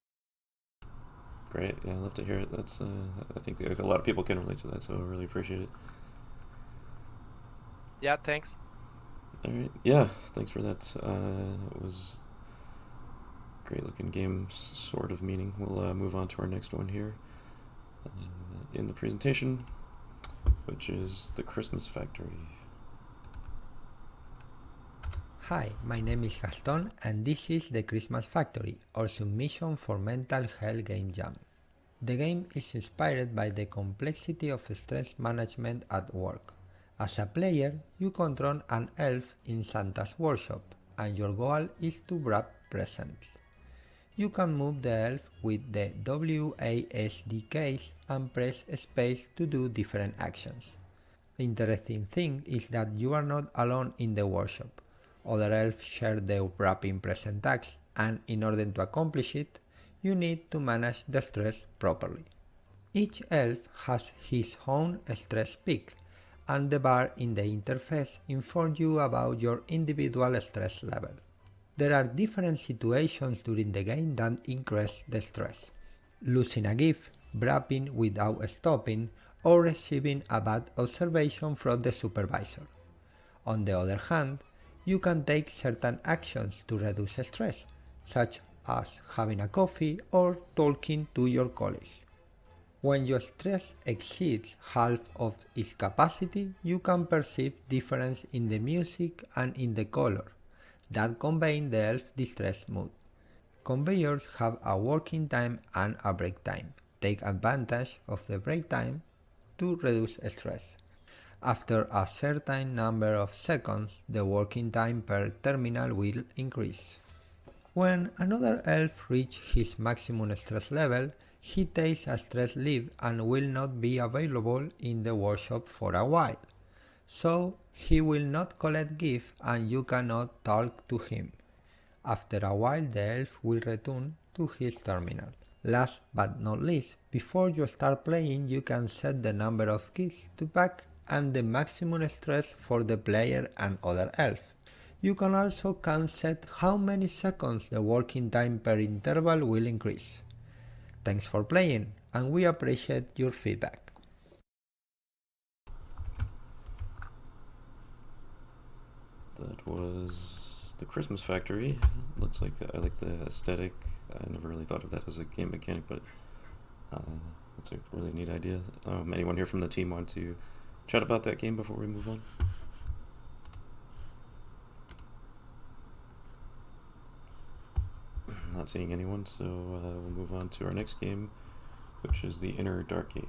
Great, yeah, I love to hear it. That's I think a lot of people can relate to that, so I really appreciate it. Yeah, thanks. All right, yeah, thanks for that. It was a great looking game, sort of meaning. We'll move on to our next one here in the presentation, which is the Christmas Factory. Hi, my name is Gaston and this is the Christmas Factory, or submission for mental health game jam. The game is inspired by the complexity of stress management at work. As a player, you control an elf in Santa's workshop, and your goal is to wrap presents. You can move the elf with the WASD keys and press space to do different actions. The interesting thing is that you are not alone in the workshop. Other elves share the wrapping present task, and in order to accomplish it, you need to manage the stress properly. Each elf has his own stress peak, and the bar in the interface informs you about your individual stress level. There are different situations during the game that increase the stress. Losing a gift, wrapping without stopping, or receiving a bad observation from the supervisor. On the other hand, you can take certain actions to reduce stress, such as having a coffee or talking to your colleagues. When your stress exceeds half of its capacity, you can perceive difference in the music and in the color that convey the elf's distress mood. Conveyors have a working time and a break time. Take advantage of the break time to reduce stress. After a certain number of seconds, the working time per terminal will increase. When another elf reaches his maximum stress level, he takes a stress leave and will not be available in the workshop for a while. So he will not collect gifts and you cannot talk to him. After a while the elf will return to his terminal. Last but not least, before you start playing you can set the number of gifts to pack and the maximum stress for the player and other elf. You can also set how many seconds the working time per interval will increase. Thanks for playing, and we appreciate your feedback. That was the Christmas Factory. Looks like I like the aesthetic. I never really thought of that as a game mechanic, but that's a really neat idea. Anyone here from the team want to chat about that game before we move on? Not seeing anyone, so we'll move on to our next game, which is the Inner Dark Age.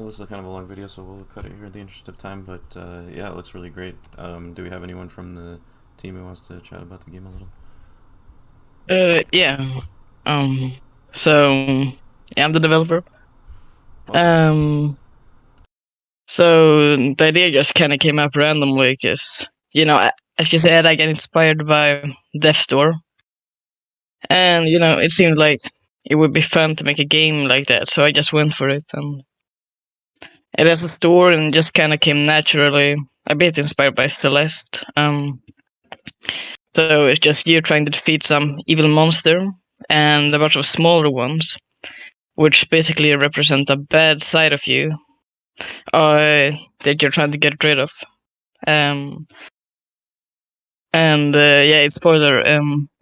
this is kind of a long video, so we'll cut it here in the interest of time. But yeah, it looks really great. Do we have anyone from the team who wants to chat about the game a little? Yeah. So yeah, I'm the developer. So the idea just kind of came up randomly because, as you said, I got inspired by Death Door, and it seemed like it would be fun to make a game like that. So I just went for it, and it has a story and just kind of came naturally. A bit inspired by Celeste. So it's just you trying to defeat some evil monster and a bunch of smaller ones, which basically represent a bad side of you that you're trying to get rid of. Yeah, it's spoiler.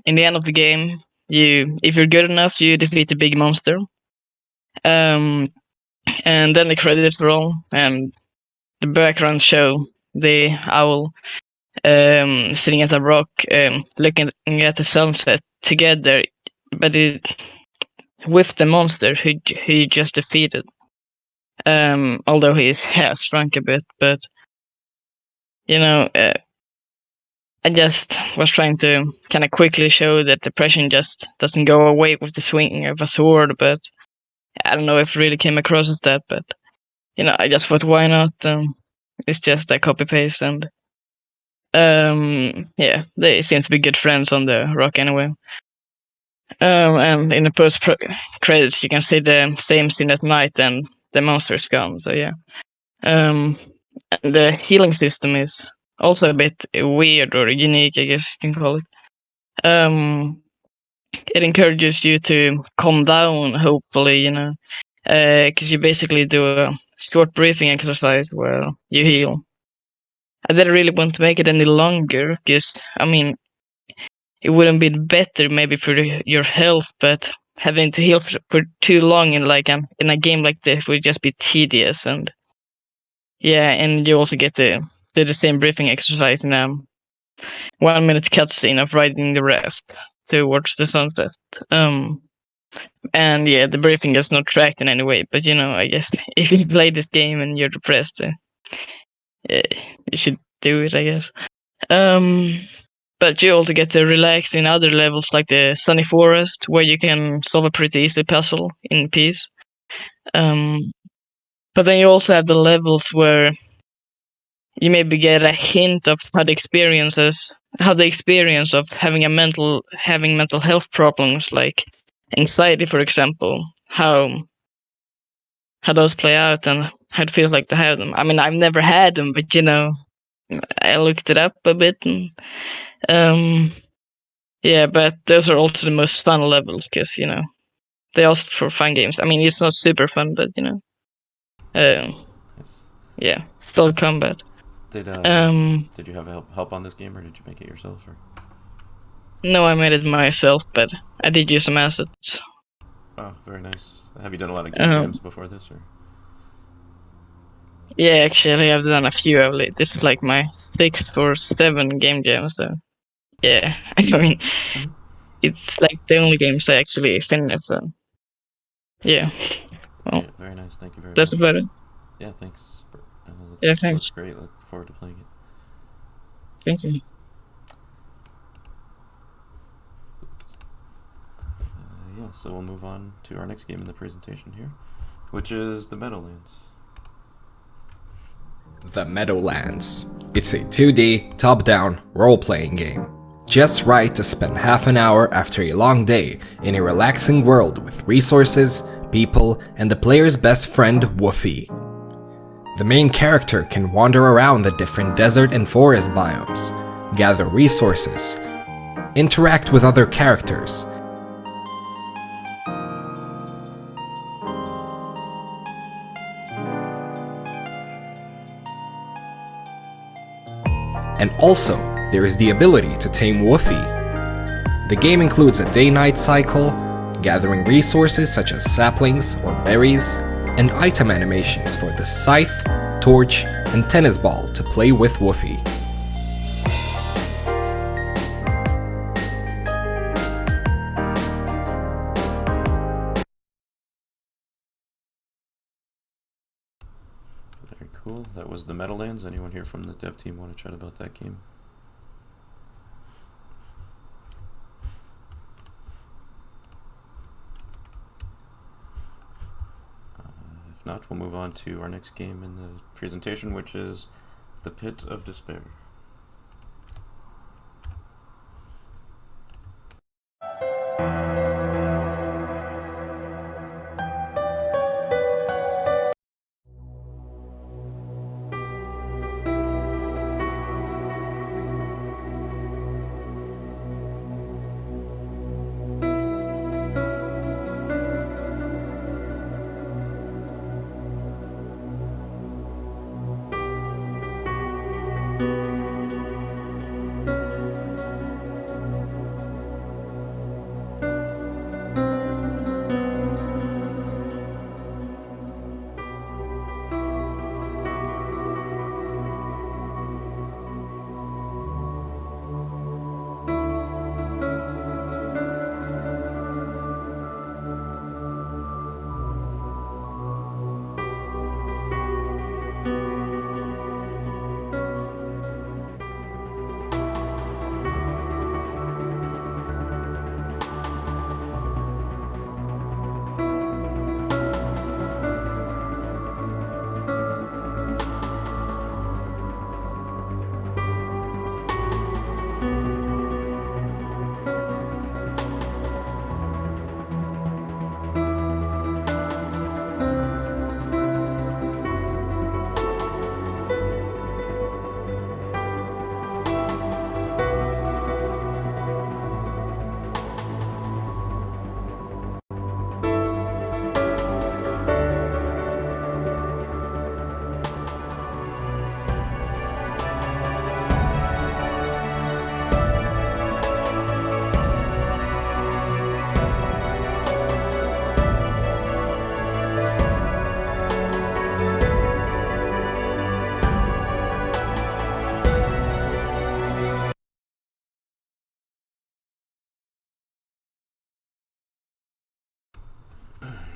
In the end of the game, if you're good enough, you defeat the big monster. And then the credits roll, and the background show the owl sitting at a rock, looking at the sunset together, but with the monster who he just defeated. Although he has shrunk a bit, but I just was trying to kind of quickly show that depression just doesn't go away with the swinging of a sword. But I don't know if it really came across as that. But I just thought, why not? It's just a copy paste, and yeah, they seem to be good friends on the rock anyway. And in the post credits, you can see the same scene at night, and the monster's gone. So yeah. And the healing system is also a bit weird or unique, I guess you can call it. It encourages you to calm down, hopefully, because you basically do a short breathing exercise where you heal. I didn't really want to make it any longer, because, it wouldn't be better maybe for your health, but having to heal for too long in a game like this would just be tedious. And yeah, and you also get to do the same breathing exercise in a 1 minute cutscene of riding the raft towards the sunset. And yeah, the breathing is not tracked in any way, but I guess if you play this game and you're depressed, you should do it, I guess. But you also get to relax in other levels, like the sunny forest, where you can solve a pretty easy puzzle in peace. But then you also have the levels where you maybe get a hint of how the experience of having mental health problems, like anxiety, for example, how those play out and how it feels like to have them. I've never had them, but I looked it up a bit, and yeah, but those are also the most fun levels because they ask for fun games. It's not super fun, but yeah, still combat. Did you have help on this game, or did you make it yourself? Or? No, I made it myself, but I did use some assets. Oh, very nice. Have you done a lot of game jams before this, or? Yeah, actually, I've done a few of it. This is like my 6th or 7 game jams, so yeah. It's like the only games I actually finished. So yeah. Well, yeah, very nice. Thank you very much. That's about it. Yeah, thanks. Yeah, thanks. Looks great. Look forward to playing it. Thank you. Yeah, so we'll move on to our next game in the presentation here, which is the Meadowlands. The Meadowlands. It's a 2D, top-down, role-playing game. Just right to spend half an hour after a long day in a relaxing world with resources, people, and the player's best friend, Woofy. The main character can wander around the different desert and forest biomes, gather resources, interact with other characters, and also, there is the ability to tame Woofy. The game includes a day-night cycle, gathering resources such as saplings or berries, and item animations for the scythe, torch, and tennis ball to play with Woofy. Cool. That was the Meadowlands. Anyone here from the dev team want to chat about that game? If not, we'll move on to our next game in the presentation, which is The Pit of Despair.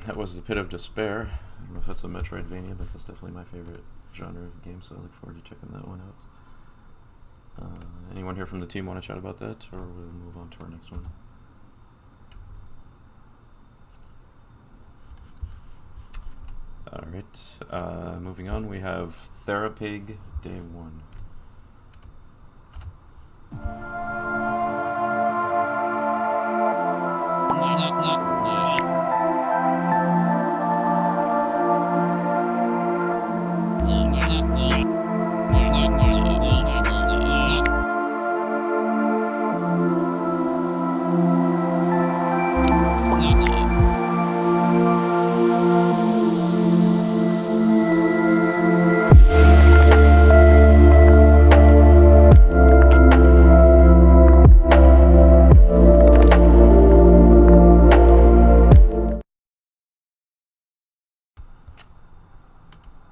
That was The Pit of Despair. I don't know if that's a Metroidvania, but that's definitely my favorite genre of game, so I look forward to checking that one out. Anyone here from the team want to chat about that, or we'll move on to our next one? Alright, moving on, we have Therapig Day 1.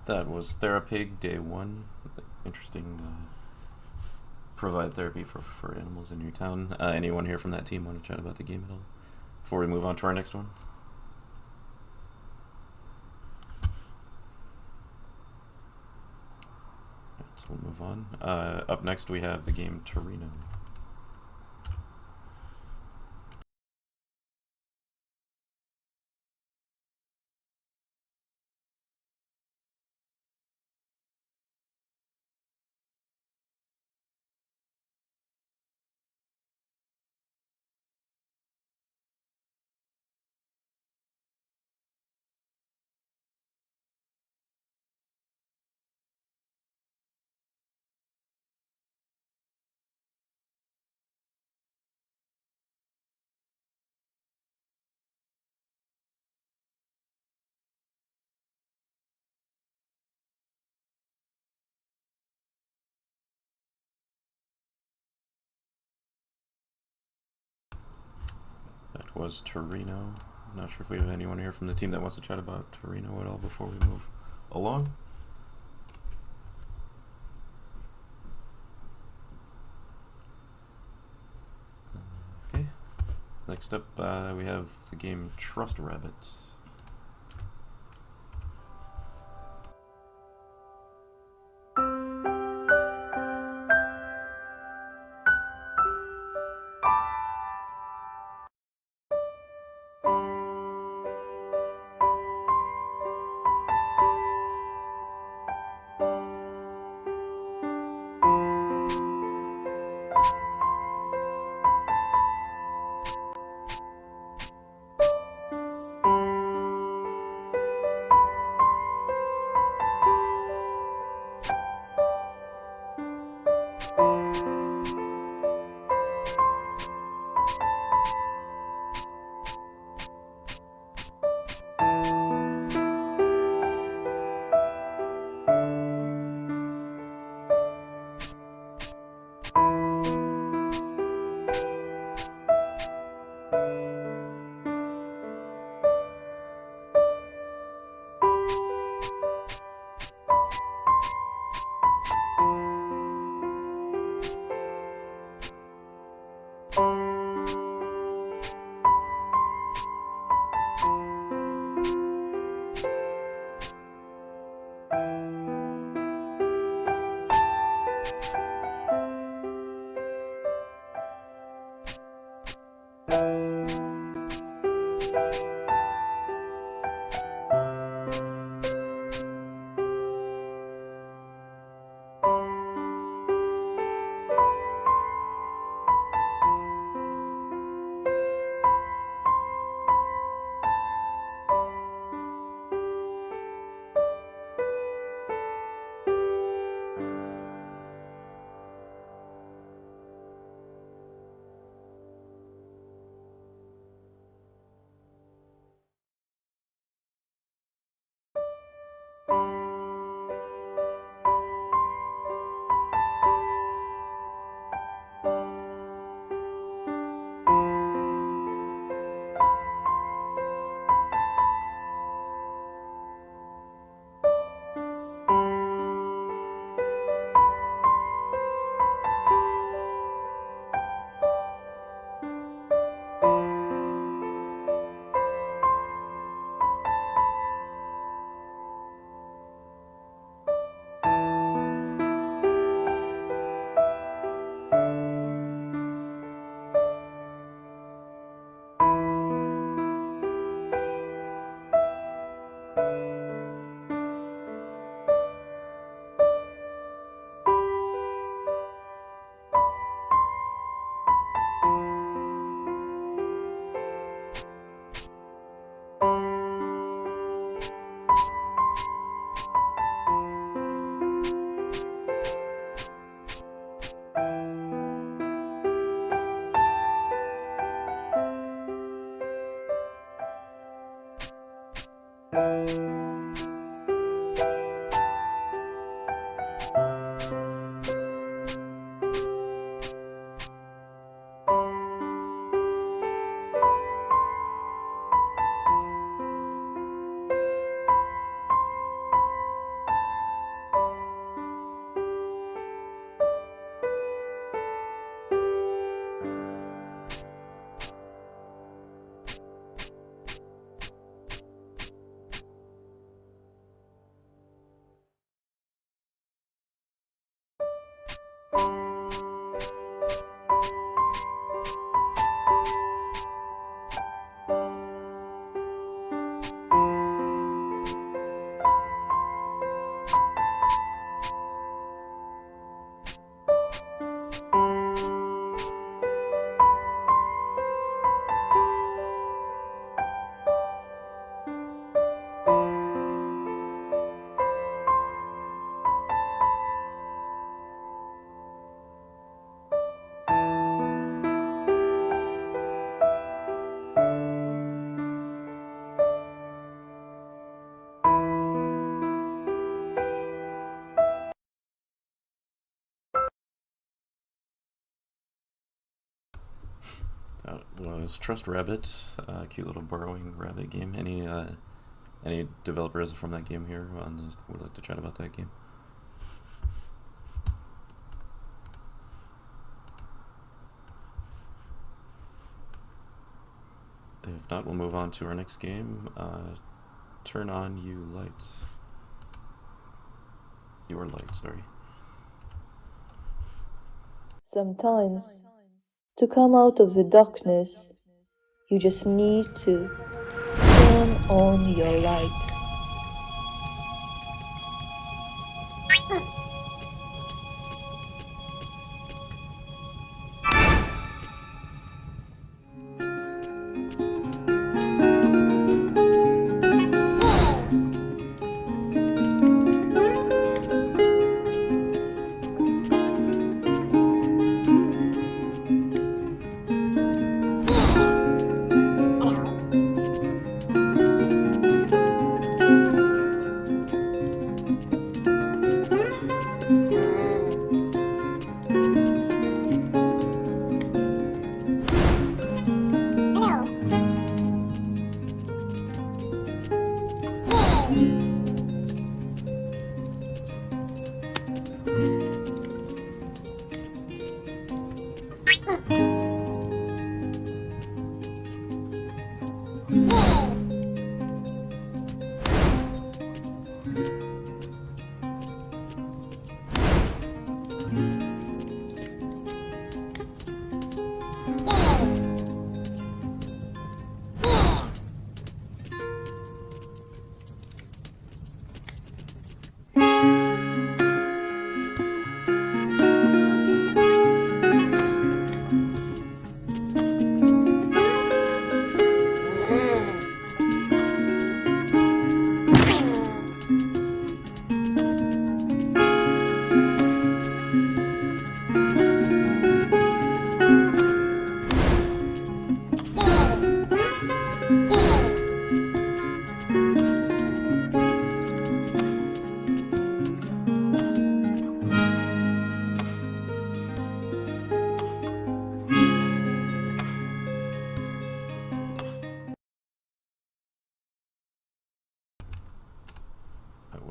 That was Therapig Day 1. Interesting. Provide therapy for animals in your town. Anyone here from that team want to chat about the game at all before we move on to our next one? Right, so we'll move on. Up next we have the game Torino. That was Torino. Not sure if we have anyone here from the team that wants to chat about Torino at all before we move along. Okay. Next up, we have the game Trust Rabbit. was Trust Rabbit, cute little borrowing rabbit game. Any developers from that game here would like to chat about that game? If not, we'll move on to our next game. Turn on your light. Sorry. Sometimes, to come out of the darkness, you just need to turn on your light.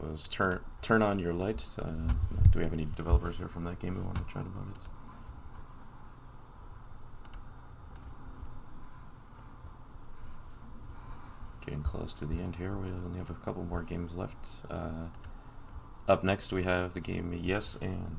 Was turn on your light. Do we have any developers here from that game who want to chat about it? Getting close to the end here. We only have a couple more games left. Up next we have the game Yes and.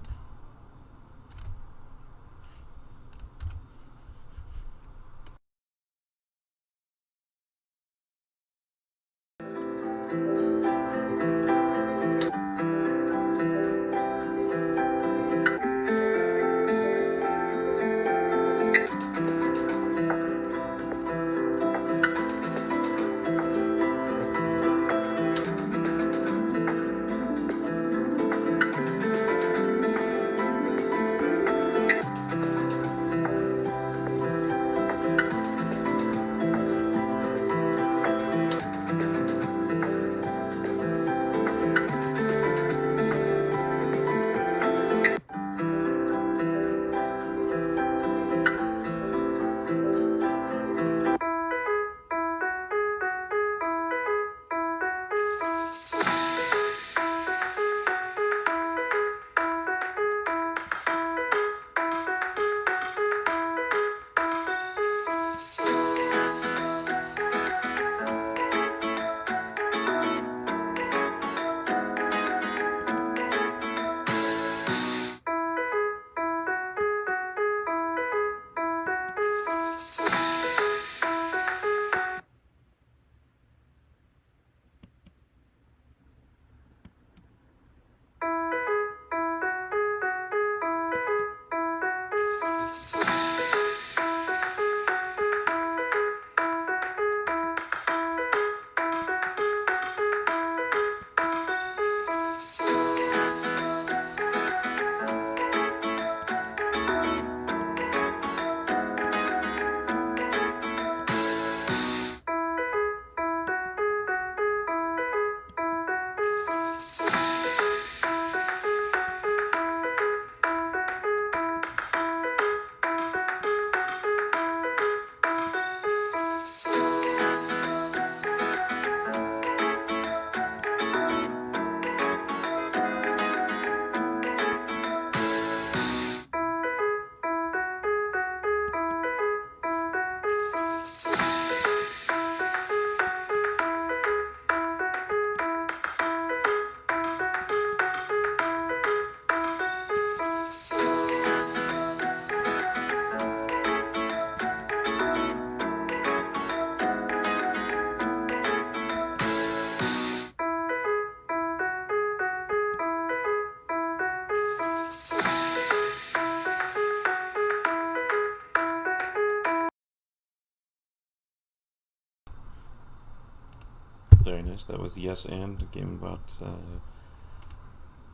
Very nice. That was Yes and, a game about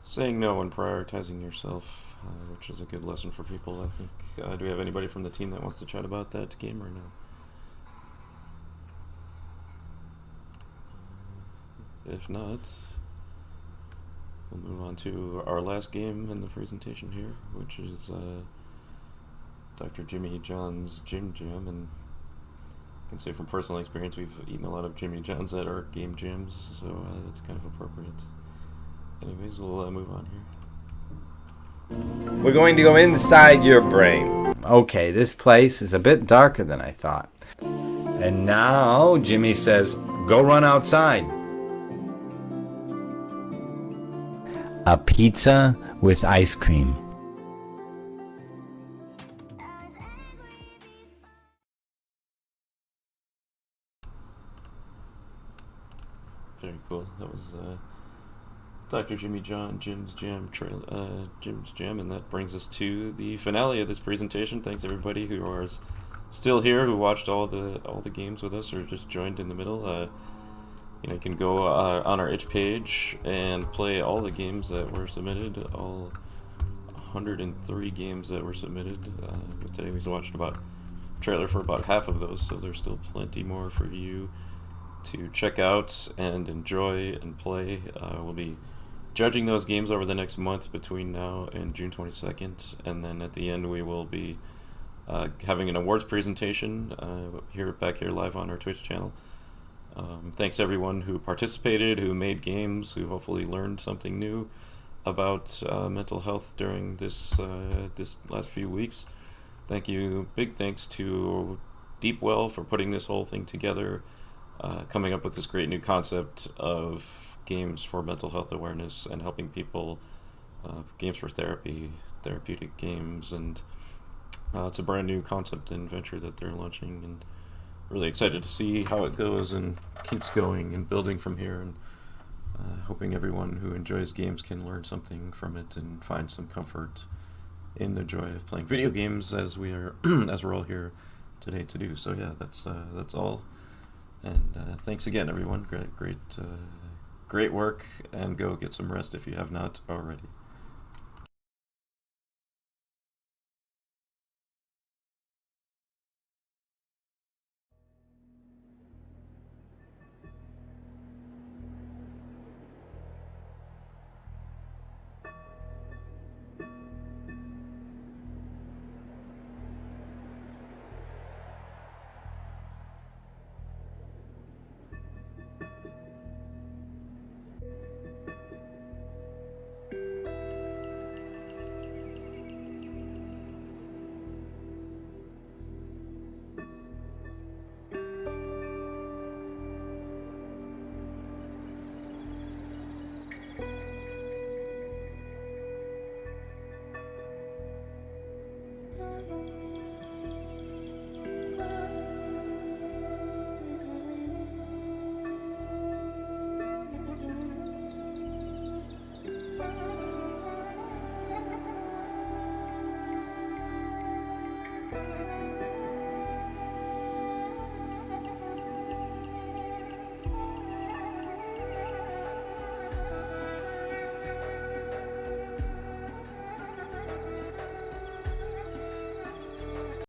saying no and prioritizing yourself, which is a good lesson for people, I think. Do we have anybody from the team that wants to chat about that game or no? If not, we'll move on to our last game in the presentation here, which is Dr. Jimmy John's Gym Jam. And I can say from personal experience, we've eaten a lot of Jimmy John's at our game jams, so that's kind of appropriate. Anyways, we'll move on here. We're going to go inside your brain. Okay, this place is a bit darker than I thought. And now Jimmy says, go run outside. A pizza with ice cream. Very cool. That was Dr. Jimmy John, Jim's Jam, Jim's Jam, and that brings us to the finale of this presentation. Thanks everybody who is still here, who watched all the games with us, or just joined in the middle. You can go on our itch page and play all the games that were submitted, all 103 games that were submitted. Today we watched about trailer for about half of those, so there's still plenty more for you to check out and enjoy and play. We'll be judging those games over the next month between now and June 22nd, and then at the end we will be having an awards presentation back here live on our Twitch channel. Thanks everyone who participated, who made games, who hopefully learned something new about mental health during this last few weeks. Thank you. Big thanks to DeepWell for putting this whole thing together, coming up with this great new concept of games for mental health awareness and helping people, games for therapeutic games, and it's a brand new concept and venture that they're launching, and really excited to see how it goes and keeps going and building from here, and hoping everyone who enjoys games can learn something from it and find some comfort in the joy of playing video games as we're all here today to do. So yeah, that's all, and thanks again everyone. Great work, and go get some rest if you have not already.